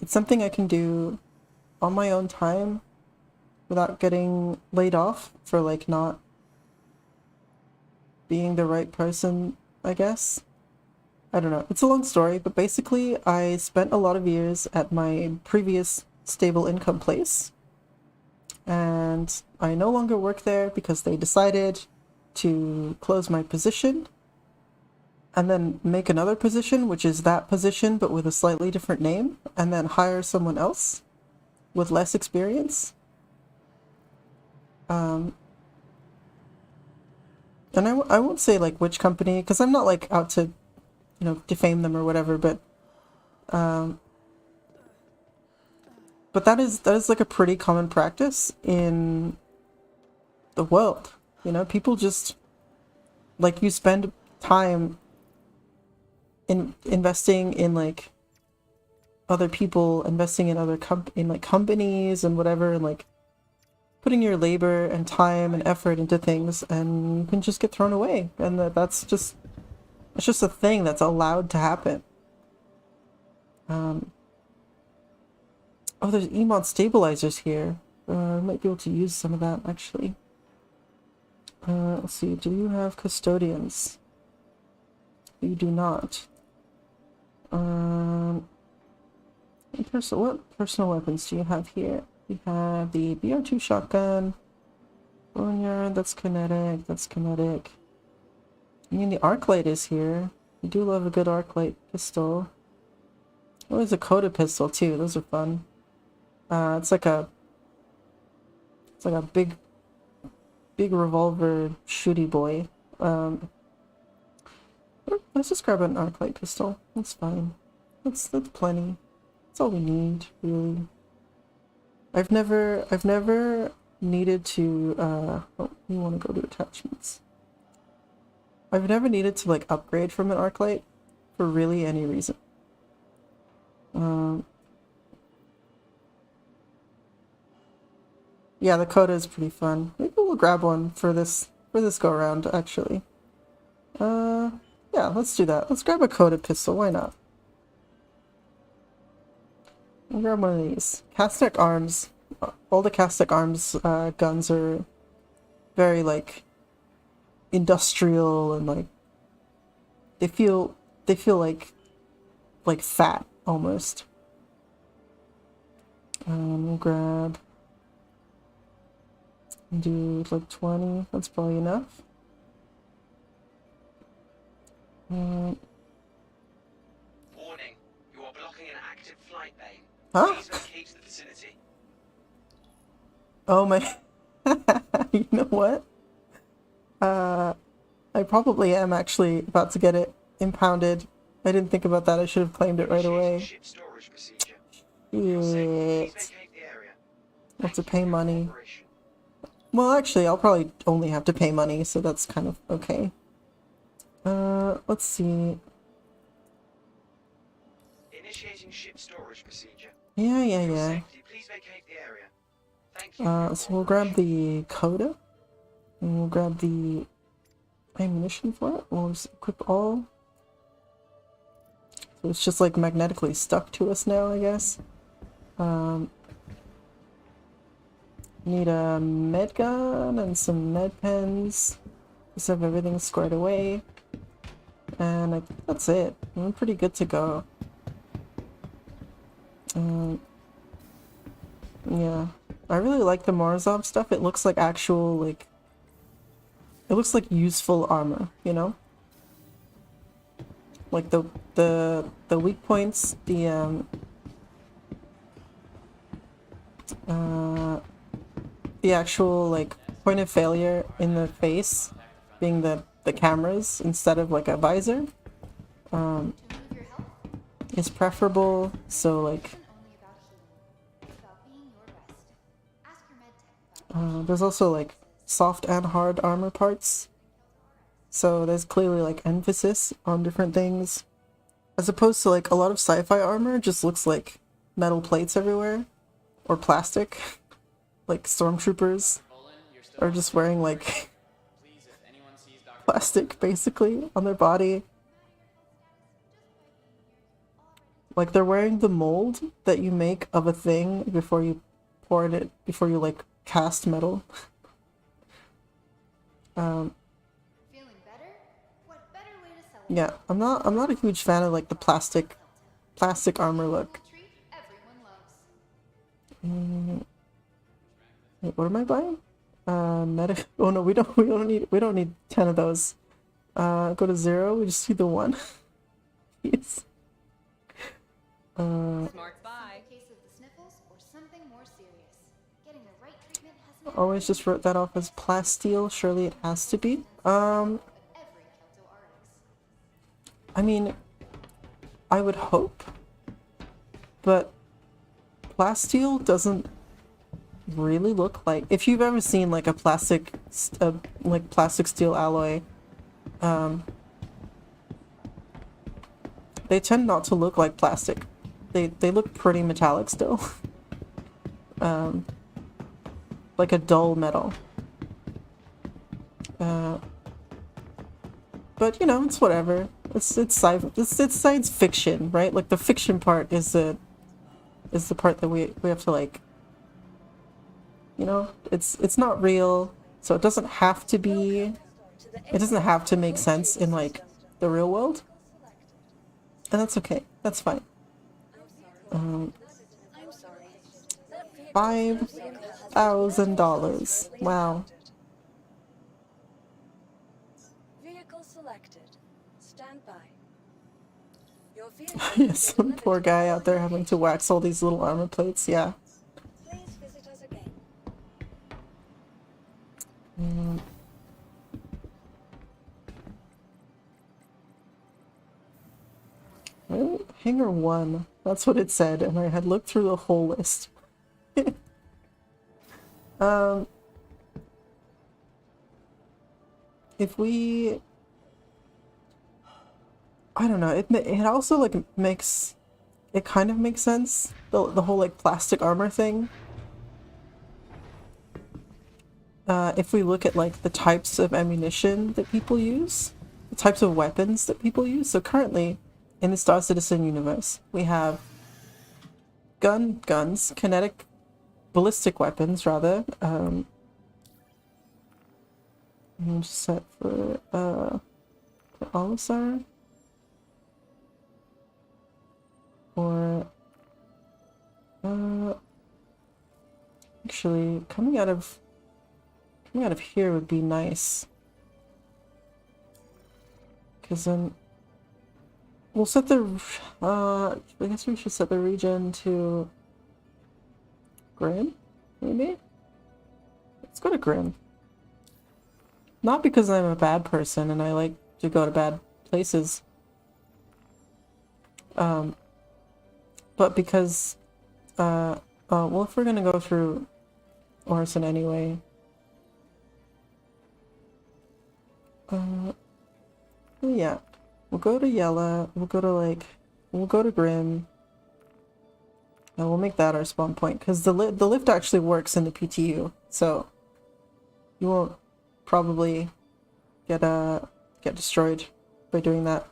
it's something I can do on my own time without getting laid off for like not being the right person, I guess. I don't know. It's a long story, but basically I spent a lot of years at my previous stable income place, and I no longer work there because they decided to close my position and then make another position, which is that position but with a slightly different name, and then hire someone else with less experience. And I won't say like which company because I'm not like out to, you know, defame them or whatever, but that is like a pretty common practice in the world. You know, people just like, you spend time in investing in like other people, investing in other companies and whatever, and like putting your labor and time and effort into things, and you can just get thrown away, and that's just It's just a thing that's allowed to happen. Oh, there's emod stabilizers here. I might be able to use some of that, actually. Let's see, do you have custodians? You do not. What personal weapons do you have here? You have the BR2 shotgun. Boneyard, that's kinetic, that's kinetic. I mean, the arc light is here. You do love a good arc light pistol. Oh, there's a coda pistol too. Those are fun. It's like a big revolver shooty boy. Let's just grab an arc light pistol. That's fine. That's plenty. That's all we need, really. I've never needed to oh, you want to go to attachments. I've never needed to like upgrade from an arc light for really any reason. Yeah, the coda is pretty fun. Maybe we'll grab one for this go around, actually. Yeah, let's do that. Let's grab a coda pistol, why not? We'll grab one of these. Cast-neck arms. All the cast-neck arms guns are very like industrial and like they feel like fat almost. We'll grab and do like 20. That's probably enough. Warning. You are blocking an active flight lane. Huh? Please vacate the vicinity. Oh my. You know what? I probably am actually about to get it impounded. I didn't think about that. I should have claimed it right away. Ship storage procedure. Please Shit. vacate the area. I'll have to pay money. Operation. Well, actually, I'll probably only have to pay money, so that's kind of okay. Let's see. Initiating ship storage procedure. Yeah. Safety, please vacate the area. Thank you. So we'll grab the coda, and we'll grab the ammunition for it. We'll just equip all. So it's just like magnetically stuck to us now, I guess. Need a med gun and some med pens. Just have everything squared away. And I think that's it. I'm pretty good to go. Yeah. I really like the Morozov stuff. It looks like actual, like... It looks like useful armor, you know? Like the weak points, the actual, like, point of failure in the face being the cameras instead of, like, a visor, is preferable, so, like, there's also, like, soft and hard armor parts, so there's clearly, like, emphasis on different things, as opposed to, like, a lot of sci-fi armor just looks like metal plates everywhere, or plastic, like stormtroopers are just wearing, like, plastic, basically, on their body. Like, they're wearing the mold that you make of a thing before you pour it, before you, like, cast metal. Feeling better? What better way to celebrate? Yeah, I'm not a huge fan of, like, the plastic armor look. Treat everyone loves. Wait, what am I buying? Medic. Oh no, we don't need 10 of those. Go to 0. We just need the 1. Yes. Smart buy. A case of the sniffles or something more serious. Getting the right treatment has never Always just wrote that off as plasteel. Surely it has to be. been every Kelto Artix. I mean, I would hope, but plasteel doesn't really look like. If you've ever seen like a plastic steel alloy, they tend not to look like plastic. They look pretty metallic still. Like a dull metal. But you know, it's whatever. it's science fiction, right? Like the fiction part is the part that we have to like, you know, it's not real, so it doesn't have to be, it doesn't have to make sense in like the real world, and that's okay. That's fine. $5,000. Wow. Vehicle selected. Stand by. Your vehicle Yes, some poor guy out there having to wax all these little armor plates. Yeah. Please visit us again. Really? Hangar 1. That's what it said, and I had looked through the whole list. If we... I don't know, it also like makes... It kind of makes sense, the whole like plastic armor thing. If we look at like the types of ammunition that people use, the types of weapons that people use. So currently, in the Star Citizen universe, we have guns, kinetic, ballistic weapons rather. I'm just set for Olisar. Or actually coming out of here would be nice, because then we'll set the I guess we should set the region to Grim, maybe. Let's go to Grim. Not because I'm a bad person and I like to go to bad places, but because well, if we're gonna go through Orison anyway, yeah, we'll go to Yella, we'll go to Grim, and we'll make that our spawn point, because the lift actually works in the PTU, so you won't probably get destroyed by doing that.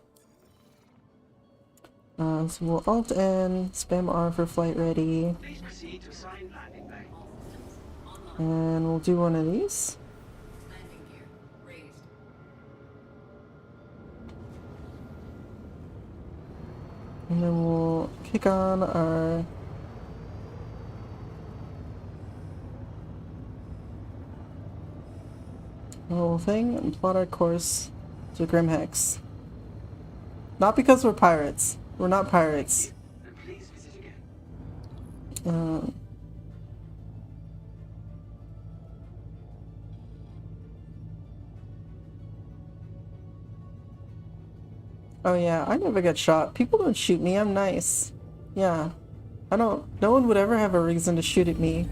So we'll Alt-N, spam R for flight ready, Please proceed to assigned landing bay. and we'll do one of these. Landing gear raised. And then we'll kick on our whole thing and plot our course to Grimhex. Not because we're pirates. We're not pirates. And please visit again. Oh yeah, I never get shot. People don't shoot me, I'm nice. Yeah. No one would ever have a reason to shoot at me.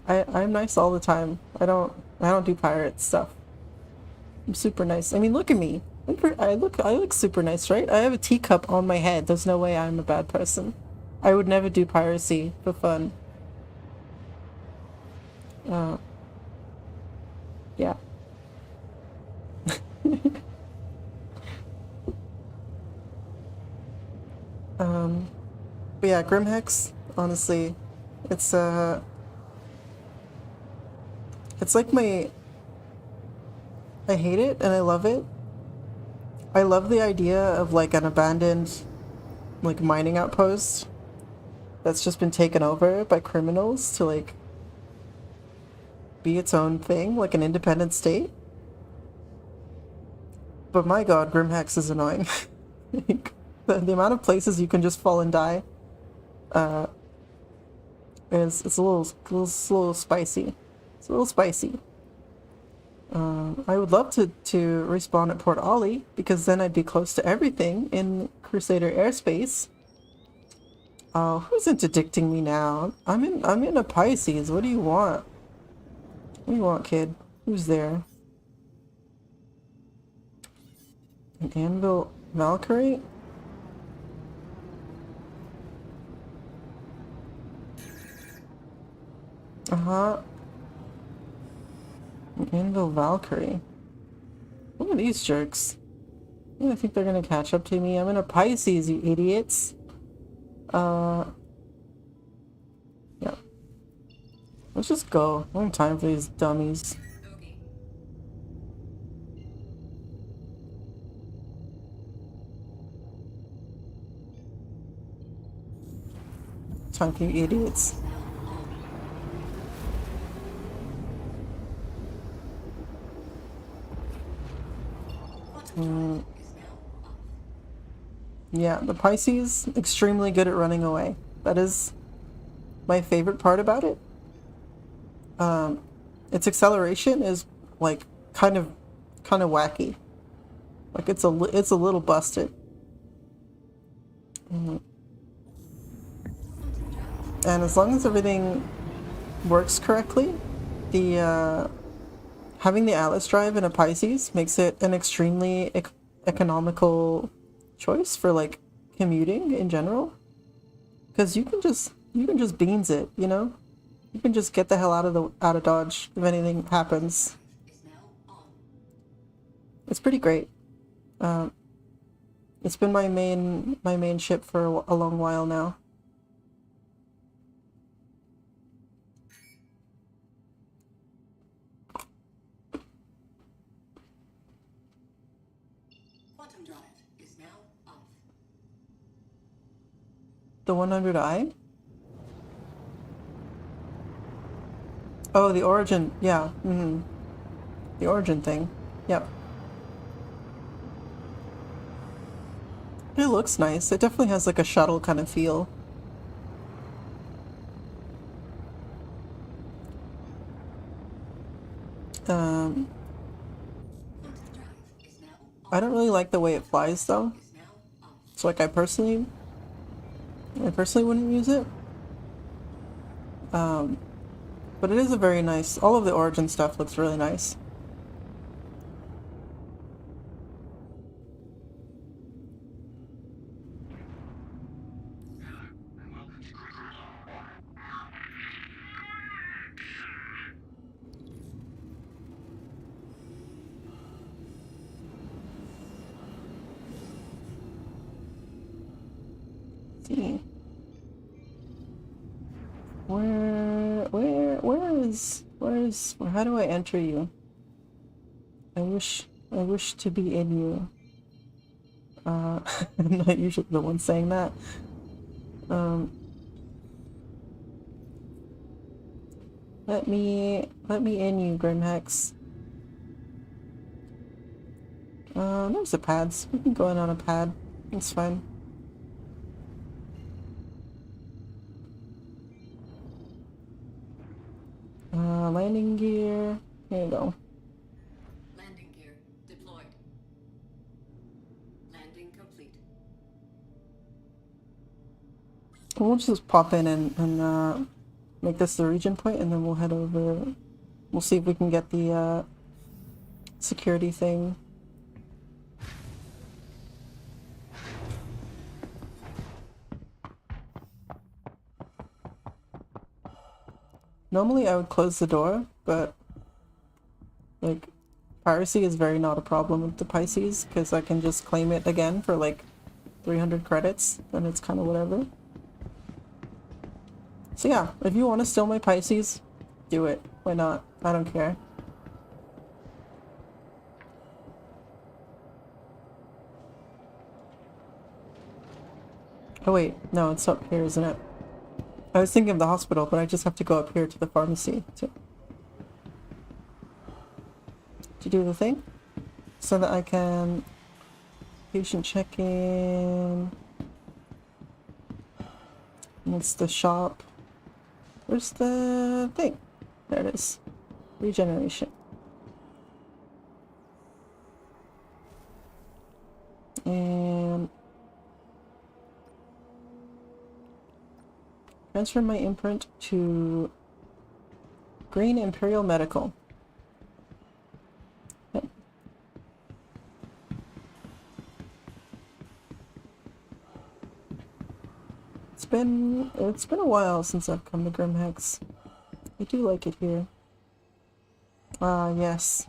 I'm nice all the time. I don't do pirate stuff. I'm super nice. I mean, look at me. I look super nice, right? I have a teacup on my head. There's no way I'm a bad person. I would never do piracy for fun. Yeah. But yeah, Grimhex, honestly, it's like I hate it and I love it. I love the idea of like an abandoned like mining outpost that's just been taken over by criminals to like be its own thing, like an independent state. But my god, Grimhex is annoying. Like, the amount of places you can just fall and die it's a little spicy. It's a little spicy. I would love to respawn at Port Ollie, because then I'd be close to everything in Crusader airspace. Oh, who's interdicting me now? I'm in a Pisces. What do you want? What do you want, kid? Who's there? An Anvil Valkyrie? Uh-huh. Anvil Valkyrie. Look at these jerks. Yeah, I think they're gonna catch up to me. I'm in a Pisces, you idiots. Yeah. Let's just go. I don't have time for these dummies. Bogey. Time for you idiots. Yeah, the Pisces, extremely good at running away. That is my favorite part about it. Its acceleration is like kind of wacky. Like it's a little busted. And as long as everything works correctly, the having the Atlas drive in a Pisces makes it an extremely economical choice for like commuting in general. Because you can just beans it, you know? You can just get the hell out of Dodge if anything happens. It's pretty great. It's been my main ship for a long while now. Quantum drive is now off. The 100i? Oh, the Origin. Yeah. The Origin thing. Yep. It looks nice. It definitely has like a shuttle kind of feel. I don't really like the way it flies though. So like I personally wouldn't use it. But it is a very nice, all of the Origin stuff looks really nice. See. How do I enter you? I wish to be in you. I'm not usually the one saying that. Let me in you, Grimhex. There's the pads. We can go in on a pad. It's fine. Landing gear. Here you go. Landing gear deployed. Landing complete. We'll just pop in and make this the region point, and then we'll head over. We'll see if we can get the security thing. Normally I would close the door, but like piracy is very not a problem with the Pisces because I can just claim it again for like 300 credits, and it's kind of whatever. So yeah, if you want to steal my Pisces, do it. Why not? I don't care. Oh wait, no, it's up here, isn't it? I was thinking of the hospital, but I just have to go up here to the pharmacy to do the thing so that I can patient check-in. It's the shop. Where's the thing? There it is. Regeneration. And transfer my imprint to Green Imperial Medical. Okay. It's been a while since I've come to Grimhex. I do like it here. Ah, yes.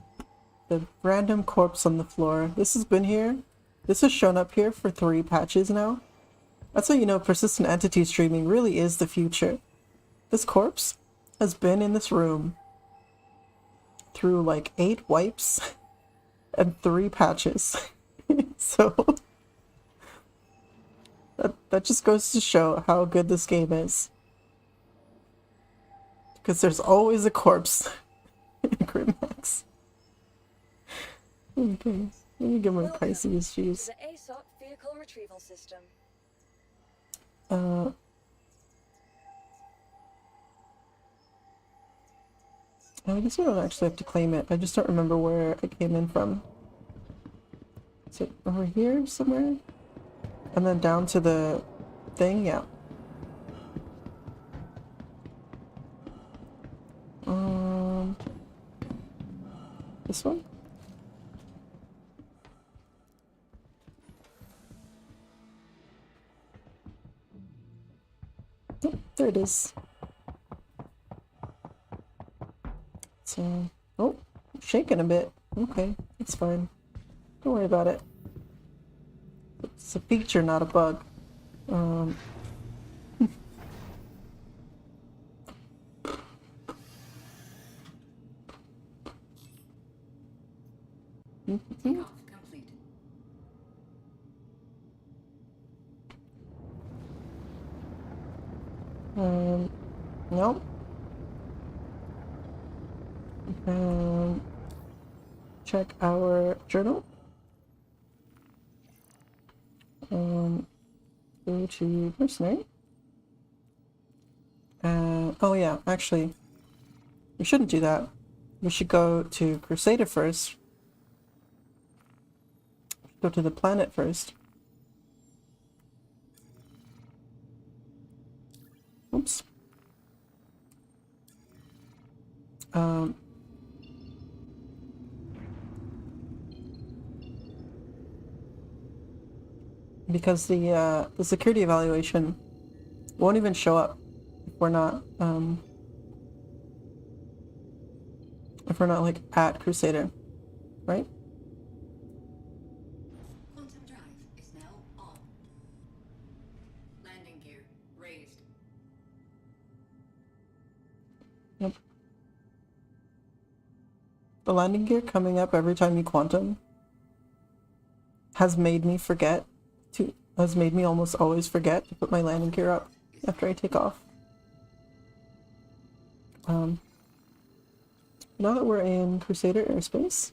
The random corpse on the floor. This has been here. This has shown up here for 3 patches now. That's how you know persistent entity streaming really is the future. This corpse has been in this room through like 8 wipes and 3 patches. So that just goes to show how good this game is. Because there's always a corpse in Grimmax. Okay, let me get my Welcome Pisces to shoes. the ASOP vehicle retrieval system. I guess I don't actually have to claim it. I just don't remember where I came in from. Is it over here somewhere? And then down to the thing? Yeah. This one? Oh, there it is. So, oh, shaking a bit. Okay, it's fine. Don't worry about it. It's a feature, not a bug. Takeoff complete. Nope. Check our journal. Go to mercenary. Oh yeah, actually, we shouldn't do that. We should go to Crusader first. Go to the planet first. Oops. Because the security evaluation won't even show up if we're not like at Crusader, right? Quantum drive is now on. Landing gear raised. Yep. The landing gear coming up every time you quantum has made me almost always forget to put my landing gear up after I take off. Now that we're in Crusader airspace,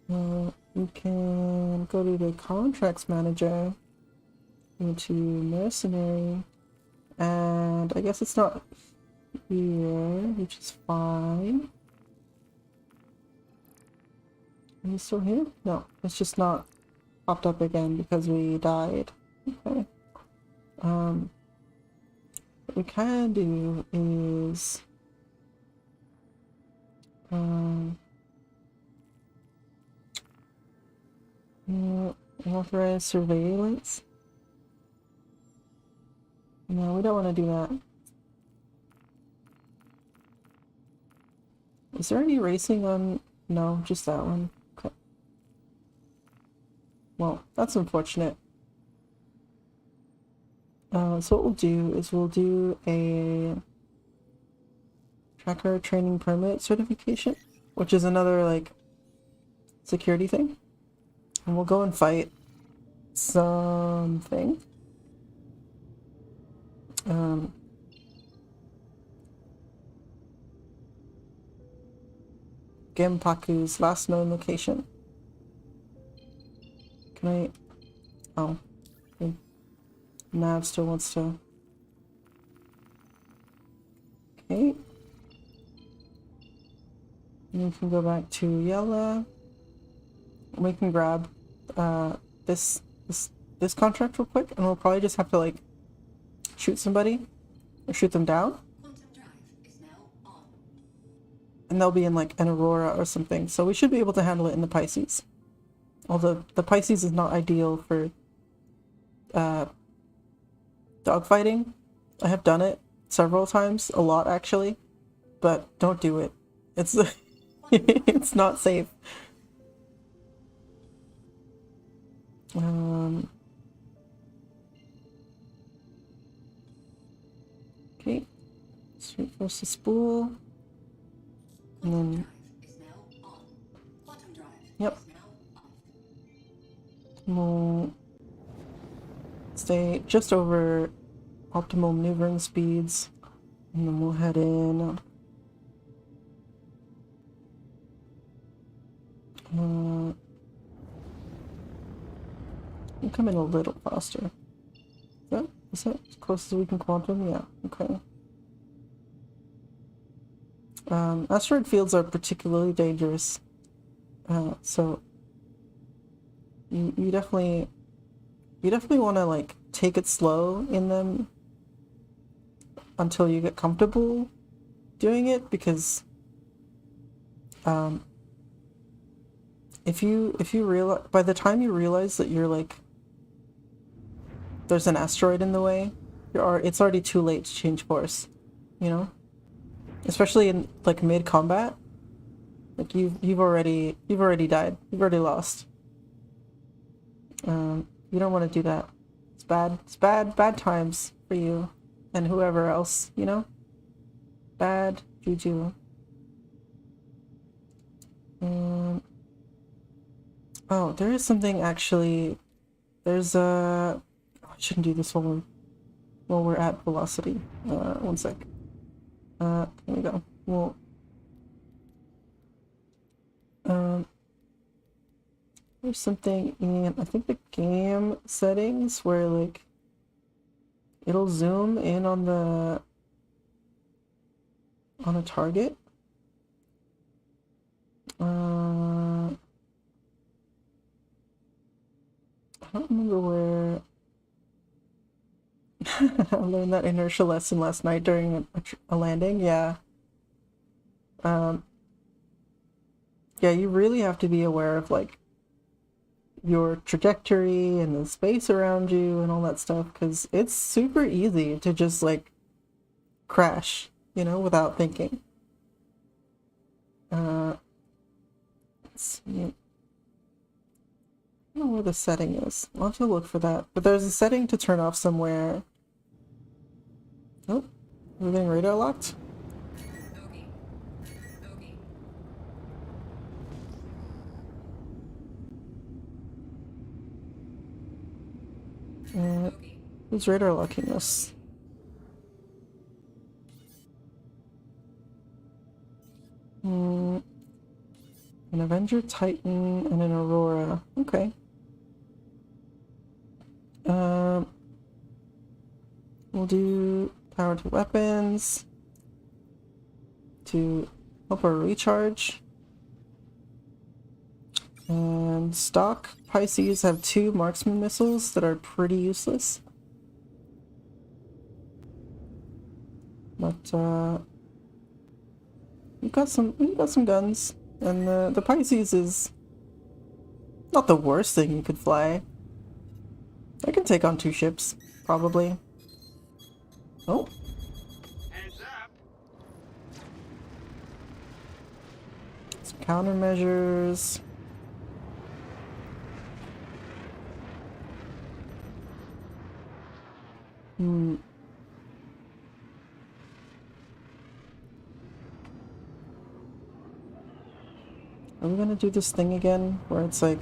we can go to the contracts manager, into mercenary, and I guess it's not here, which is fine. Are you still here? No, it's just not popped up again because we died. Okay. What we can do is authorize surveillance. No, we don't want to do that. Is there any racing on? No, just that one. Okay. Well, that's unfortunate. So what we'll do is we'll do a tracker training permit certification, which is another like security thing. And we'll go and fight something. Genpaku's last known location. Can I? Oh. Okay. Nav still wants to. Okay. And we can go back to Yella. We can grab this contract real quick, and we'll probably just have to like shoot somebody or shoot them down. Quantum drive is now on. And they'll be in like an Aurora or something. So we should be able to handle it in the Pisces. Although the Pisces is not ideal for dogfighting. I have done it several times, a lot actually, but don't do it. It's it's not safe. Okay, straight force the spool, and then Is now on. Quantum drive yep, is now off. we'll stay just over optimal maneuvering speeds, and then we'll head in. We'll come in a little faster. Is that as close as we can quantum? Yeah, okay. Asteroid fields are particularly dangerous. So you definitely want to like take it slow in them until you get comfortable doing it, because if you realize, by the time you realize that you're like there's an asteroid in the way, it's already too late to change course, you know? Especially in like mid combat. Like you've already died. You've already lost. You don't want to do that. It's bad. It's bad times for you and whoever else, you know? Bad juju. Oh, there is something actually. There's a. I shouldn't do this while we're at velocity. One sec. Here we go. Well. There's something in, I think, the game settings where like it'll zoom in on a target. I don't remember where. I learned that inertia lesson last night during a landing. Yeah. Yeah, you really have to be aware of like your trajectory and the space around you and all that stuff, because it's super easy to just like crash, you know, without thinking. Let's see. I don't know where the setting is. I'll have to look for that. But there's a setting to turn off somewhere. Oh, we're getting radar locked. Okay. Okay. Okay. Who's radar locking us? An Avenger, Titan, and an Aurora. Okay. We'll do power to weapons to help our recharge. And stock Pisces have 2 marksman missiles that are pretty useless. But we've got some guns, and the Pisces is not the worst thing you could fly. I can take on 2 ships, probably. Oh. Heads up. Some countermeasures. Are we gonna do this thing again where it's like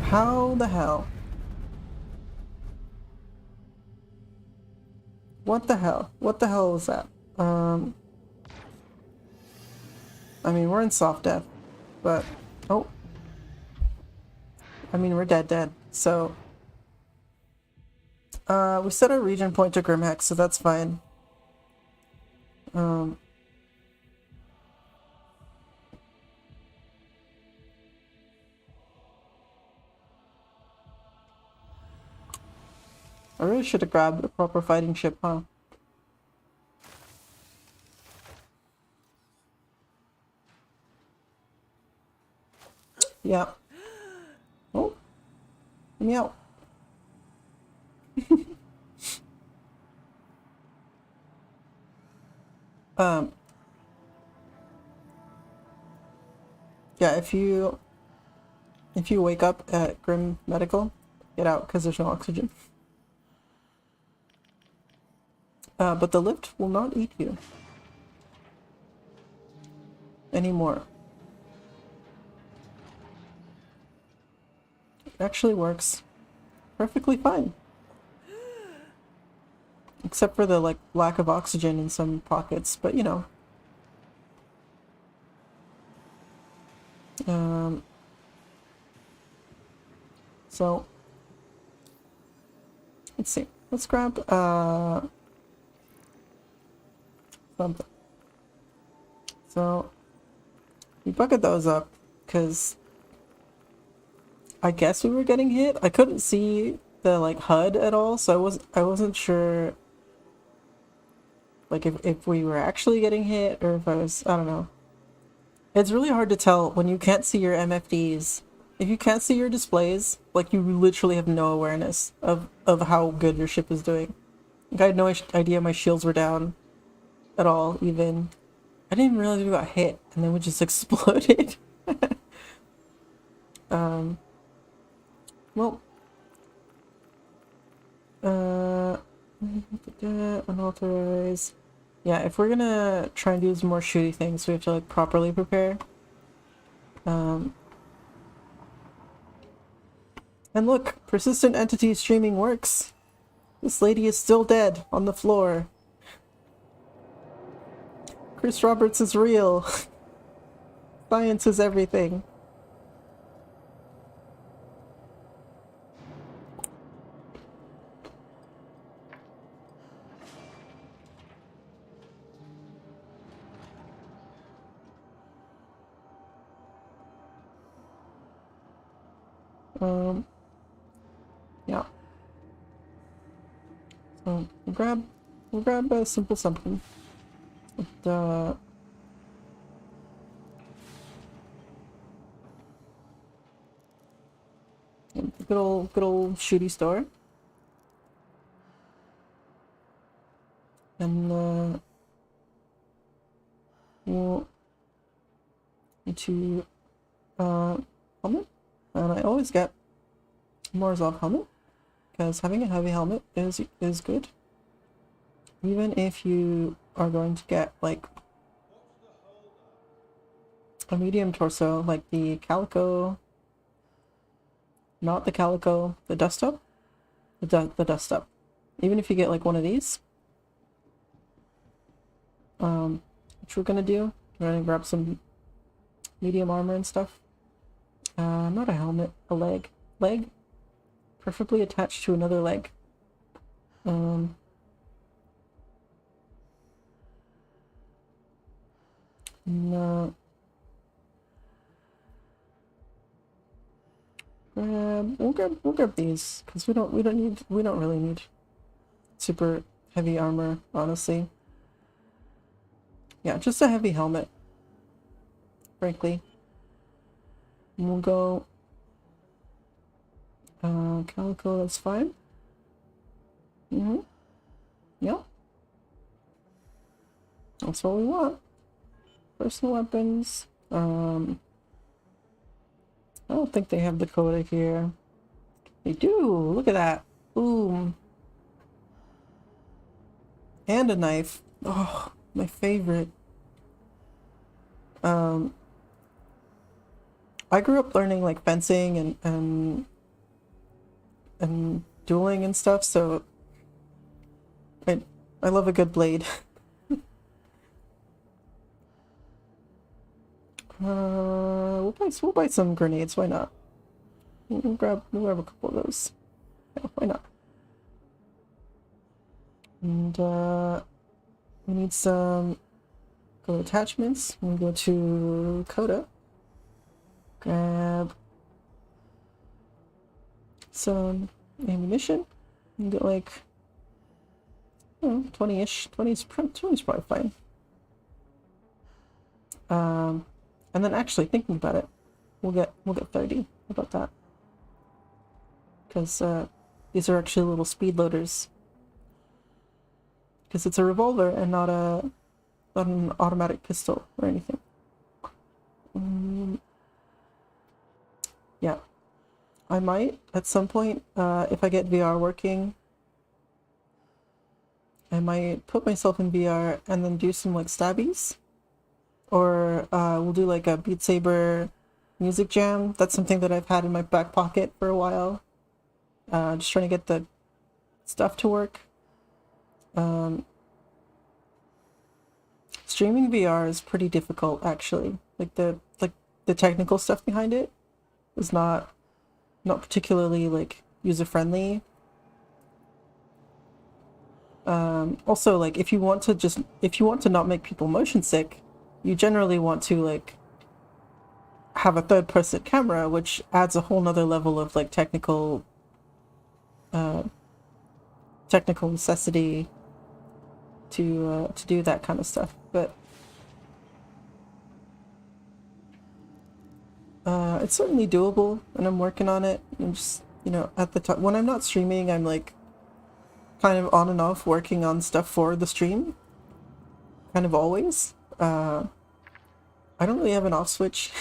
how the hell? What the hell? What the hell was that? I mean, we're in soft death, but oh. I mean, we're dead, so we set our region point to Grimhex, so that's fine. I really should have grabbed a proper fighting ship, huh? Yeah. Oh. Meow. um. Yeah, if you wake up at Grim Medical, get out because there's no oxygen. But the lift will not eat you anymore. It actually works perfectly fine. Except for the like lack of oxygen in some pockets, but you know. So let's see. Let's grab something. So we bucket those up because I guess we were getting hit. I couldn't see the like HUD at all, so I wasn't sure like if we were actually getting hit or if I don't know. It's really hard to tell when you can't see your MFDs. If you can't see your displays, like you literally have no awareness of how good your ship is doing. Like I had no idea my shields were down at all, even. I didn't even realize we got hit, and then we just exploded. Well, unauthorized. Yeah, if we're gonna try and do some more shooty things, we have to like properly prepare. And look, persistent entity streaming works. This lady is still dead on the floor. Chris Roberts is real. Science is everything. Yeah. So we'll grab a simple something. The good old shooty store. And we'll into helmet. And I always get Morzov helmet because having a heavy helmet is good. Even if you are going to get like a medium torso, like the Calico, not the Calico, the Dust Up, the Dust Up. Even if you get like one of these, which we're gonna do, we're gonna grab some medium armor and stuff. Not a helmet, a leg, preferably attached to another leg. No. We'll grab these because we don't really need super heavy armor, honestly. Yeah, just a heavy helmet, frankly. And we'll go Calico, that's fine. Yeah, that's what we want. Personal weapons. I don't think they have the coda here. They do! Look at that! Boom! And a knife. Oh, my favorite. I grew up learning like fencing and dueling and stuff, so I love a good blade. We'll buy some grenades, why not? We'll grab a couple of those. Yeah, why not? And we need some go attachments. We'll go to Coda. Grab some ammunition. You get like 20-ish. 20's probably fine. And then actually thinking about it, we'll get 30. How about that? Because these are actually little speed loaders. Because it's a revolver and not an automatic pistol or anything. Yeah, I might at some point, if I get VR working, I might put myself in VR and then do some like stabbies, or we'll do like a Beat Saber music jam. That's something that I've had in my back pocket for a while. Just trying to get the stuff to work. Streaming VR is pretty difficult, actually. Like the technical stuff behind it is not particularly like user friendly. Also, like if you want to not make people motion sick, you generally want to like have a third person camera, which adds a whole nother level of like technical necessity to do that kind of stuff. But it's certainly doable, and I'm working on it. I'm just, at the time when I'm not streaming, I'm like kind of on and off working on stuff for the stream, kind of always. I don't really have an off switch.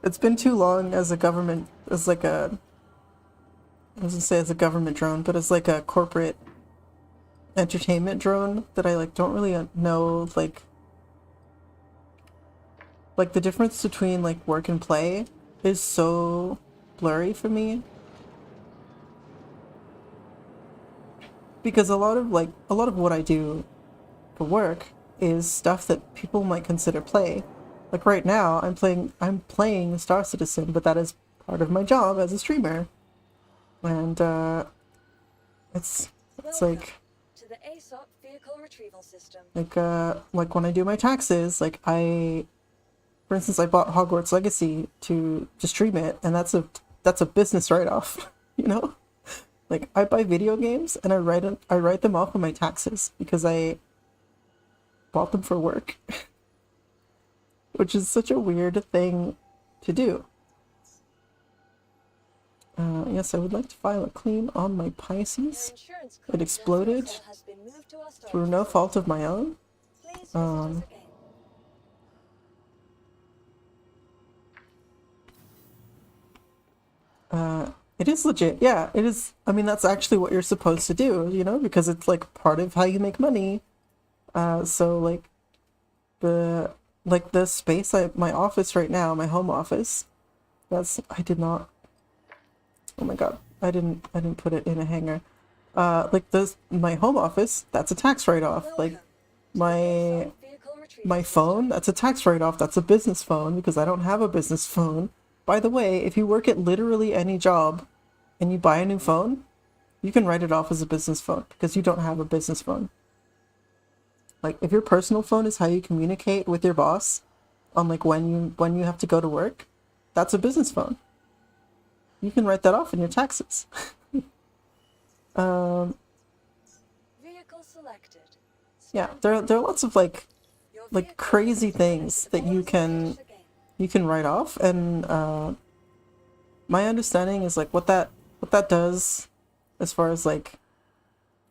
It's been too long as a government, I was gonna say as a government drone, but as like a corporate entertainment drone, that I like don't really know like the difference between like work and play is so blurry for me, because a lot of what I do for work is stuff that people might consider play. Like right now I'm playing Star Citizen, but that is part of my job as a streamer, and it's like To the ASOP vehicle retrieval system. like when I do my taxes, like for instance, I bought Hogwarts Legacy to stream it, and that's a business write-off, Like I buy video games and I write them off on my taxes because I bought them for work. Which is such a weird thing to do. Yes, I would like to file a claim on my Pisces. It exploded through no fault of my own. It is legit. Yeah, it is. I mean, that's actually what you're supposed to do, because it's like part of how you make money. So like the space, my office right now, my home office, oh my god, I didn't put it in a hanger. My home office, that's a tax write-off. Like my phone, that's a tax write-off. That's a business phone because I don't have a business phone. By the way, if you work at literally any job and you buy a new phone, you can write it off as a business phone because you don't have a business phone. Like if your personal phone is how you communicate with your boss on like when you have to go to work, that's a business phone. You can write that off in your taxes. Vehicle selected. Yeah, there are lots of like crazy things that you can write off, and my understanding is like what that does as far as like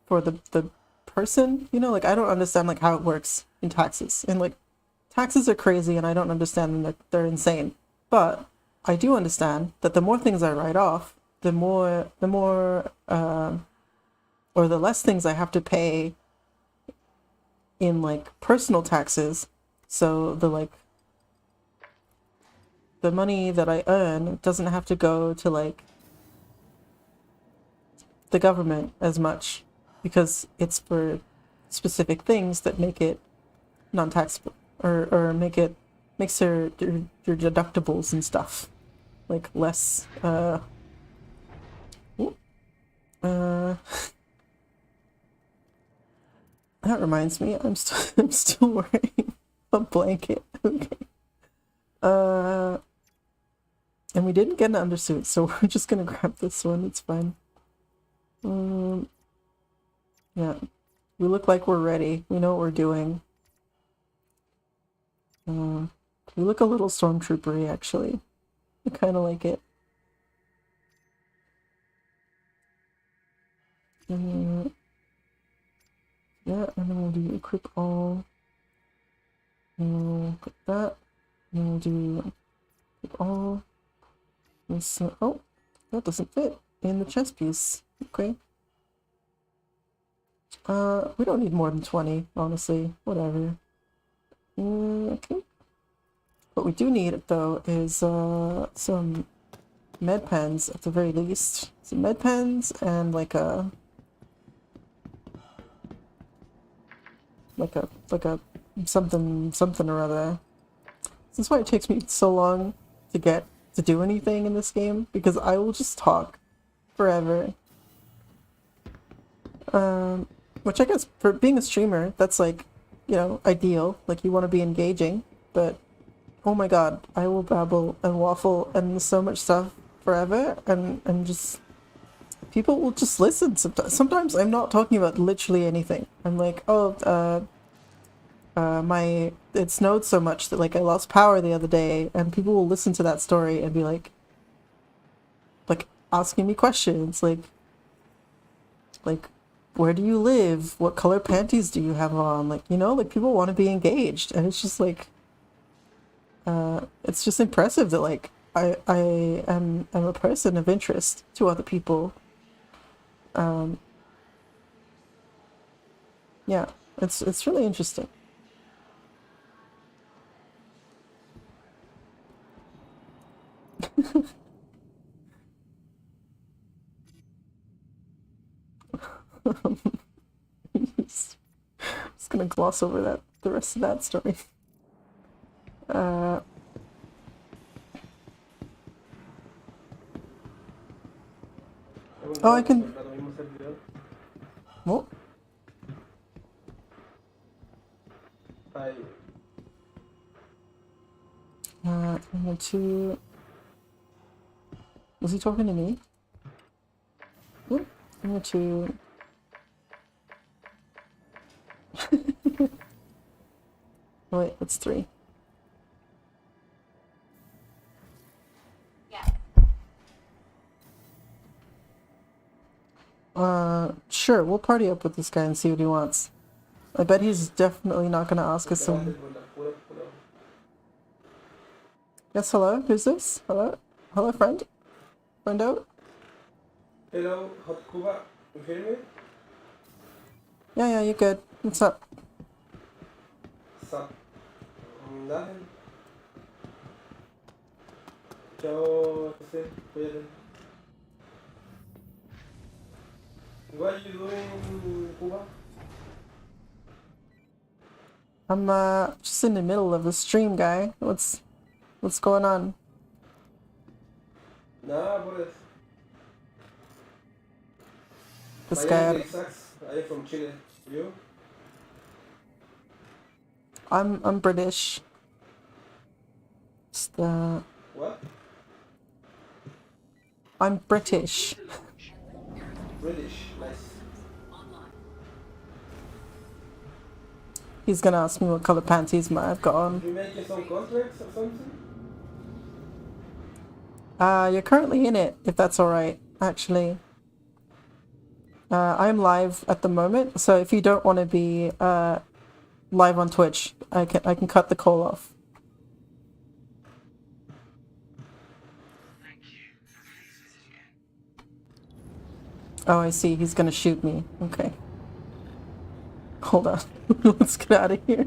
for the person, like I don't understand like how it works in taxes, and like taxes are crazy and I don't understand them. They're insane, but I do understand that the more things I write off, the more or the less things I have to pay in like personal taxes. So the money that I earn doesn't have to go to like the government as much, because it's for specific things that make it non-taxable, or makes your deductibles and stuff like less that reminds me, I'm still wearing a blanket. Okay. And we didn't get an undersuit, so we're just gonna grab this one. It's fine. Yeah, we look like we're ready. We know what we're doing. You look a little stormtroopery, actually. I kind of like it. Yeah, and then we'll do equip all. And we'll put that. And we'll do equip all. This, oh, that doesn't fit in the chest piece. Okay. We don't need more than 20, honestly. Whatever. Okay. What we do need, though, is some med pens at the very least. Some med pens and like a something or other. This is why it takes me so long to get to do anything in this game, because I will just talk forever. Which I guess for being a streamer, that's like, you know, ideal. Like, you want to be engaging, but oh my god, I will babble and waffle and so much stuff forever, and just people will just listen. Sometimes I'm not talking about literally anything. I'm like, oh, it snowed so much that like I lost power the other day, and people will listen to that story and be like asking me questions like where do you live? What color panties do you have on? Like, you know, like people want to be engaged, and it's just like it's just impressive that like I am a person of interest to other people. Yeah, it's really interesting. Just gonna gloss over the rest of that story. Oh, I can. What? I want to. Was he talking to me? Yep. I want to. Wait, that's 3. Sure, we'll party up with this guy and see what he wants. I bet he's definitely not gonna ask us some. Yes, hello? Who's this? Hello? Hello, friend? Friendo? Hello, Hot Cuba. You hear me? Yeah, you're good. What's up? Sup? Nothing. Chao, Jose. Cuídate. What are you doing in Cuba? I'm just in the middle of a stream, guy. What's going on? Nah, pues. This My guy. name is Sax. I am from Chile. You? I'm British. Just, What? I'm British. British. Nice. He's gonna ask me what color panties I've got on. Did you make some contracts or something? You're currently in it, if that's alright, actually. I'm live at the moment, so if you don't want to be live on Twitch, I can cut the call off. Oh, I see. He's gonna shoot me. Okay. Hold on. Let's get out of here.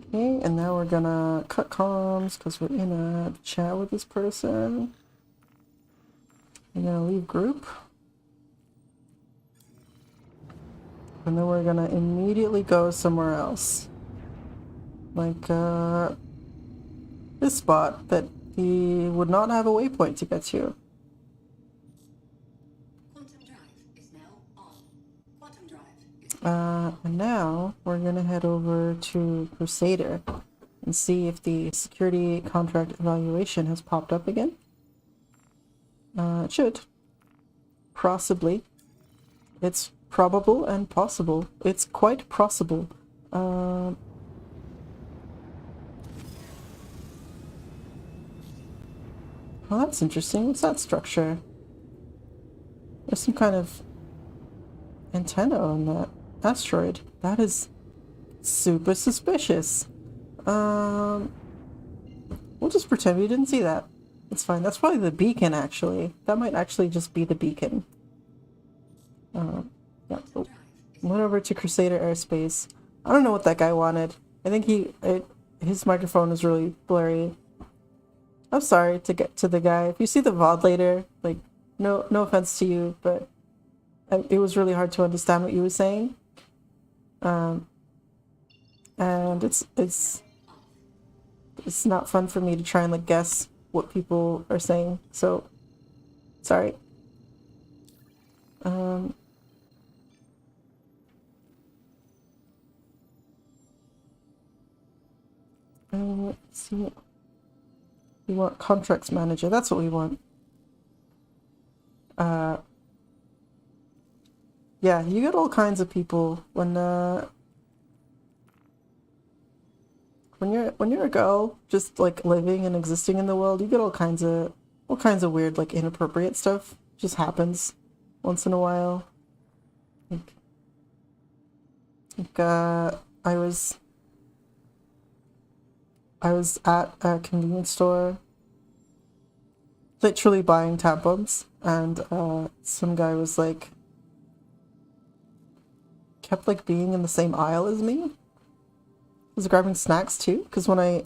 Okay, and now we're gonna cut comms because we're in a chat with this person. I'm gonna leave group. And then we're gonna immediately go somewhere else. Like, this spot that he would not have a waypoint to get to. And now we're gonna head over to Crusader and see if the security contract evaluation has popped up again. It should. Possibly. It's probable and possible. It's quite possible. Well, that's interesting. What's that structure? There's some kind of antenna on that asteroid. That is super suspicious. We'll just pretend we didn't see that. It's fine. That's probably the beacon, actually. That might actually just be the beacon. Yeah. Went over to Crusader Airspace. I don't know what that guy wanted. I think his microphone is really blurry. I'm sorry to get to the guy. If you see the VOD later, like, no offense to you, but it was really hard to understand what you were saying. And it's not fun for me to try and like guess what people are saying. So sorry. Let's see. We want contracts manager. That's what we want. Yeah, you get all kinds of people when you're a girl just like living and existing in the world. You get all kinds of weird like inappropriate stuff just happens once in a while. I was at a convenience store literally buying tampons, and some guy was like kept like being in the same aisle as me. He was grabbing snacks too, because when I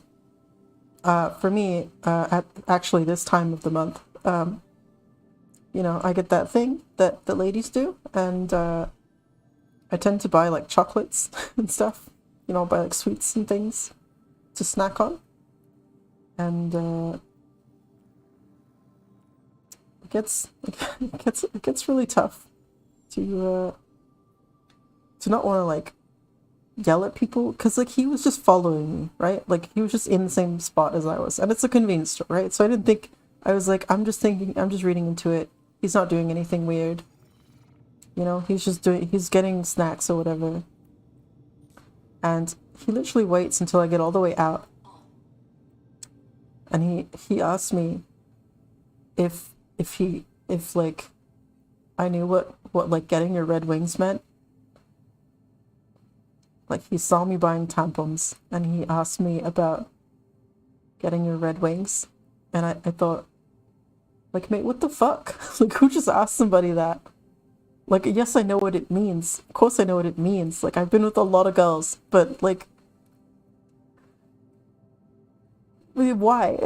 for me at actually this time of the month, you know, I get that thing that the ladies do, and I tend to buy like chocolates and stuff, you know, buy like sweets and things to snack on, and it gets really tough to not want to like yell at people, because like he was just following me, right? Like he was just in the same spot as I was, and it's a convenience store, right? So I didn't think, I was like, I'm just reading into it. He's not doing anything weird, you know, he's getting snacks or whatever. And he literally waits until I get all the way out, and he asked me if like I knew what like getting your red wings meant. Like he saw me buying tampons and he asked me about getting your red wings, and I thought, like, mate, what the fuck? Like, who just asked somebody that? Like, yes, I know what it means. Of course I know what it means. Like, I've been with a lot of girls, but like, why?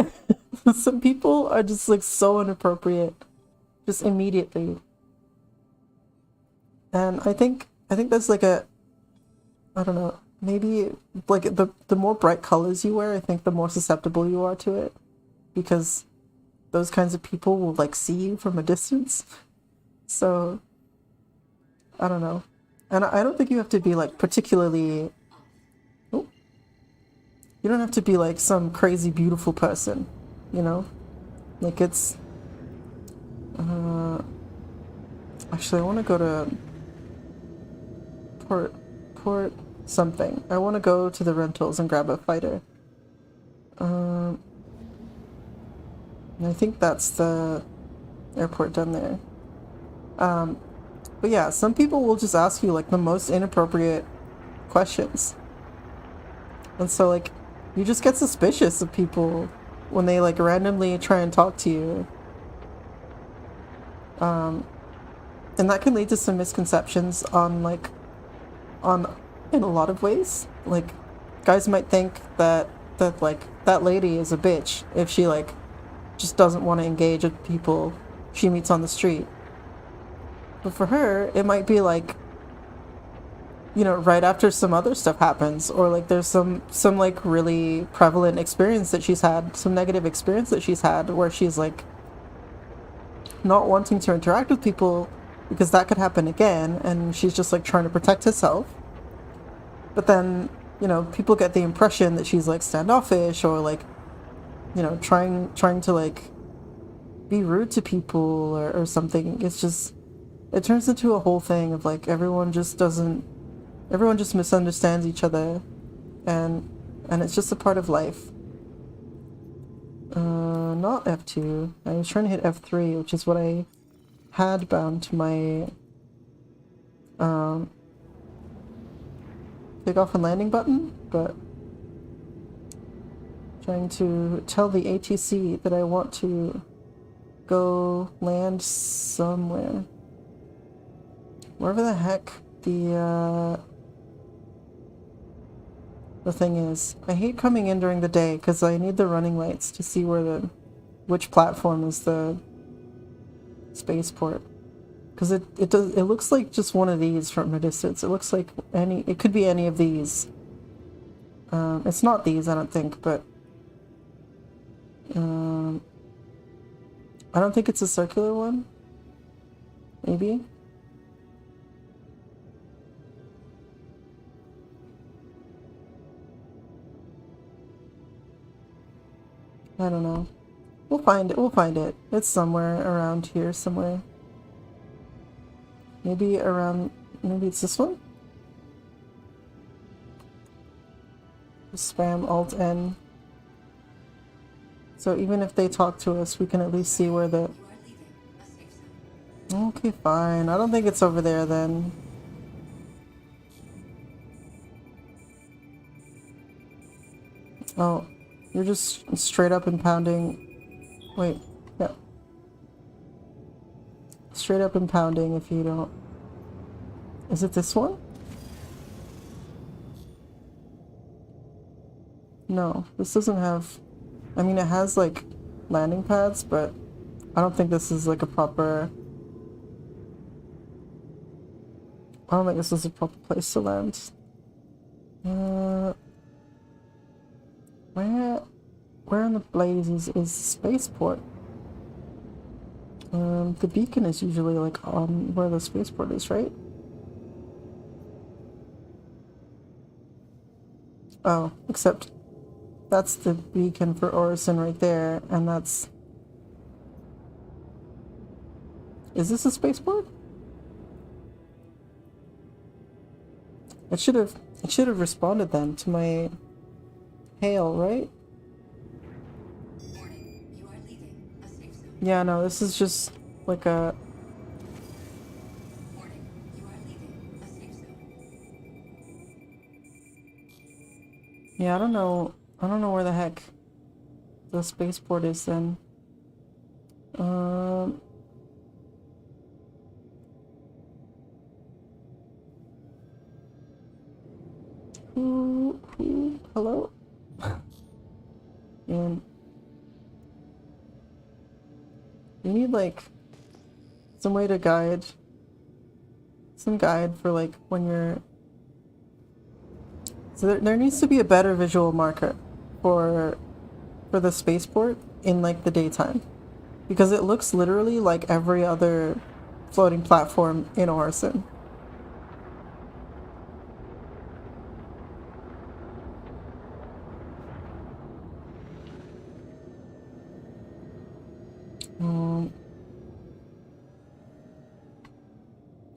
Some people are just like so inappropriate just immediately. And I think that's like I don't know, maybe like the more bright colors you wear, I think the more susceptible you are to it, because those kinds of people will like see you from a distance. So I don't know. And I don't think you have to be like particularly, you don't have to be like some crazy beautiful person, you know? Like it's actually I want to go to port something. I want to go to the rentals and grab a fighter. And I think that's the airport down there. But yeah, some people will just ask you like the most inappropriate questions. And so like you just get suspicious of people when they like randomly try and talk to you. And that can lead to some misconceptions in a lot of ways. Like guys might think that like that lady is a bitch if she like just doesn't want to engage with people she meets on the street. But for her, it might be like, you know, right after some other stuff happens, or like there's some like really prevalent experience that she's had, some negative experience that she's had, where she's like not wanting to interact with people because that could happen again, and she's just like trying to protect herself. But then, you know, people get the impression that she's like standoffish or like, you know, trying to like be rude to people or something. It's just, it turns into a whole thing of like everyone just misunderstands each other, and it's just a part of life. Not F2. I was trying to hit F3, which is what I had bound to my takeoff and landing button, but trying to tell the ATC that I want to go land somewhere. Wherever the heck the thing is. I hate coming in during the day because I need the running lights to see which platform is the spaceport. Because it looks like just one of these from a distance. It looks like it could be any of these. It's not these, I don't think, but I don't think it's a circular one. Maybe. I don't know. We'll find it. We'll find it. It's somewhere around here somewhere. Maybe it's this one? Spam Alt-N. So even if they talk to us, we can at least see where the... Okay, fine. I don't think it's over there then. Oh, you're just straight up impounding. Wait, yeah. Straight up impounding if you don't. Is it this one? No, this doesn't have... I mean, it has like landing pads, but I don't think this is like a proper... I don't think this is a proper place to land. Where in the blazes is spaceport? The beacon is usually like on where the spaceport is, right? Oh, except that's the beacon for Orison right there, and that's... Is this a spaceport? It should have responded then to my hail, right? Yeah, no, this is just like a... Yeah, I don't know where the heck the spaceport is then. Hello? And we need like some way to guide, some guide for like when you're... So there needs to be a better visual marker for the spaceport in like the daytime, because it looks literally like every other floating platform in Orison.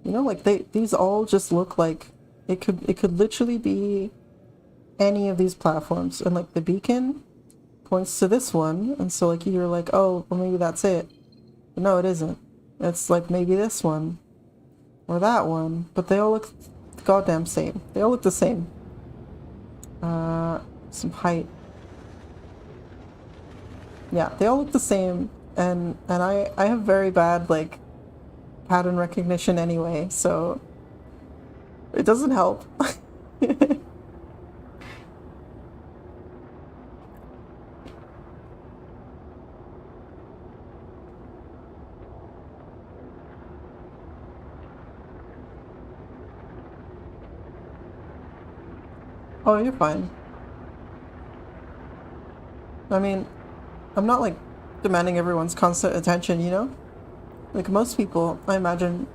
You know, like these all just look like it could literally be any of these platforms, and like the beacon points to this one, and so like you're like, oh, well maybe that's it. But no, it isn't. It's like maybe this one or that one, but they all look the goddamn same. They all look the same. Some height. Yeah, they all look the same, and I have very bad like pattern recognition anyway, so it doesn't help. Oh, you're fine. I mean, I'm not like demanding everyone's constant attention, you know? Like most people, I imagine,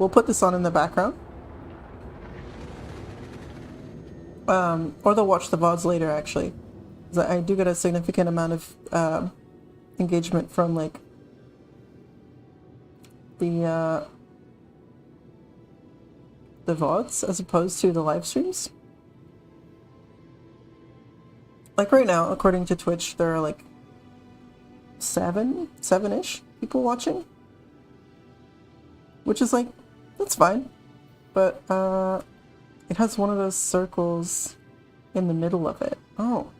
we'll put this on in the background. Or they'll watch the VODs later, actually. 'Cause I do get a significant amount of engagement from like the VODs as opposed to the live streams. Like right now, according to Twitch, there are like seven-ish people watching. Which is like, that's fine. But it has one of those circles in the middle of it. Oh.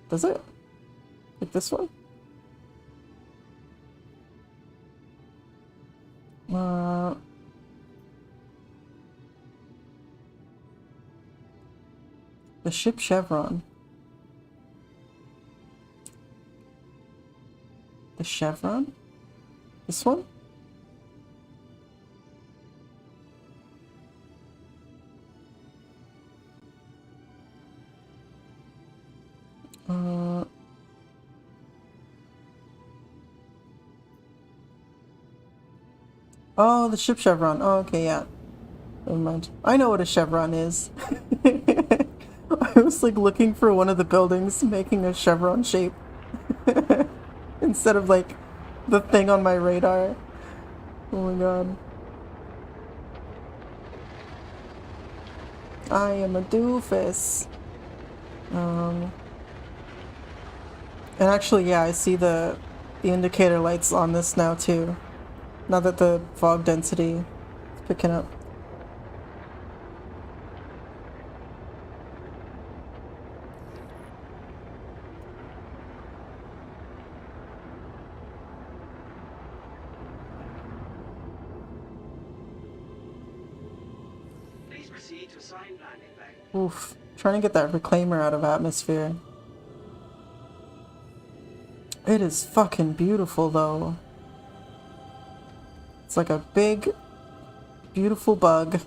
Does it? Like this one? The ship chevron. The chevron? This one? Oh, the ship chevron. Oh, okay, yeah. Never mind. I know what a chevron is. I was like looking for one of the buildings making a chevron shape. Instead of like the thing on my radar. Oh my god. I am a doofus. And actually, yeah, I see the indicator lights on this now too. Now that the fog density is picking up. Please proceed to assigned landing bay. Oof. Trying to get that reclaimer out of atmosphere. It is fucking beautiful though. It's like a big, beautiful bug.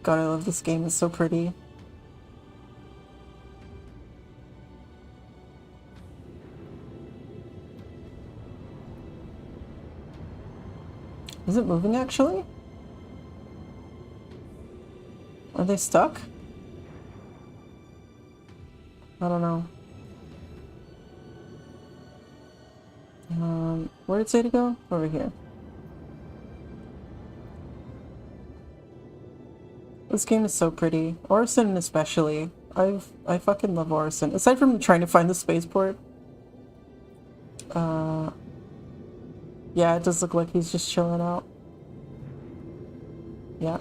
God, I love this game. It's so pretty. Is it moving actually? Are they stuck? I don't know. Where did it say to go? Over here. This game is so pretty. Orison especially. I fucking love Orison. Aside from trying to find the spaceport. Yeah, it does look like he's just chilling out. Yeah.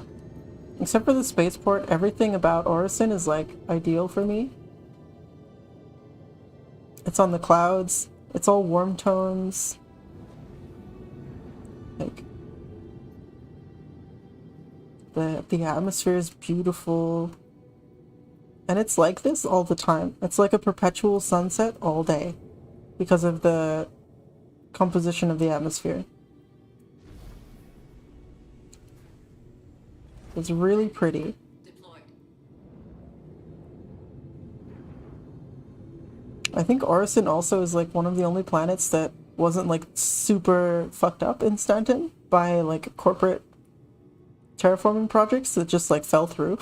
Except for the spaceport, everything about Orison is like ideal for me. It's on the clouds. It's all warm tones. Like the atmosphere is beautiful. And it's like this all the time. It's like a perpetual sunset all day because of the composition of the atmosphere. It's really pretty. I think Orison also is like one of the only planets that wasn't like super fucked up in Stanton by like corporate terraforming projects that just like fell through.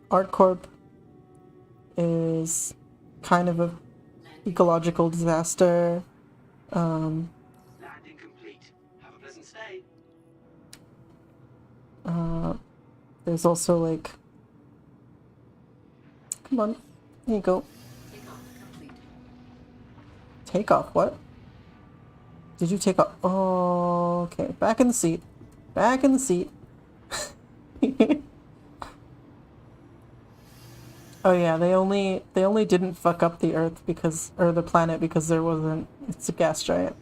ArtCorp is kind of a ecological disaster. Landing complete. Have a pleasant stay. There's also like, come on, here you go. Take off, what? Did you take off? Oh, okay. Back in the seat. Back in the seat. Oh yeah, they only didn't fuck up the Earth because, or the planet because there wasn't, it's a gas giant.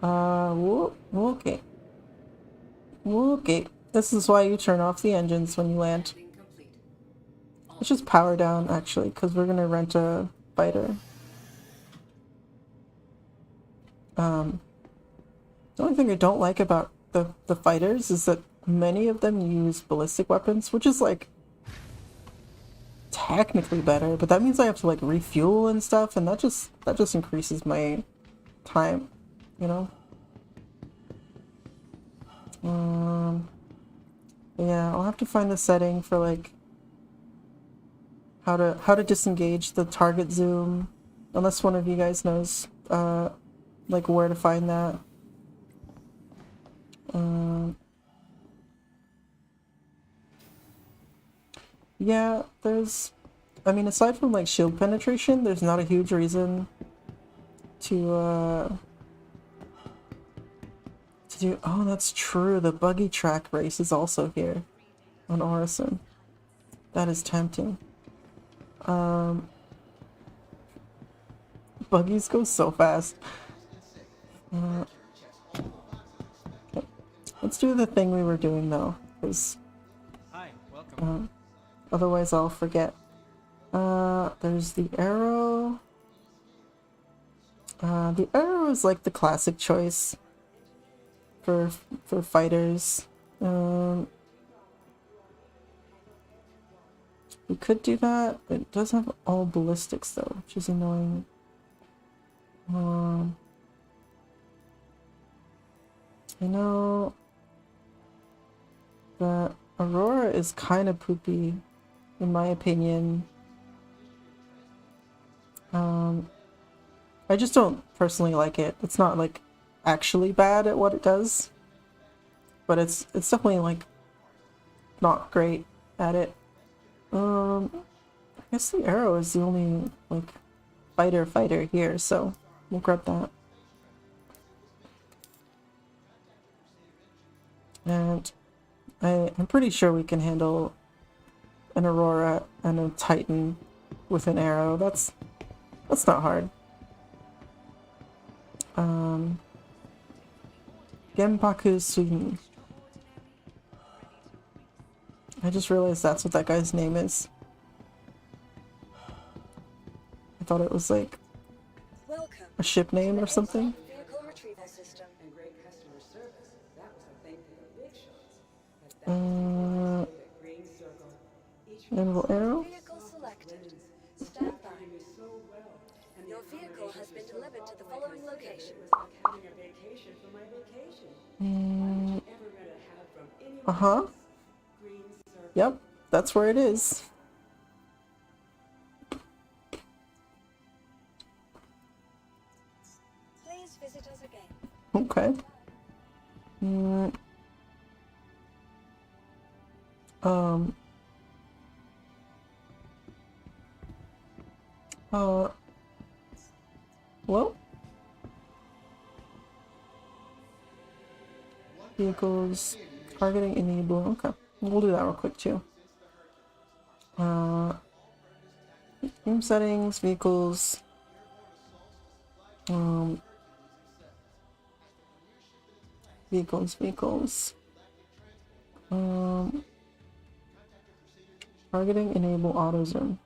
Okay. Okay. This is why you turn off the engines when you land. Let's just power down actually, because we're gonna rent a fighter. The only thing I don't like about the fighters is that many of them use ballistic weapons, which is like technically better, but that means I have to like refuel and stuff, and that just increases my time, you know? Yeah, I'll have to find the setting for like how to disengage the target zoom, unless one of you guys knows like where to find that. Yeah, I mean, aside from like shield penetration, there's not a huge reason to do. Oh, that's true. The buggy track race is also here on Orison. That is tempting. Buggies go so fast. Okay. Let's do the thing we were doing though, because Hi, welcome. otherwise I'll forget. There's the arrow. The arrow is like the classic choice for fighters. We could do that. It does have all ballistics though, which is annoying. I know the Aurora is kind of poopy, in my opinion. I just don't personally like it. It's not like actually bad at what it does, but it's definitely like not great at it. I guess the arrow is the only like fighter here, so we'll grab that. And I'm pretty sure we can handle an Aurora and a Titan with an arrow. That's not hard. Genpaku Sweden. I just realized that's what that guy's name is. I thought it was like Welcome a ship name or something. vehicle retrieval system and great customer service. That was a thing for the big shots. Green circle. Each Anvil arrow. vehicle selected. Stand by. Your vehicle has been delivered to the following location. Having a vacation for my vacation. Uh-huh. Yep, that's where it is. Please visit us again. Okay. Well, vehicles, targeting enable. Okay, we'll do that real quick too. Game settings, vehicles. Vehicles. Targeting enable auto zoom.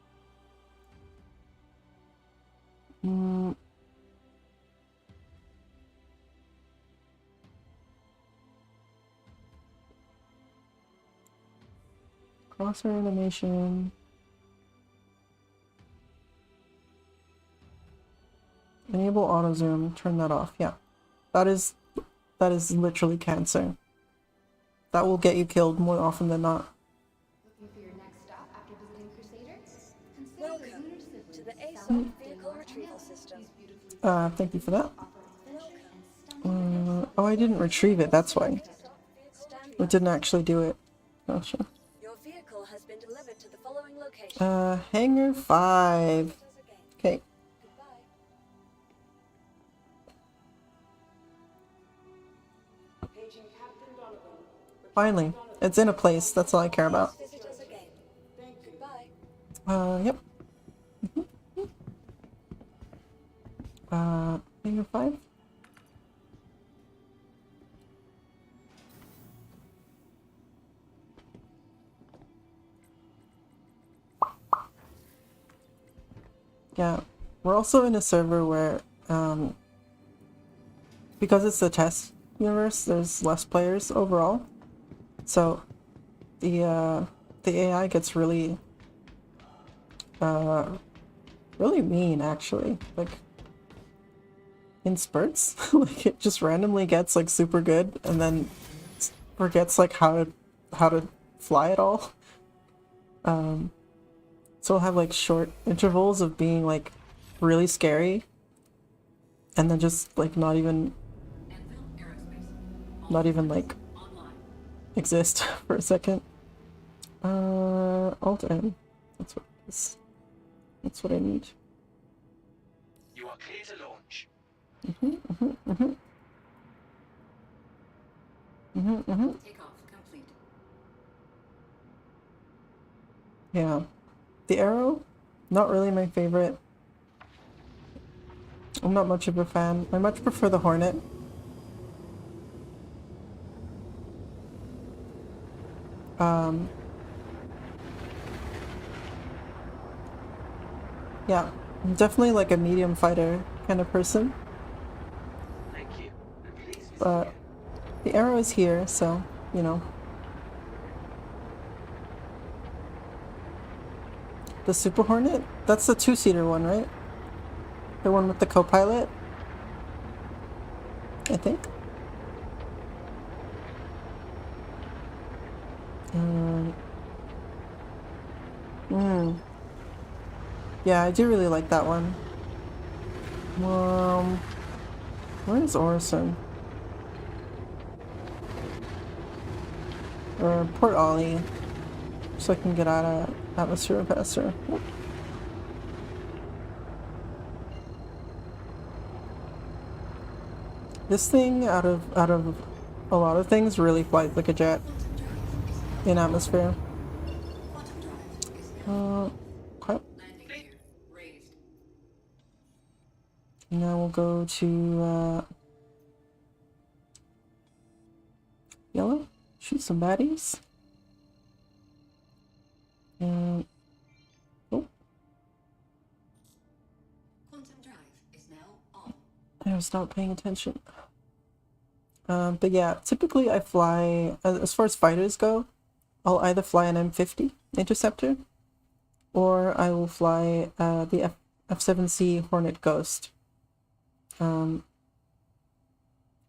Crosshair animation. Enable auto zoom. Turn that off. Yeah, that is literally cancer. That will get you killed more often than not. Looking for your next stop after visiting Crusaders? Consider the Welcome Lunar Symphony. to the ASOP vehicle retrieval system. Thank you for that. Oh, I didn't retrieve it, that's why. Stand It didn't actually do it. Gotcha. Your vehicle has been delivered to the following location. Hangar 5. Okay. Goodbye. Paging Captain Donovan. Finally. It's in a place. That's all I care about. Visit us again. Goodbye. Yep. Hangar 5? Yeah, we're also in a server where, because it's the test universe, there's less players overall. So, the AI gets really really mean, actually. Like, in spurts. Like, it just randomly gets, like, super good, and then forgets, like, how to fly at all. So it'll have, like, short intervals of being, like, really scary, and then just, like, not even, like, exist for a second. Alt N. That's what it is. That's what I need. You are clear to launch. Takeoff complete. Yeah. The arrow, not really my favorite. I'm not much of a fan. I much prefer the Hornet. Yeah, I'm definitely like a medium fighter kind of person. Thank you. Please But the arrow is here, so, you know. The Super Hornet? That's the two-seater one, right? The one with the co-pilot? I think. Yeah, I do really like that one. Where is Orison? Or Port Ollie, so I can get out of atmosphere faster. This thing, out of a lot of things, really flies like a jet in atmosphere. Okay. Now we'll go to yellow. Shoot some baddies. And oh, Quantum drive is now on. I was not paying attention. But yeah, typically I fly, as far as fighters go, I'll either fly an M50 Interceptor, or I will fly the F7C Hornet Ghost.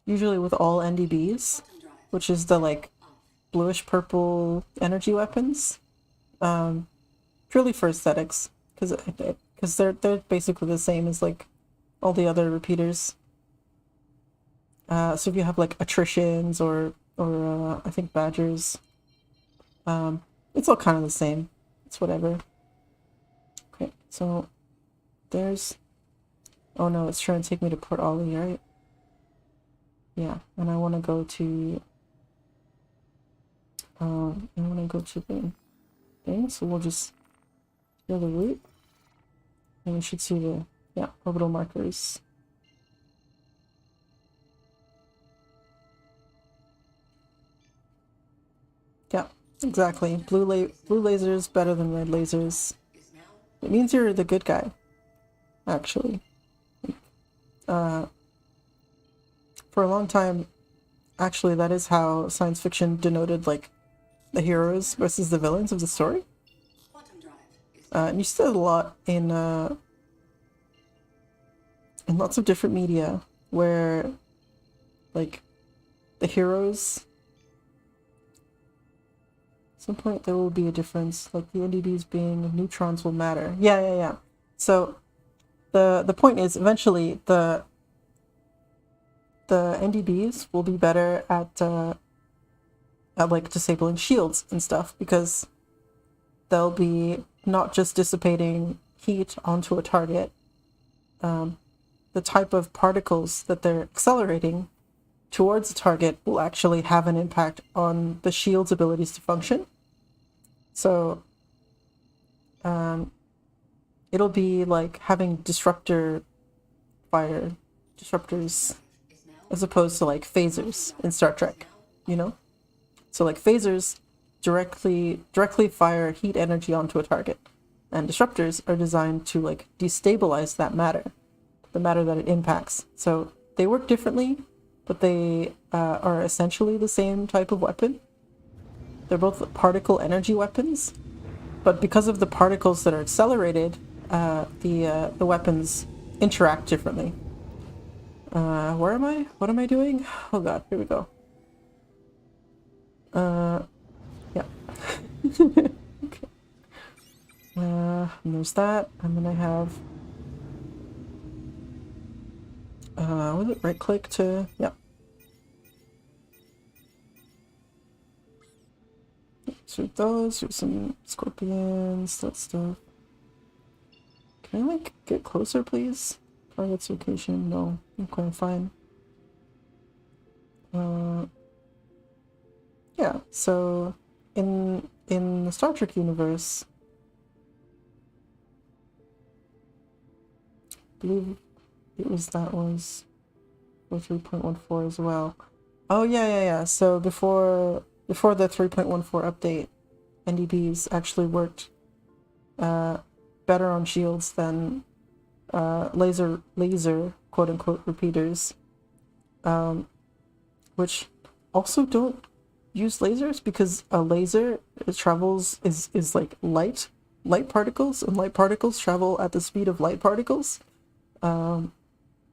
Usually with all NDBs, which is the like bluish purple energy weapons. Purely for aesthetics, because they're basically the same as like all the other repeaters. So if you have like attritions or I think badgers, it's all kind of the same. It's whatever. Okay, so there's. Oh no, it's trying to take me to Port Ollie, right? Yeah, and I want to go to. I want to go to the thing, so we'll just go the route, and we should see the orbital markers. Yeah, exactly. Blue lasers better than red lasers. It means you're the good guy, actually. For a long time, actually, that is how science fiction denoted like the heroes versus the villains of the story. And you see that a lot in lots of different media where like the heroes. At some point there will be a difference, like the NDBs being neutrons will matter. Yeah. So the point is eventually the NDBs will be better at like disabling shields and stuff, because they'll be not just dissipating heat onto a target. The type of particles that they're accelerating towards the target will actually have an impact on the shield's abilities to function. So it'll be like having disruptors as opposed to like phasers in Star Trek, you know? So like phasers directly fire heat energy onto a target, and disruptors are designed to like destabilize that matter, the matter that it impacts. So they work differently, but they are essentially the same type of weapon. They're both particle energy weapons. but because of the particles that are accelerated, the weapons interact differently. Where am I? What am I doing? Oh god, here we go. Yeah. Okay. And there's that, and then I have was it right click to, yeah. Shoot those, shoot some scorpions, that stuff. Can I like get closer please? Target's location, no, okay, fine. Yeah, so in the Star Trek universe, I believe it was for 3.14 as well. Oh yeah. So before the 3.14 update, NDBs actually worked better on shields than laser quote unquote repeaters, which also don't use lasers, because a laser travels is like light particles, and light particles travel at the speed of light particles.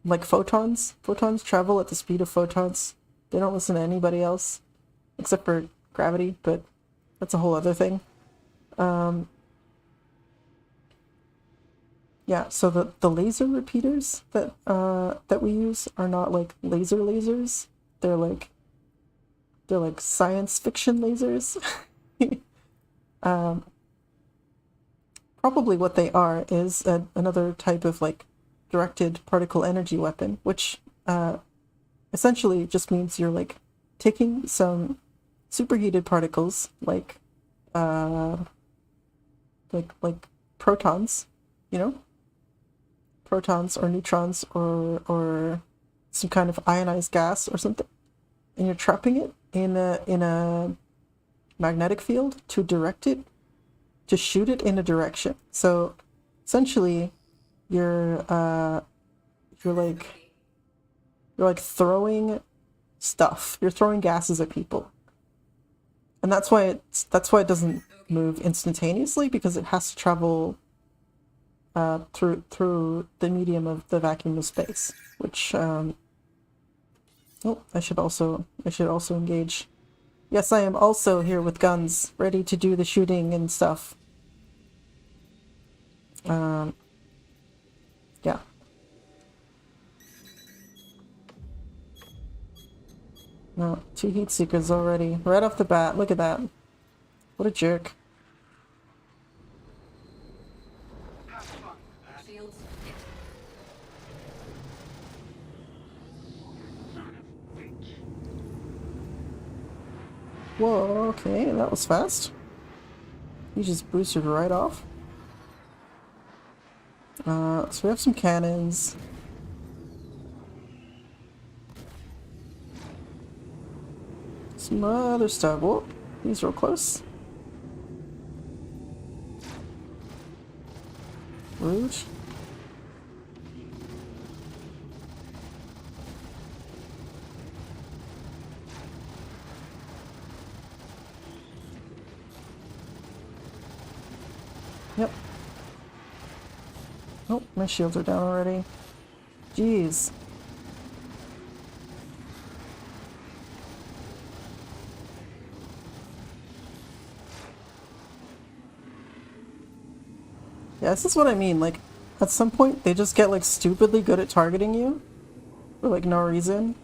Like photons travel at the speed of photons. They don't listen to anybody else except for gravity, but that's a whole other thing. Yeah, so the laser repeaters that we use are not like laser lasers. They're like science fiction lasers. Probably what they are is another type of like directed particle energy weapon, which essentially just means you're like taking some superheated particles like protons, you know, protons or neutrons or some kind of ionized gas or something, and you're trapping it in a magnetic field to direct it, to shoot it in a direction. So essentially you're like throwing stuff. You're throwing gases at people. And that's why it doesn't move instantaneously, because it has to travel through the medium of the vacuum of space, which oh, I should also engage. Yes, I am also here with guns, ready to do the shooting and stuff. Yeah. No, 2 heat seekers already. Right off the bat, look at that. What a jerk. Whoa, okay, that was fast. He just boosted right off. So we have some cannons. Some other stuff. Whoa, he's real close. Rude. Yep. Oh, my shields are down already. Jeez. Yeah, this is what I mean. Like, at some point, they just get, like, stupidly good at targeting you for, like, no reason.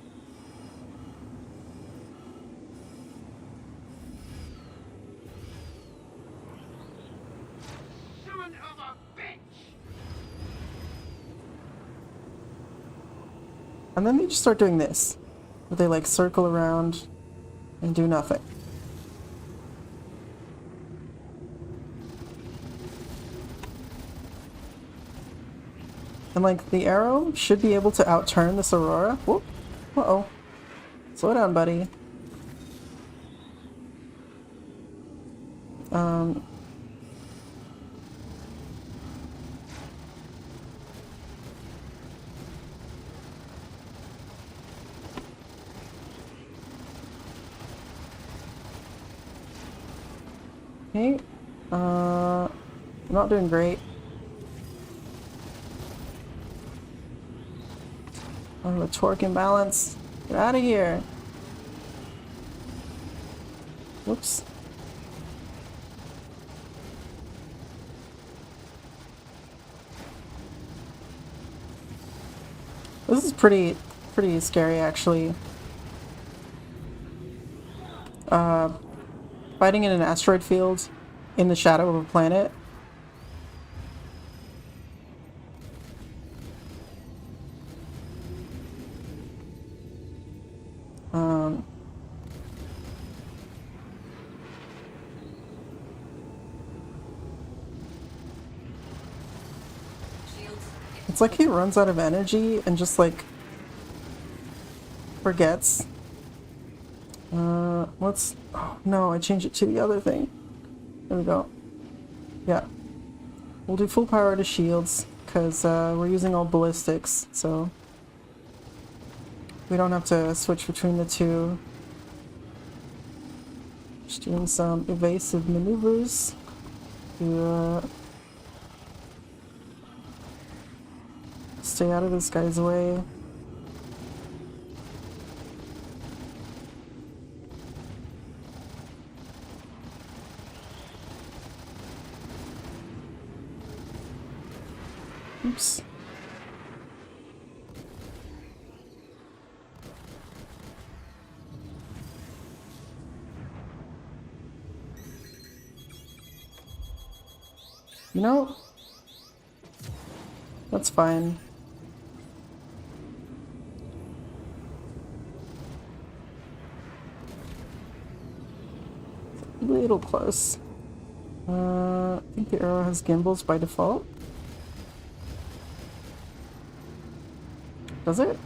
And then they just start doing this, where they, like, circle around and do nothing. And, like, the arrow should be able to outturn this Aurora. Whoop. Uh-oh. Slow down, buddy. Okay. not doing great. Oh, the torque imbalance. Get out of here. Whoops. This is pretty scary, actually. Fighting in an asteroid field in the shadow of a planet. It's like he runs out of energy and just like forgets. Let's, oh no, I changed it to the other thing. There we go. Yeah. We'll do full power to shields because we're using all ballistics, so we don't have to switch between the two. Just doing some evasive maneuvers to stay out of this guy's way. Oops. You know, that's fine. A little close. I think the arrow has gimbals by default. Does it?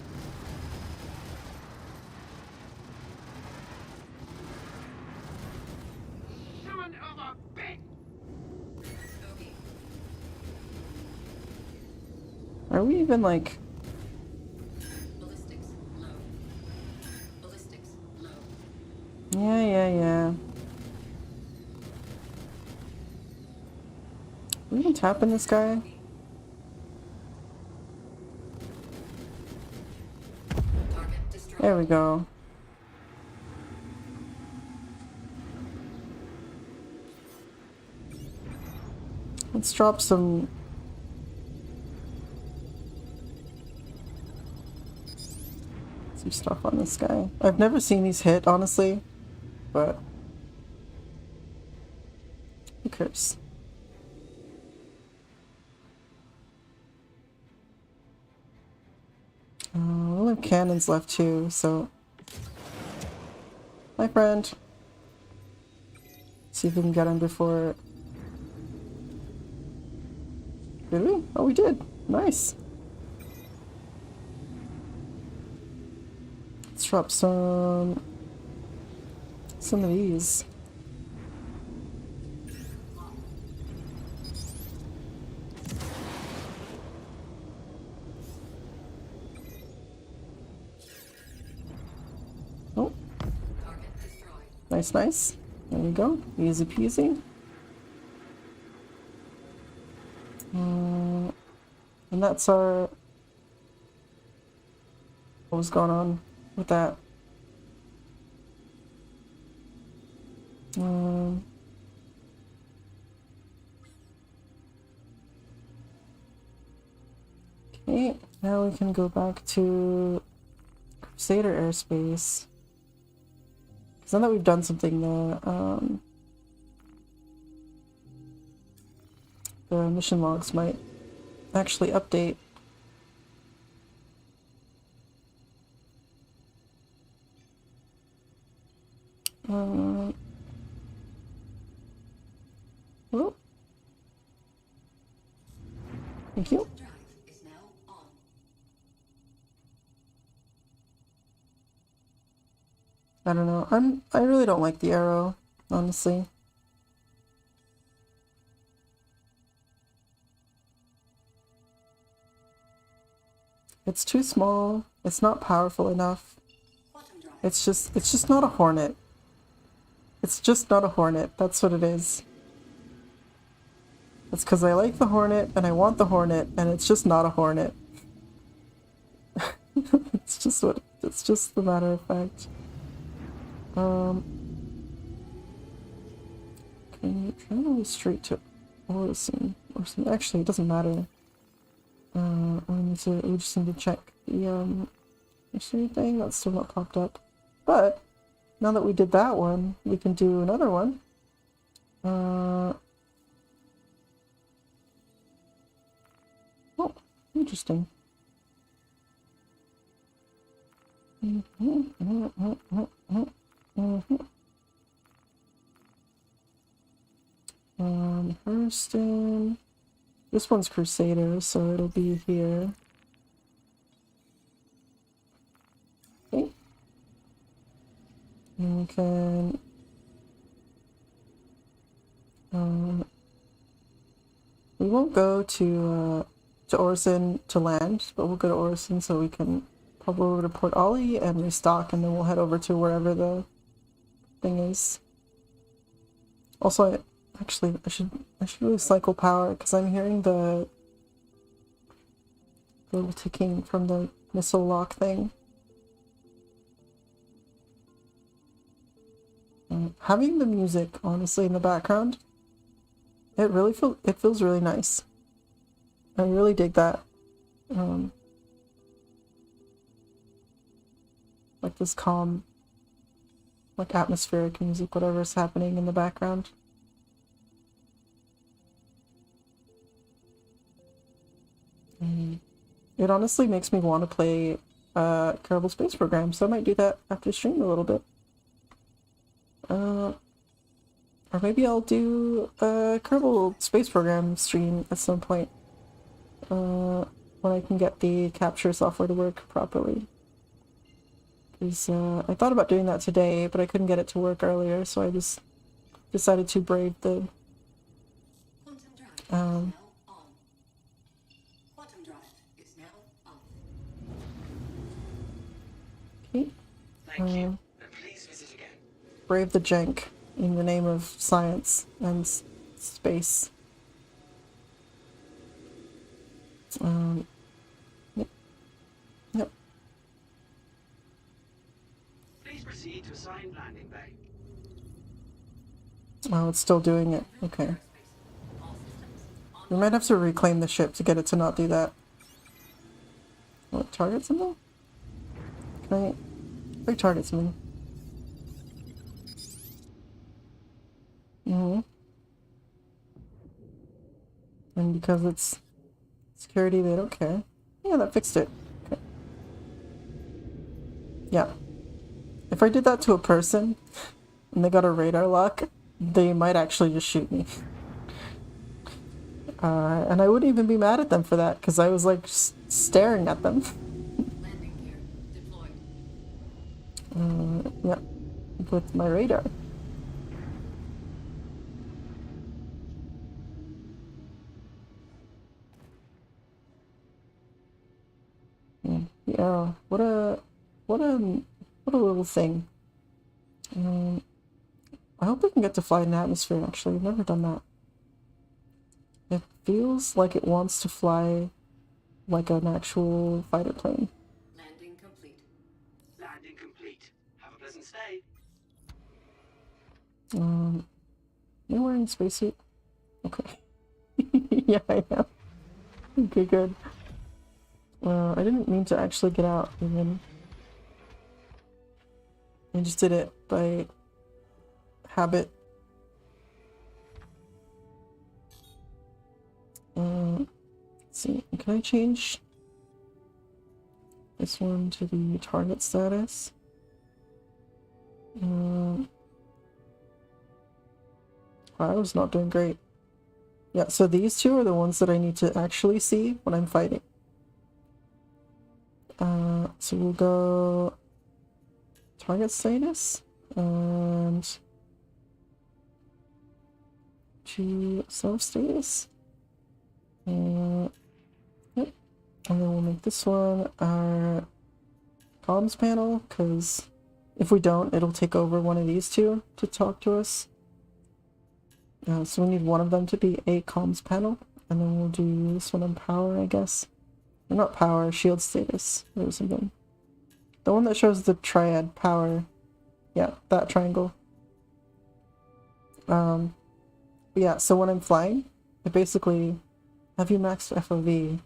Are we even like... Yeah. We even tapping this guy? There we go. Let's drop some stuff on this guy. I've never seen these hit, honestly, but who cares? We'll have cannons left too, so... Hi, friend. See if we can get him before... Did we? Oh, we did. Nice. Let's drop some of these. Oh. Nice. There we go. Easy peasy. And that's our... What was going on with that? Okay, now we can go back to Crusader airspace. Because now that we've done something, the mission logs might actually update. Oh. Thank you. I don't know. I really don't like the arrow, honestly. It's too small. It's not powerful enough. It's just not a hornet. It's just not a hornet. That's what it is. That's because I like the hornet and I want the hornet, and it's just not a hornet. It's just the matter of fact. Okay, travel straight to Orison. Actually, it doesn't matter. We just need to check the missionary thing. That's still not popped up. But now that we did that one, we can do another one. Oh, interesting. Hurston. This one's Crusader, so it'll be here. Okay. And we can we won't go to Orison to land, but we'll go to Orison so we can pop over to Port Ollie and restock, and then we'll head over to wherever the thing is. Also, actually, I should really cycle power because I'm hearing the little ticking from the missile lock thing. Having the music honestly in the background, it feels really nice. I really dig that. Like this calm, like atmospheric music, whatever's happening in the background. It honestly makes me want to play Kerbal Space Program, so I might do that after stream a little bit. Or maybe I'll do a Kerbal Space Program stream at some point. When I can get the capture software to work properly. Because I thought about doing that today, but I couldn't get it to work earlier, so I just decided to brave the Quantum drive is now on. okay. Thank you. And please visit again. Brave the jank in the name of science and space. Yep. Please proceed to assigned landing bay. Oh, it's still doing it. Okay. We might have to reclaim the ship to get it to not do that. What, target something? Can I target something? And because it's security, they don't care. Yeah, that fixed it. Okay. Yeah. If I did that to a person and they got a radar lock, they might actually just shoot me. And I wouldn't even be mad at them for that, because I was like staring at them. Landing gear deployed. Yeah, with my radar. Yeah, what a little thing. I hope we can get to fly in the atmosphere. Actually, I've never done that. It feels like it wants to fly like an actual fighter plane. Landing complete. Landing complete. Have a pleasant stay. Am I wearing a spacesuit? Okay. Yeah, I am. Okay, good. I didn't mean to actually get out even. I just did it by habit. Let's see, can I change this one to the target status? I was not doing great. Yeah, so these two are the ones that I need to actually see when I'm fighting. So we'll go target status and to self status. Yep. And then we'll make this one our comms panel, because if we don't, it'll take over one of these two to talk to us. So we need one of them to be a comms panel, and then we'll do this one on power, I guess. Or not power, shield status or something. The one that shows the triad power. Yeah, that triangle. Yeah, so when I'm flying, I basically have you maxed FOV.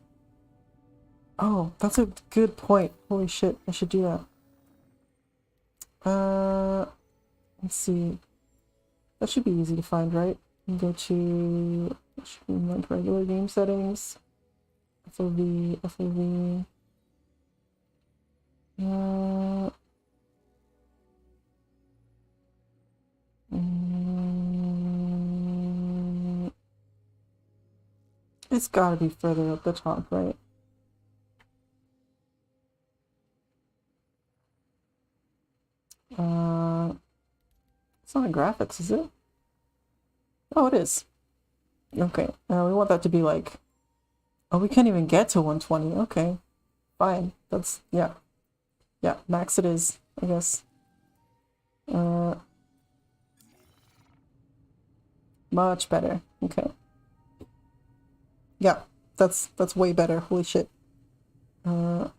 Oh, that's a good point. Holy shit, I should do that. Let's see. That should be easy to find, right? You go to like regular game settings. FOV, FOV. It's gotta be further up the top, right? It's not in graphics, is it? Oh, it is. Okay, we want that to be like... Oh, we can't even get to 120. Okay, fine. That's... yeah. Yeah, max it is, I guess. Much better. Okay. Yeah, that's way better. Holy shit. Yeah,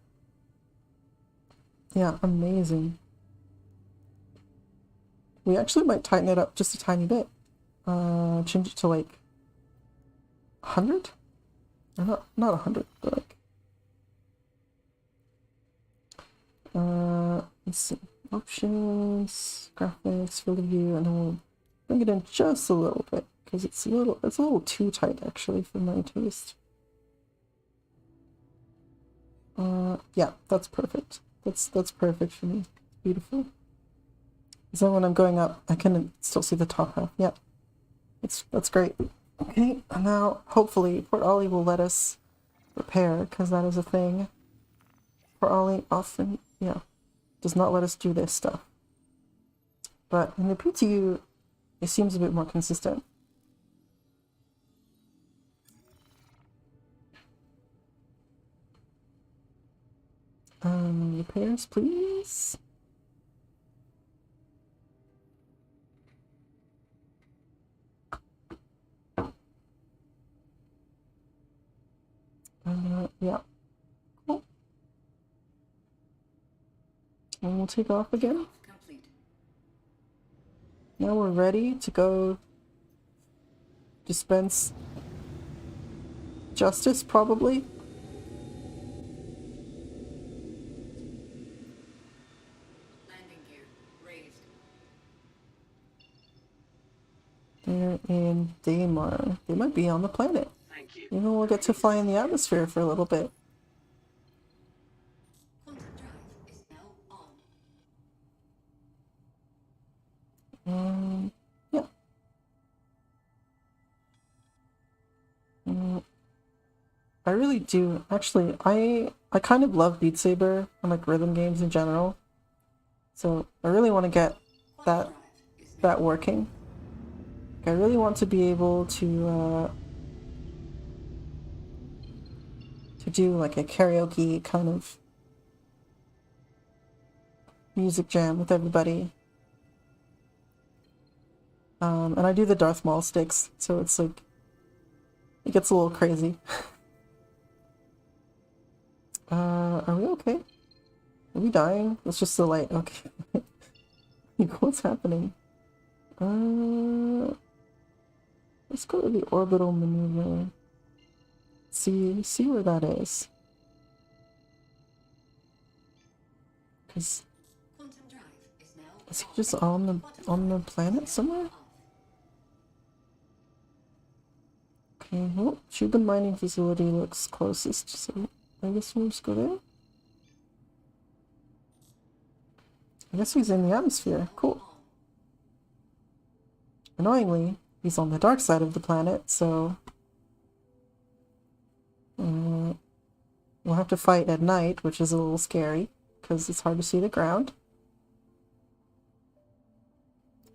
amazing. We actually might tighten it up just a tiny bit. Change it to like 100? Or not 100, but like let's see. Options, graphics, field of view, and then we'll bring it in just a little bit because it's a little too tight actually for my taste. Yeah, that's perfect. That's perfect for me. Beautiful. So when I'm going up, I can still see the top half. Yeah, that's great. Okay, and now hopefully Port Ollie will let us repair because that is a thing. Port Ollie often, yeah, does not let us do this stuff. But in the PTU, it seems a bit more consistent. Repairs, please. Yeah. Cool. And we'll take off again. Now we're ready to go dispense justice, probably. Landing gear raised. They're in Daymar. They might be on the planet. Thank you. Maybe we'll get to fly in the atmosphere for a little bit. Quantum drive is now on. Yeah. I really do. Actually, I kind of love Beat Saber and like rhythm games in general. So I really want to get that working. I really want to be able to do like a karaoke kind of music jam with everybody. And I do the Darth Maul sticks, so it's like it gets a little crazy. Are we okay? Are we dying? It's just the light. Okay. What's happening? Let's go to the orbital maneuver. See where that is. Cause is he just on the planet somewhere? Okay, well, Cuban mining facility looks closest, so I guess we'll just go there. I guess he's in the atmosphere. Cool. Annoyingly, he's on the dark side of the planet, so we'll have to fight at night, which is a little scary because it's hard to see the ground,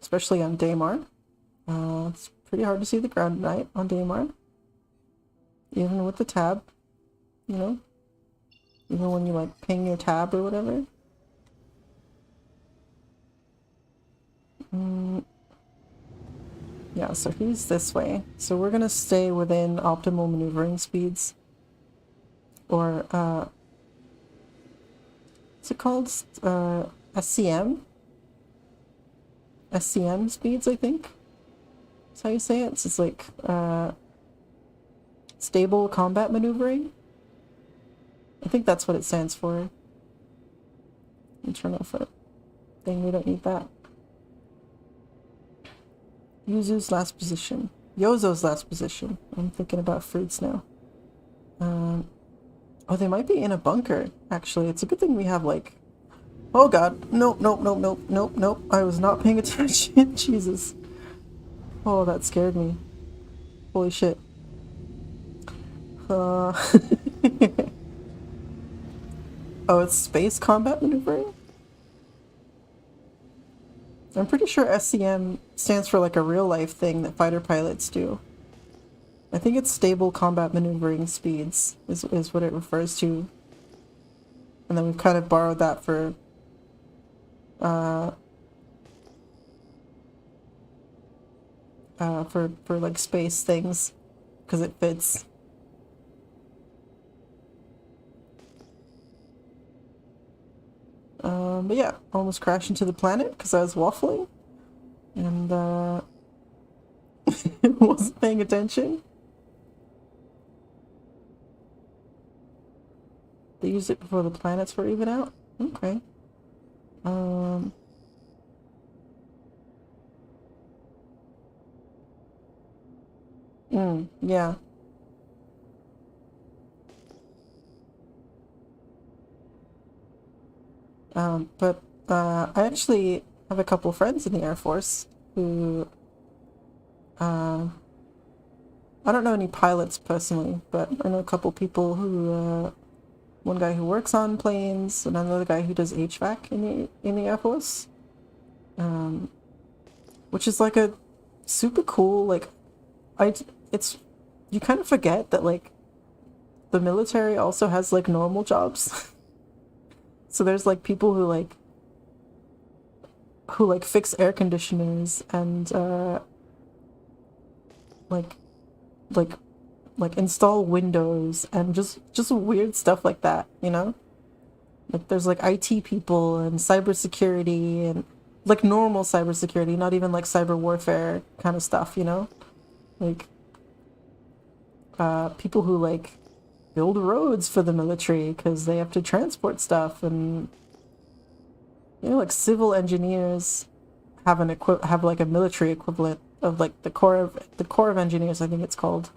especially on Daymar. It's pretty hard to see the ground at night on Daymar, even with the tab, you know, even when you like ping your tab or whatever. Yeah, so he's this way. So we're gonna stay within optimal maneuvering speeds. Or, what's it called? SCM? SCM speeds, I think? That's how you say it. It's like, stable combat maneuvering. I think that's what it stands for. Turn off that thing, we don't need that. Yuzu's last position. Yozo's last position. I'm thinking about fruits now. Oh, they might be in a bunker, actually. It's a good thing we have, like... Oh god. Nope, nope, nope, nope, nope, nope. I was not paying attention. Jesus. Oh, that scared me. Holy shit. Oh, it's space combat maneuvering? I'm pretty sure SCM stands for like a real life thing that fighter pilots do. I think it's stable combat maneuvering speeds is what it refers to. And then we've kind of borrowed that for like space things because it fits. But yeah, almost crashed into the planet because I was waffling and wasn't paying attention. They used it before the planets were even out? Okay. Yeah. But I actually have a couple friends in the Air Force who, I don't know any pilots personally, but I know a couple people who, one guy who works on planes, and another guy who does HVAC in the Air Force, which is like a super cool, like, you kind of forget that, like, the military also has, like, normal jobs. So there's, like, people who, like, fix air conditioners and, like install windows and just weird stuff like that, you know? Like, there's, like, IT people and cybersecurity and, like, normal cybersecurity, not even, like, cyber warfare kind of stuff, you know? Like, people who, like, build roads for the military because they have to transport stuff, and, you know, like, civil engineers have like a military equivalent of, like, the Corps of Engineers, I think it's called.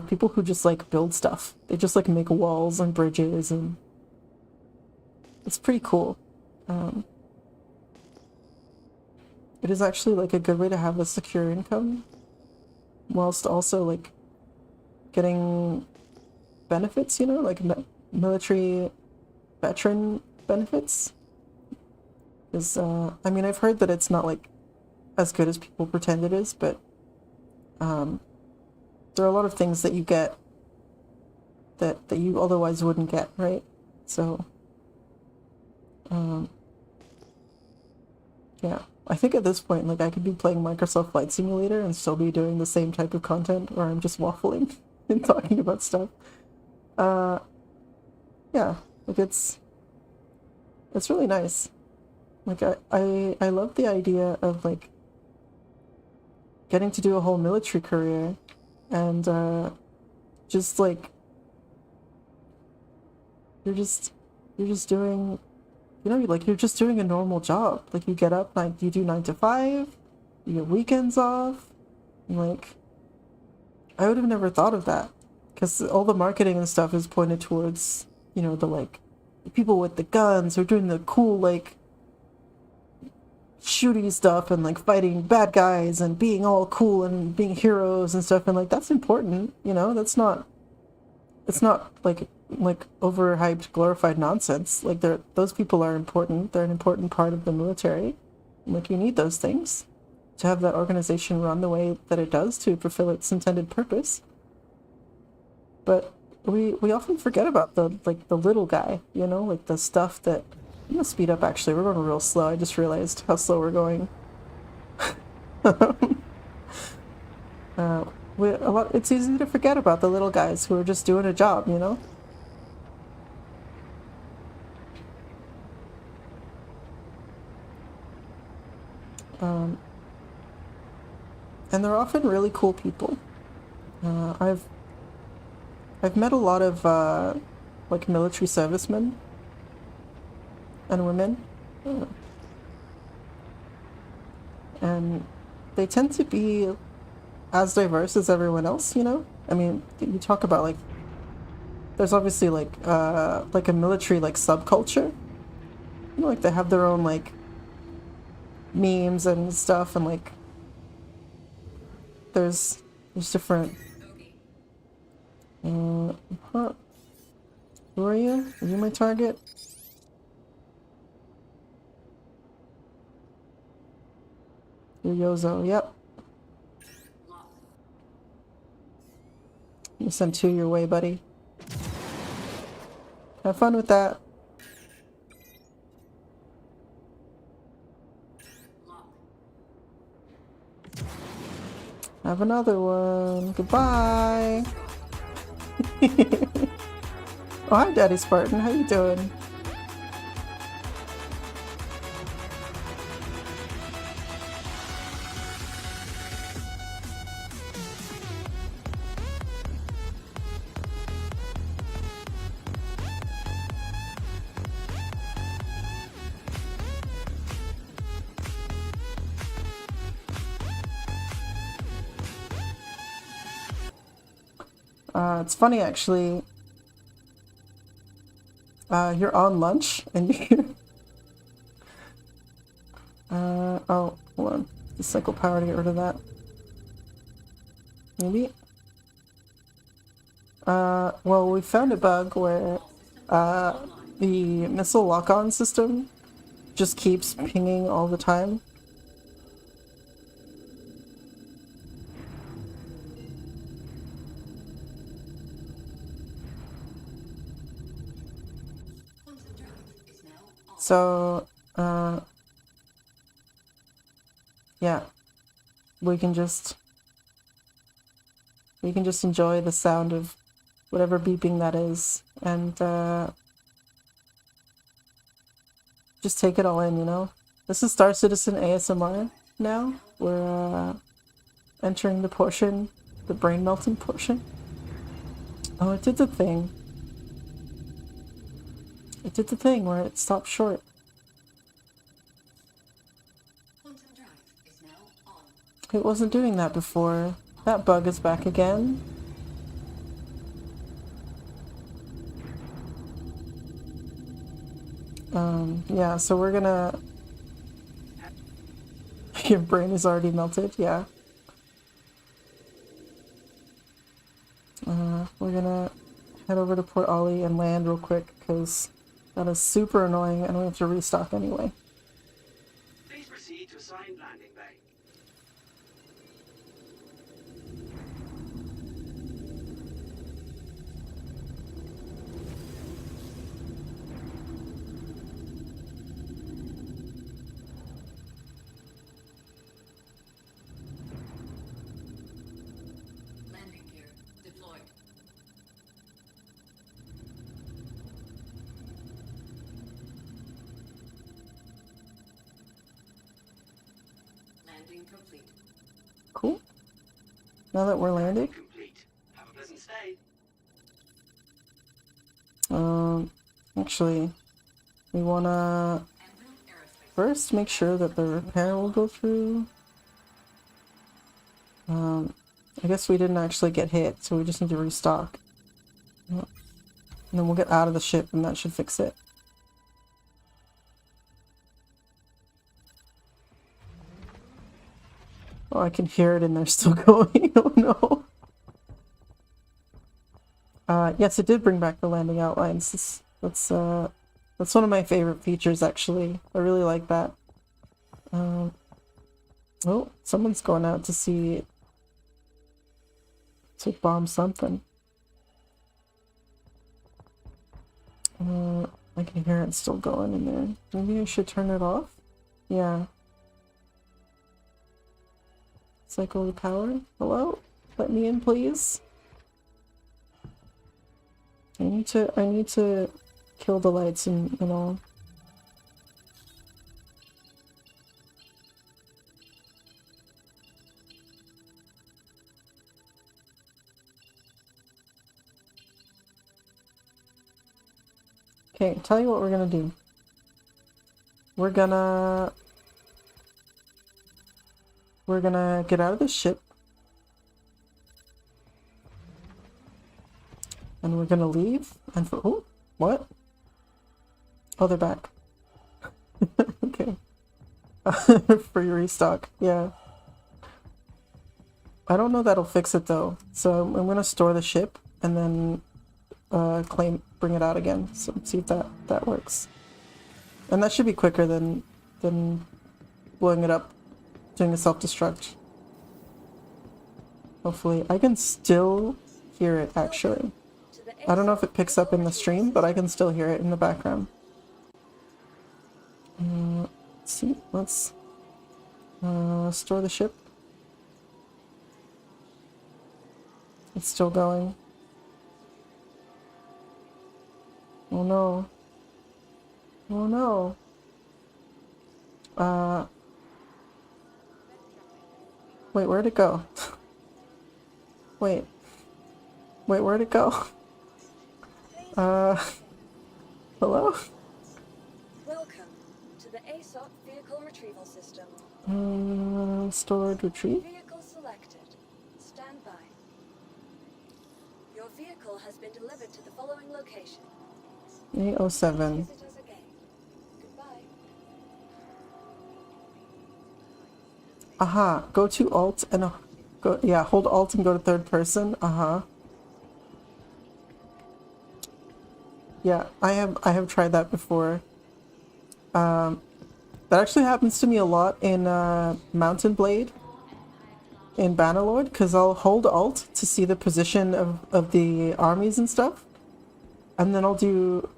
People who just, like, build stuff. They just, like, make walls and bridges, and it's pretty cool. It is actually, like, a good way to have a secure income whilst also, like, getting benefits, you know, like military veteran benefits. Is I mean, I've heard that it's not, like, as good as people pretend it is, but there are a lot of things that you get that you otherwise wouldn't get, right? So yeah, I think at this point, like, I could be playing Microsoft Flight Simulator and still be doing the same type of content where I'm just waffling and talking about stuff. Yeah, like, it's really nice. Like, I love the idea of, like, getting to do a whole military career and just, like, you're just doing, you know, like, you're just doing a normal job. Like, you get up, like, you do 9 to 5, you get weekends off, and, like, I would have never thought of that. Because all the marketing and stuff is pointed towards, you know, the people with the guns who are doing the cool, like, shooty stuff and, like, fighting bad guys and being all cool and being heroes and stuff. And, like, that's important, you know? It's not, like overhyped, glorified nonsense. Like, those people are important. They're an important part of the military. Like, you need those things to have that organization run the way that it does to fulfill its intended purpose. But we often forget about the little guy, you know, like the stuff that... I'm gonna speed up, actually. We're going real slow. I just realized how slow we're going. It's easy to forget about the little guys who are just doing a job, you know? And they're often really cool people. I've met a lot of like military servicemen and women, and they tend to be as diverse as everyone else, you know? I mean, you talk about like there's obviously like a military like subculture. You know, like they have their own like memes and stuff, and like there's different huh. Who are you? Are you my target? You're Yozo, yep. You send 2 your way, buddy. Have fun with that. Have another one. Goodbye. Oh, hi, Daddy Spartan. How you doing? It's funny actually. You're on lunch and you oh, hold on. The cycle power to get rid of that. Maybe? Well, we found a bug where the missile lock-on system just keeps pinging all the time. So, yeah, we can just enjoy the sound of whatever beeping that is, and just take it all in, you know? This is Star Citizen ASMR now. We're entering the portion, the brain melting portion. Oh, it did the thing. It did the thing where it stopped short. It wasn't doing that before. That bug is back again. Yeah, so we're gonna... Your brain is already melted, yeah. We're gonna head over to Port Ollie and land real quick, because that is super annoying and we have to restock anyway. Please proceed to assigned landing bay. Landing gear deployed. Landing complete. Cool. Now that we're landed, Complete. Have a pleasant stay. actually, we wanna first make sure that the repair will go through. I guess we didn't actually get hit, so we just need to restock. And then we'll get out of the ship and that should fix it. Oh, I can hear it and they're still going. Oh no. Yes, it did bring back the landing outlines. That's one of my favorite features, actually. I really like that. Oh, someone's going out to see... to bomb something. I can hear it still going in there. Maybe I should turn it off? Yeah. Cycle the power. Hello? Let me in, please. I need to kill the lights and all. Okay, tell you what we're gonna do. We're gonna get out of this ship. And we're gonna leave and for oh, what? Oh, they're back. Okay. Free restock, yeah. I don't know that'll fix it though. So I'm gonna store the ship and then bring it out again. So see if that works. And that should be quicker than blowing it up, doing a self-destruct. Hopefully. I can still hear it actually. I don't know if it picks up in the stream, but I can still hear it in the background. Let's see, let's store the ship. It's still going. Oh no. Oh no. Wait, where'd it go? Wait, where'd it go? Hello? Welcome to the ASOP vehicle retrieval system. Stored retrieve? Vehicle selected. Stand by. Your vehicle has been delivered to the following location. 807. Use it as a game. Goodbye. Aha, go to Alt and hold Alt and go to third person. Yeah, I have tried that before. That actually happens to me a lot in Mountain Blade in Bannerlord, because I'll hold Alt to see the position of the armies and stuff, and then I'll do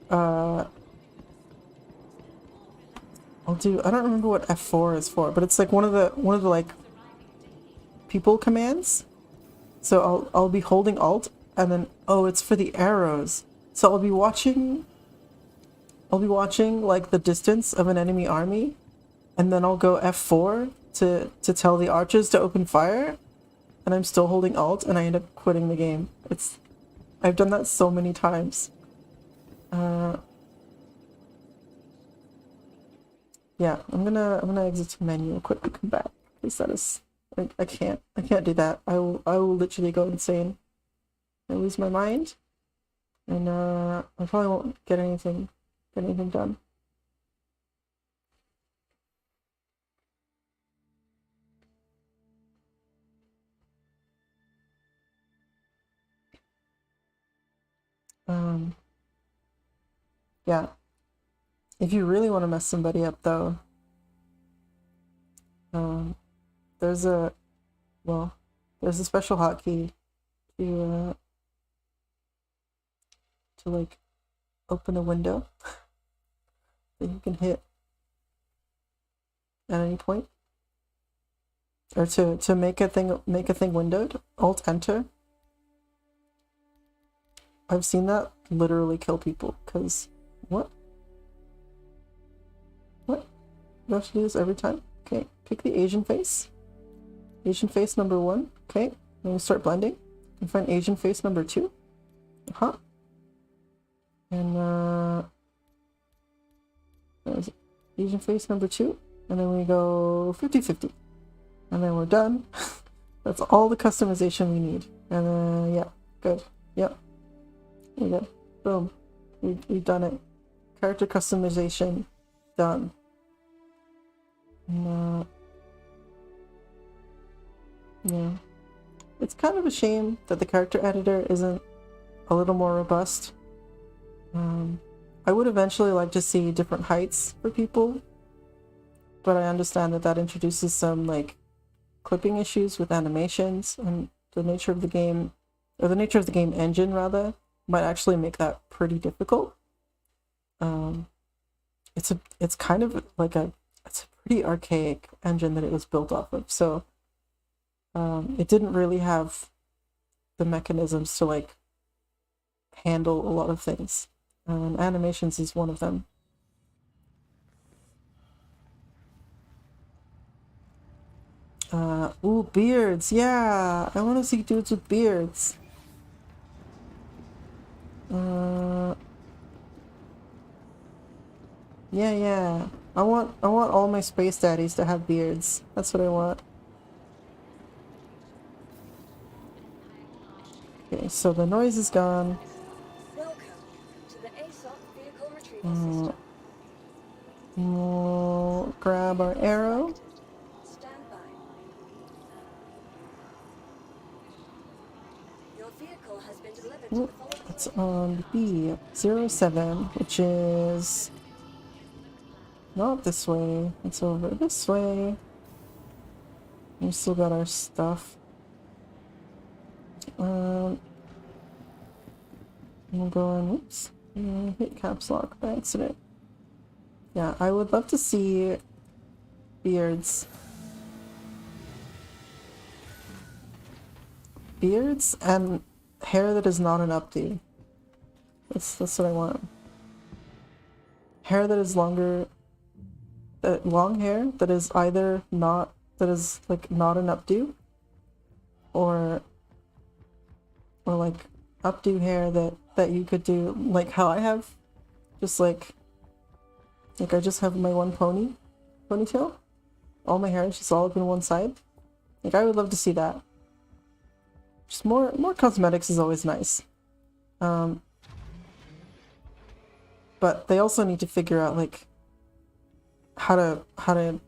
I don't remember what F4 is for, but it's like one of the like people commands. So I'll be holding Alt and then oh, it's for the arrows. So I'll be watching like the distance of an enemy army, and then I'll go F4 to tell the archers to open fire, and I'm still holding Alt and I end up quitting the game. I've done that so many times. Yeah, I'm gonna exit the menu real quick and come back. Because that is I can't do that. I will literally go insane. I lose my mind. And I probably won't get anything done. Yeah. If you really want to mess somebody up though, there's a special hotkey to like open a window that you can hit at any point, or to make a thing windowed. Alt Enter. I've seen that literally kill people. Cause what? You have to do this every time. Okay, pick the Asian face. Asian face number 1. Okay, then we start blending. And find Asian face number 2. And there's Asian face number 2, and then we go 50-50, and then we're done. That's all the customization we need. And then yeah, good. Yep, we're good. Boom, we've done it. Character customization done. And, yeah, it's kind of a shame that the character editor isn't a little more robust. I would eventually like to see different heights for people, but I understand that introduces some like clipping issues with animations, and the nature of the game, or the nature of the game engine rather, might actually make that pretty difficult. It's kind of like it's a pretty archaic engine that it was built off of, so it didn't really have the mechanisms to like handle a lot of things. And animations is one of them. Ooh, beards. Yeah, I want to see dudes with beards. Yeah. I want all my space daddies to have beards. That's what I want. Okay, so the noise is gone. Welcome to the ASOP vehicle retrieval system. We'll grab our arrow. Stand by. Your vehicle has been delivered to the following It's on B07, which is not this way. It's over this way. We still got our stuff. We'll go on. Oops. Hit caps lock by accident. Yeah, I would love to see beards. Beards and hair that is not an updo. That's what I want. Hair that is longer. Long hair that is either not, that is like not an updo, or like updo hair that you could do like how I have, just like I just have my one ponytail. All my hair is just all up in one side. Like I would love to see that. Just more cosmetics is always nice. But they also need to figure out like how to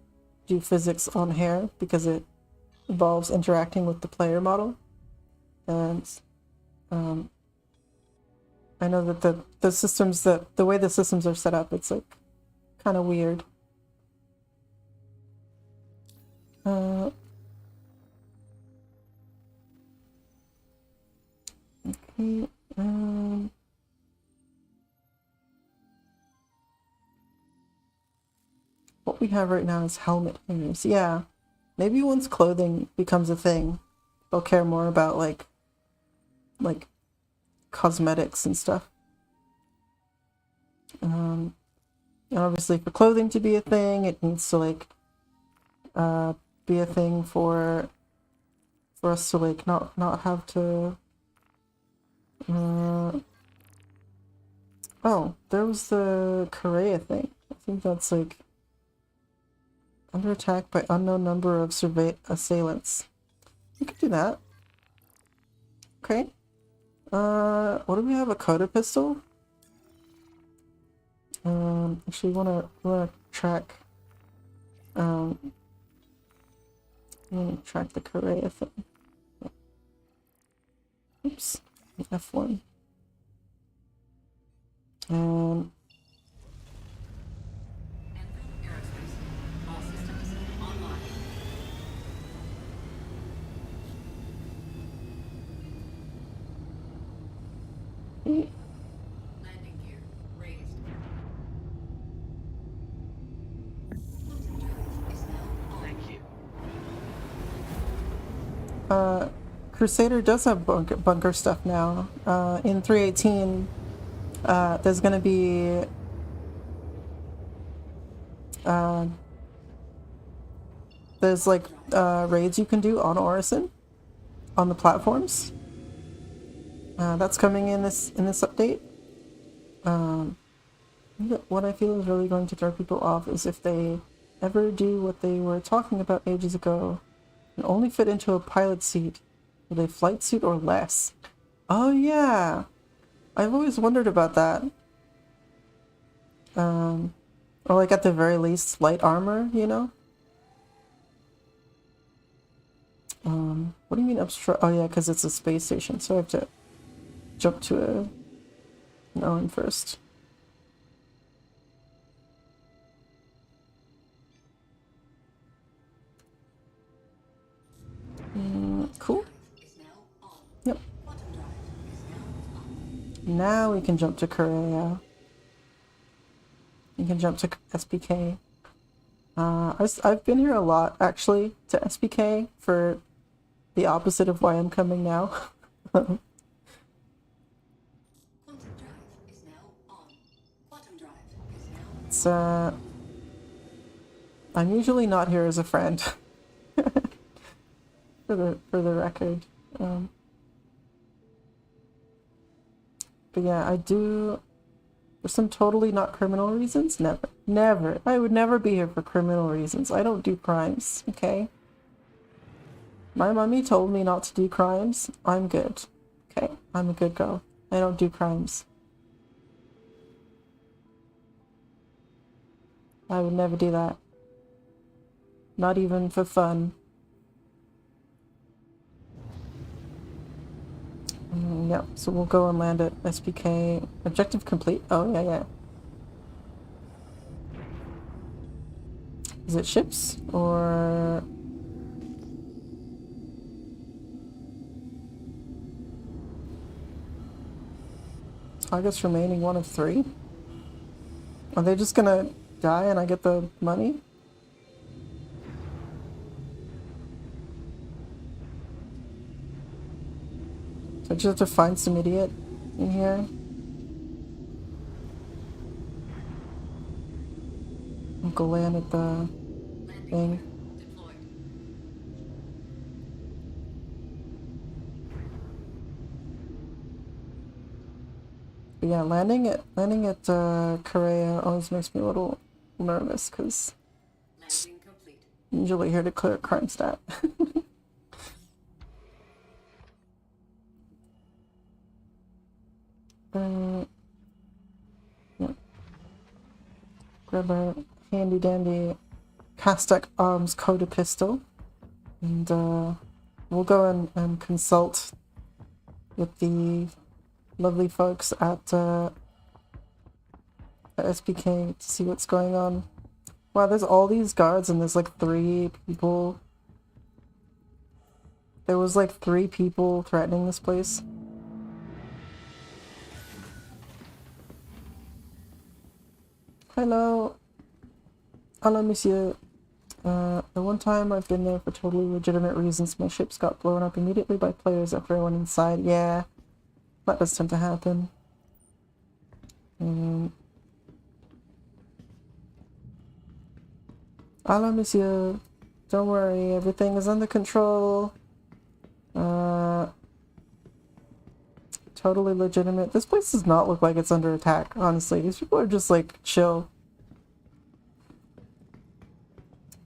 do physics on hair, because it involves interacting with the player model. And I know that the systems, that the way the systems are set up, it's like kind of weird. Okay. What we have right now is helmet hangers. Yeah. Maybe once clothing becomes a thing, they'll care more about like cosmetics and stuff. And obviously for clothing to be a thing, it needs to like be a thing for us to like not have to oh, there was the Korea thing. I think that's like under attack by unknown number of assailants. We could do that. Okay. What do we have? A Coda pistol? Actually wanna track track the Korea thing. Oops. F1. Landing gear raised. Thank you. Crusader does have bunker stuff now. In 318, there's gonna be there's like raids you can do on Orison on the platforms. That's coming in this update. What I feel is really going to throw people off is if they ever do what they were talking about ages ago and only fit into a pilot seat with a flight suit or less. Oh yeah, I've always wondered about that. Or like at the very least light armor, you know? What do you mean obstruct? Oh yeah, because it's a space station, so I have to jump to an Owen first. Cool. Yep. Now we can jump to Korea. You can jump to SPK. I've been here a lot actually to SPK for the opposite of why I'm coming now. Quantum drive is now on. Quantum drive is now It's I'm usually not here as a friend. For the record. But yeah, I do for some totally not criminal reasons. Never. I would never be here for criminal reasons. I don't do crimes, okay? My mommy told me not to do crimes. I'm good. Okay? I'm a good girl. I don't do crimes. I would never do that. Not even for fun. Yep, so we'll go and land at SPK. Objective complete. Oh, yeah. Is it ships? Or... targets remaining 1 of 3? Are they just gonna die and I get the money? I just have to find some idiot in here. I'll go land at the thing. But yeah, landing at Korea always makes me a little nervous because I'm usually here to clear a crime stat. Yeah. Grab a handy dandy Castak Arms Coda pistol, and we'll go and consult with the lovely folks at SPK to see what's going on. Wow, there's all these guards and there's like 3 people. There was like 3 people threatening this place. Hello. Hello, monsieur. The one time I've been there for totally legitimate reasons, my ships got blown up immediately by players after I went inside. Yeah, that does tend to happen. Hello, monsieur. Don't worry, everything is under control. Totally legitimate. This place does not look like it's under attack, honestly. These people are just like chill.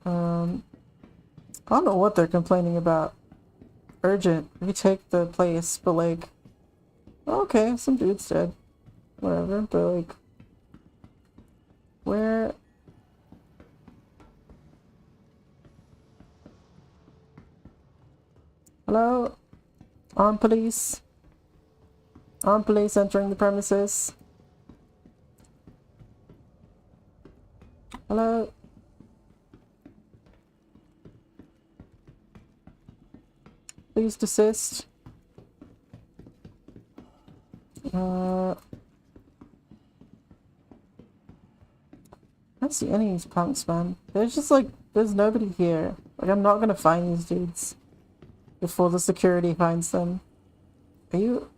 I don't know what they're complaining about. Urgent. Retake the place, but like... okay, some dude's dead. Whatever, but like... where... hello? Armed police? Armed police entering the premises? Hello? Please desist. I don't see any of these punks, man. There's just like, there's nobody here. Like, I'm not gonna find these dudes before the security finds them. Are you...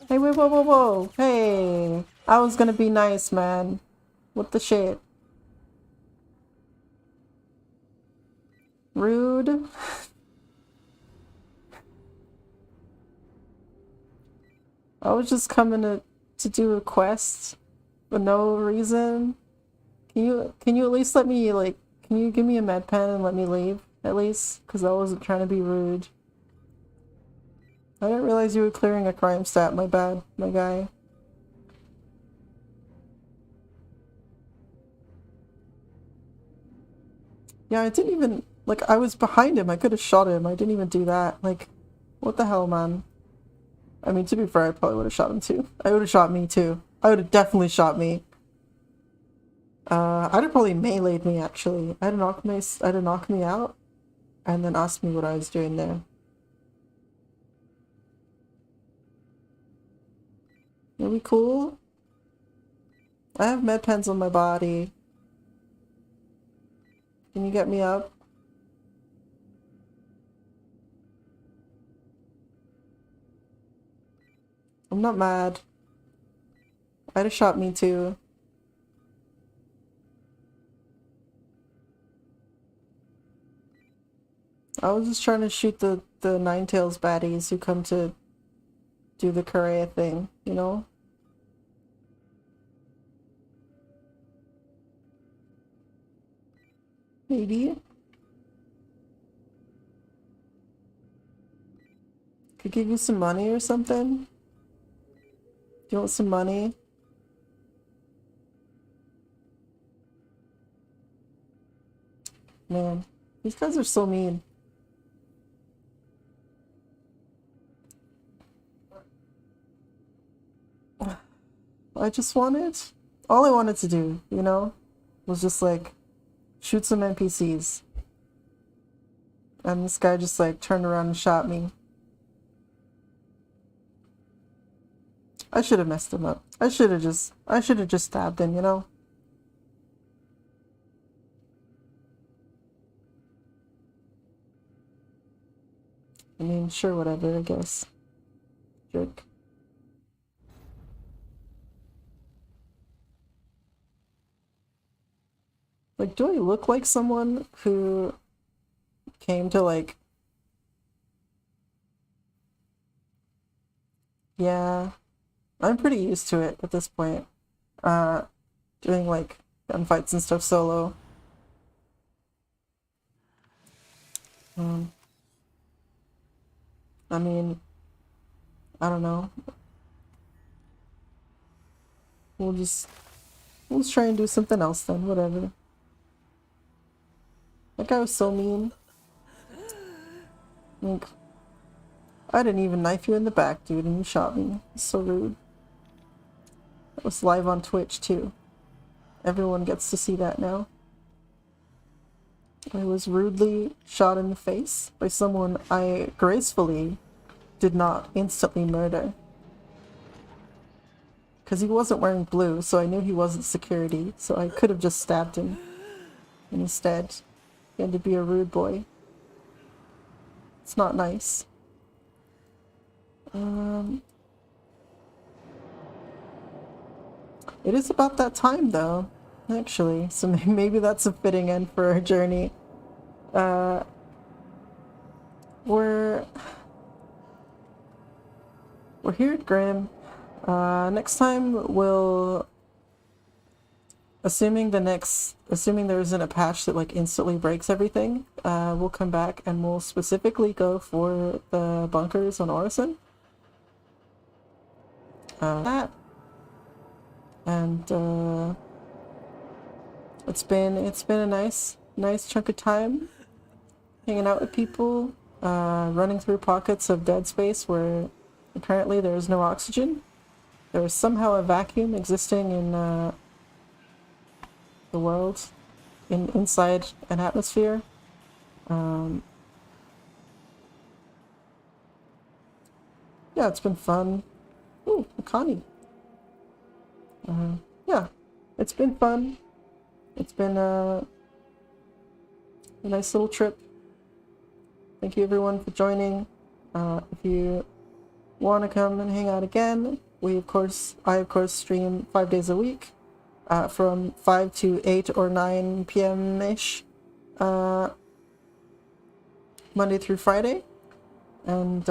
hey, wait, whoa, whoa, whoa! Hey! I was gonna be nice, man. What the shit? Rude. I was just coming to do a quest for no reason. Can you at least let me, like, can you give me a med pen and let me leave at least? Because I wasn't trying to be rude. I didn't realize you were clearing a crime stat. My bad, my guy. Yeah, I didn't even... like, I was behind him. I could have shot him. I didn't even do that. Like, what the hell, man? I mean, to be fair, I probably would have shot him too. I would have shot me too. I would have definitely shot me. I'd have probably meleeed me, actually. I'd have knocked me out, and then asked me what I was doing there. Are we cool? I have med pens on my body. Can you get me up? I'm not mad. I'd have shot me too. I was just trying to shoot the Ninetales baddies who come to do the Korea thing, you know? Maybe. Could give you some money or something? Do you want some money? Man, these guys are so mean. I just wanted, all I wanted to do, you know, was just like shoot some NPCs. And this guy just like turned around and shot me. I should have messed him up. I should have just stabbed him, you know? I mean, sure, whatever, I guess. Jerk. Like, do I look like someone who came to, like... Yeah, I'm pretty used to it at this point. Doing, like, gunfights and stuff solo. I mean, I don't know. We'll try and do something else then, whatever. That guy was so mean. Like, I didn't even knife you in the back, dude, and you shot me. It's so rude. That was live on Twitch, too. Everyone gets to see that now. I was rudely shot in the face by someone I gracefully did not instantly murder. Because he wasn't wearing blue, so I knew he wasn't security, so I could have just stabbed him. And instead, he had to be a rude boy. It's not nice. It is about that time, though, actually, so maybe that's a fitting end for our journey. We're here at Grim. Next time we'll, assuming there isn't a patch that like instantly breaks everything, we'll come back and we'll specifically go for the bunkers on Orison. And it's been a nice chunk of time hanging out with people, running through pockets of dead space where apparently there is no oxygen. There is somehow a vacuum existing in the world, inside an atmosphere. Yeah, it's been fun. Ooh, Akani. Yeah, it's been fun. It's been a nice little trip. Thank you everyone for joining. If you want to come and hang out again, I of course stream 5 days a week, from 5 to 8 or 9 p.m. ish, Monday through Friday, and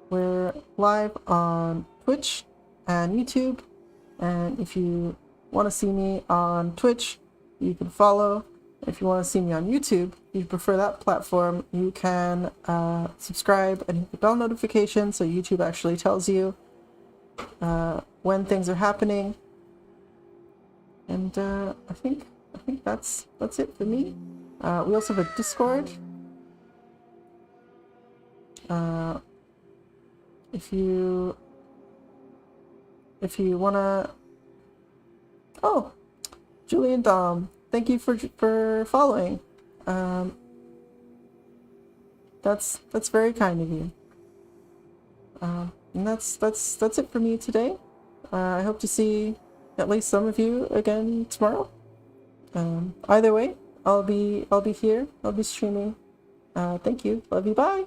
we're live on Twitch and YouTube. And if you want to see me on Twitch, you can follow. If you want to see me on YouTube, if you prefer that platform, you can subscribe and hit the bell notification so YouTube actually tells you when things are happening. And I think that's it for me. We also have a Discord. If you wanna, oh, Julian Dom, thank you for following. That's very kind of you. And that's it for me today. I hope to see at least some of you again tomorrow. Either way, I'll be here. I'll be streaming. Thank you. Love you. Bye.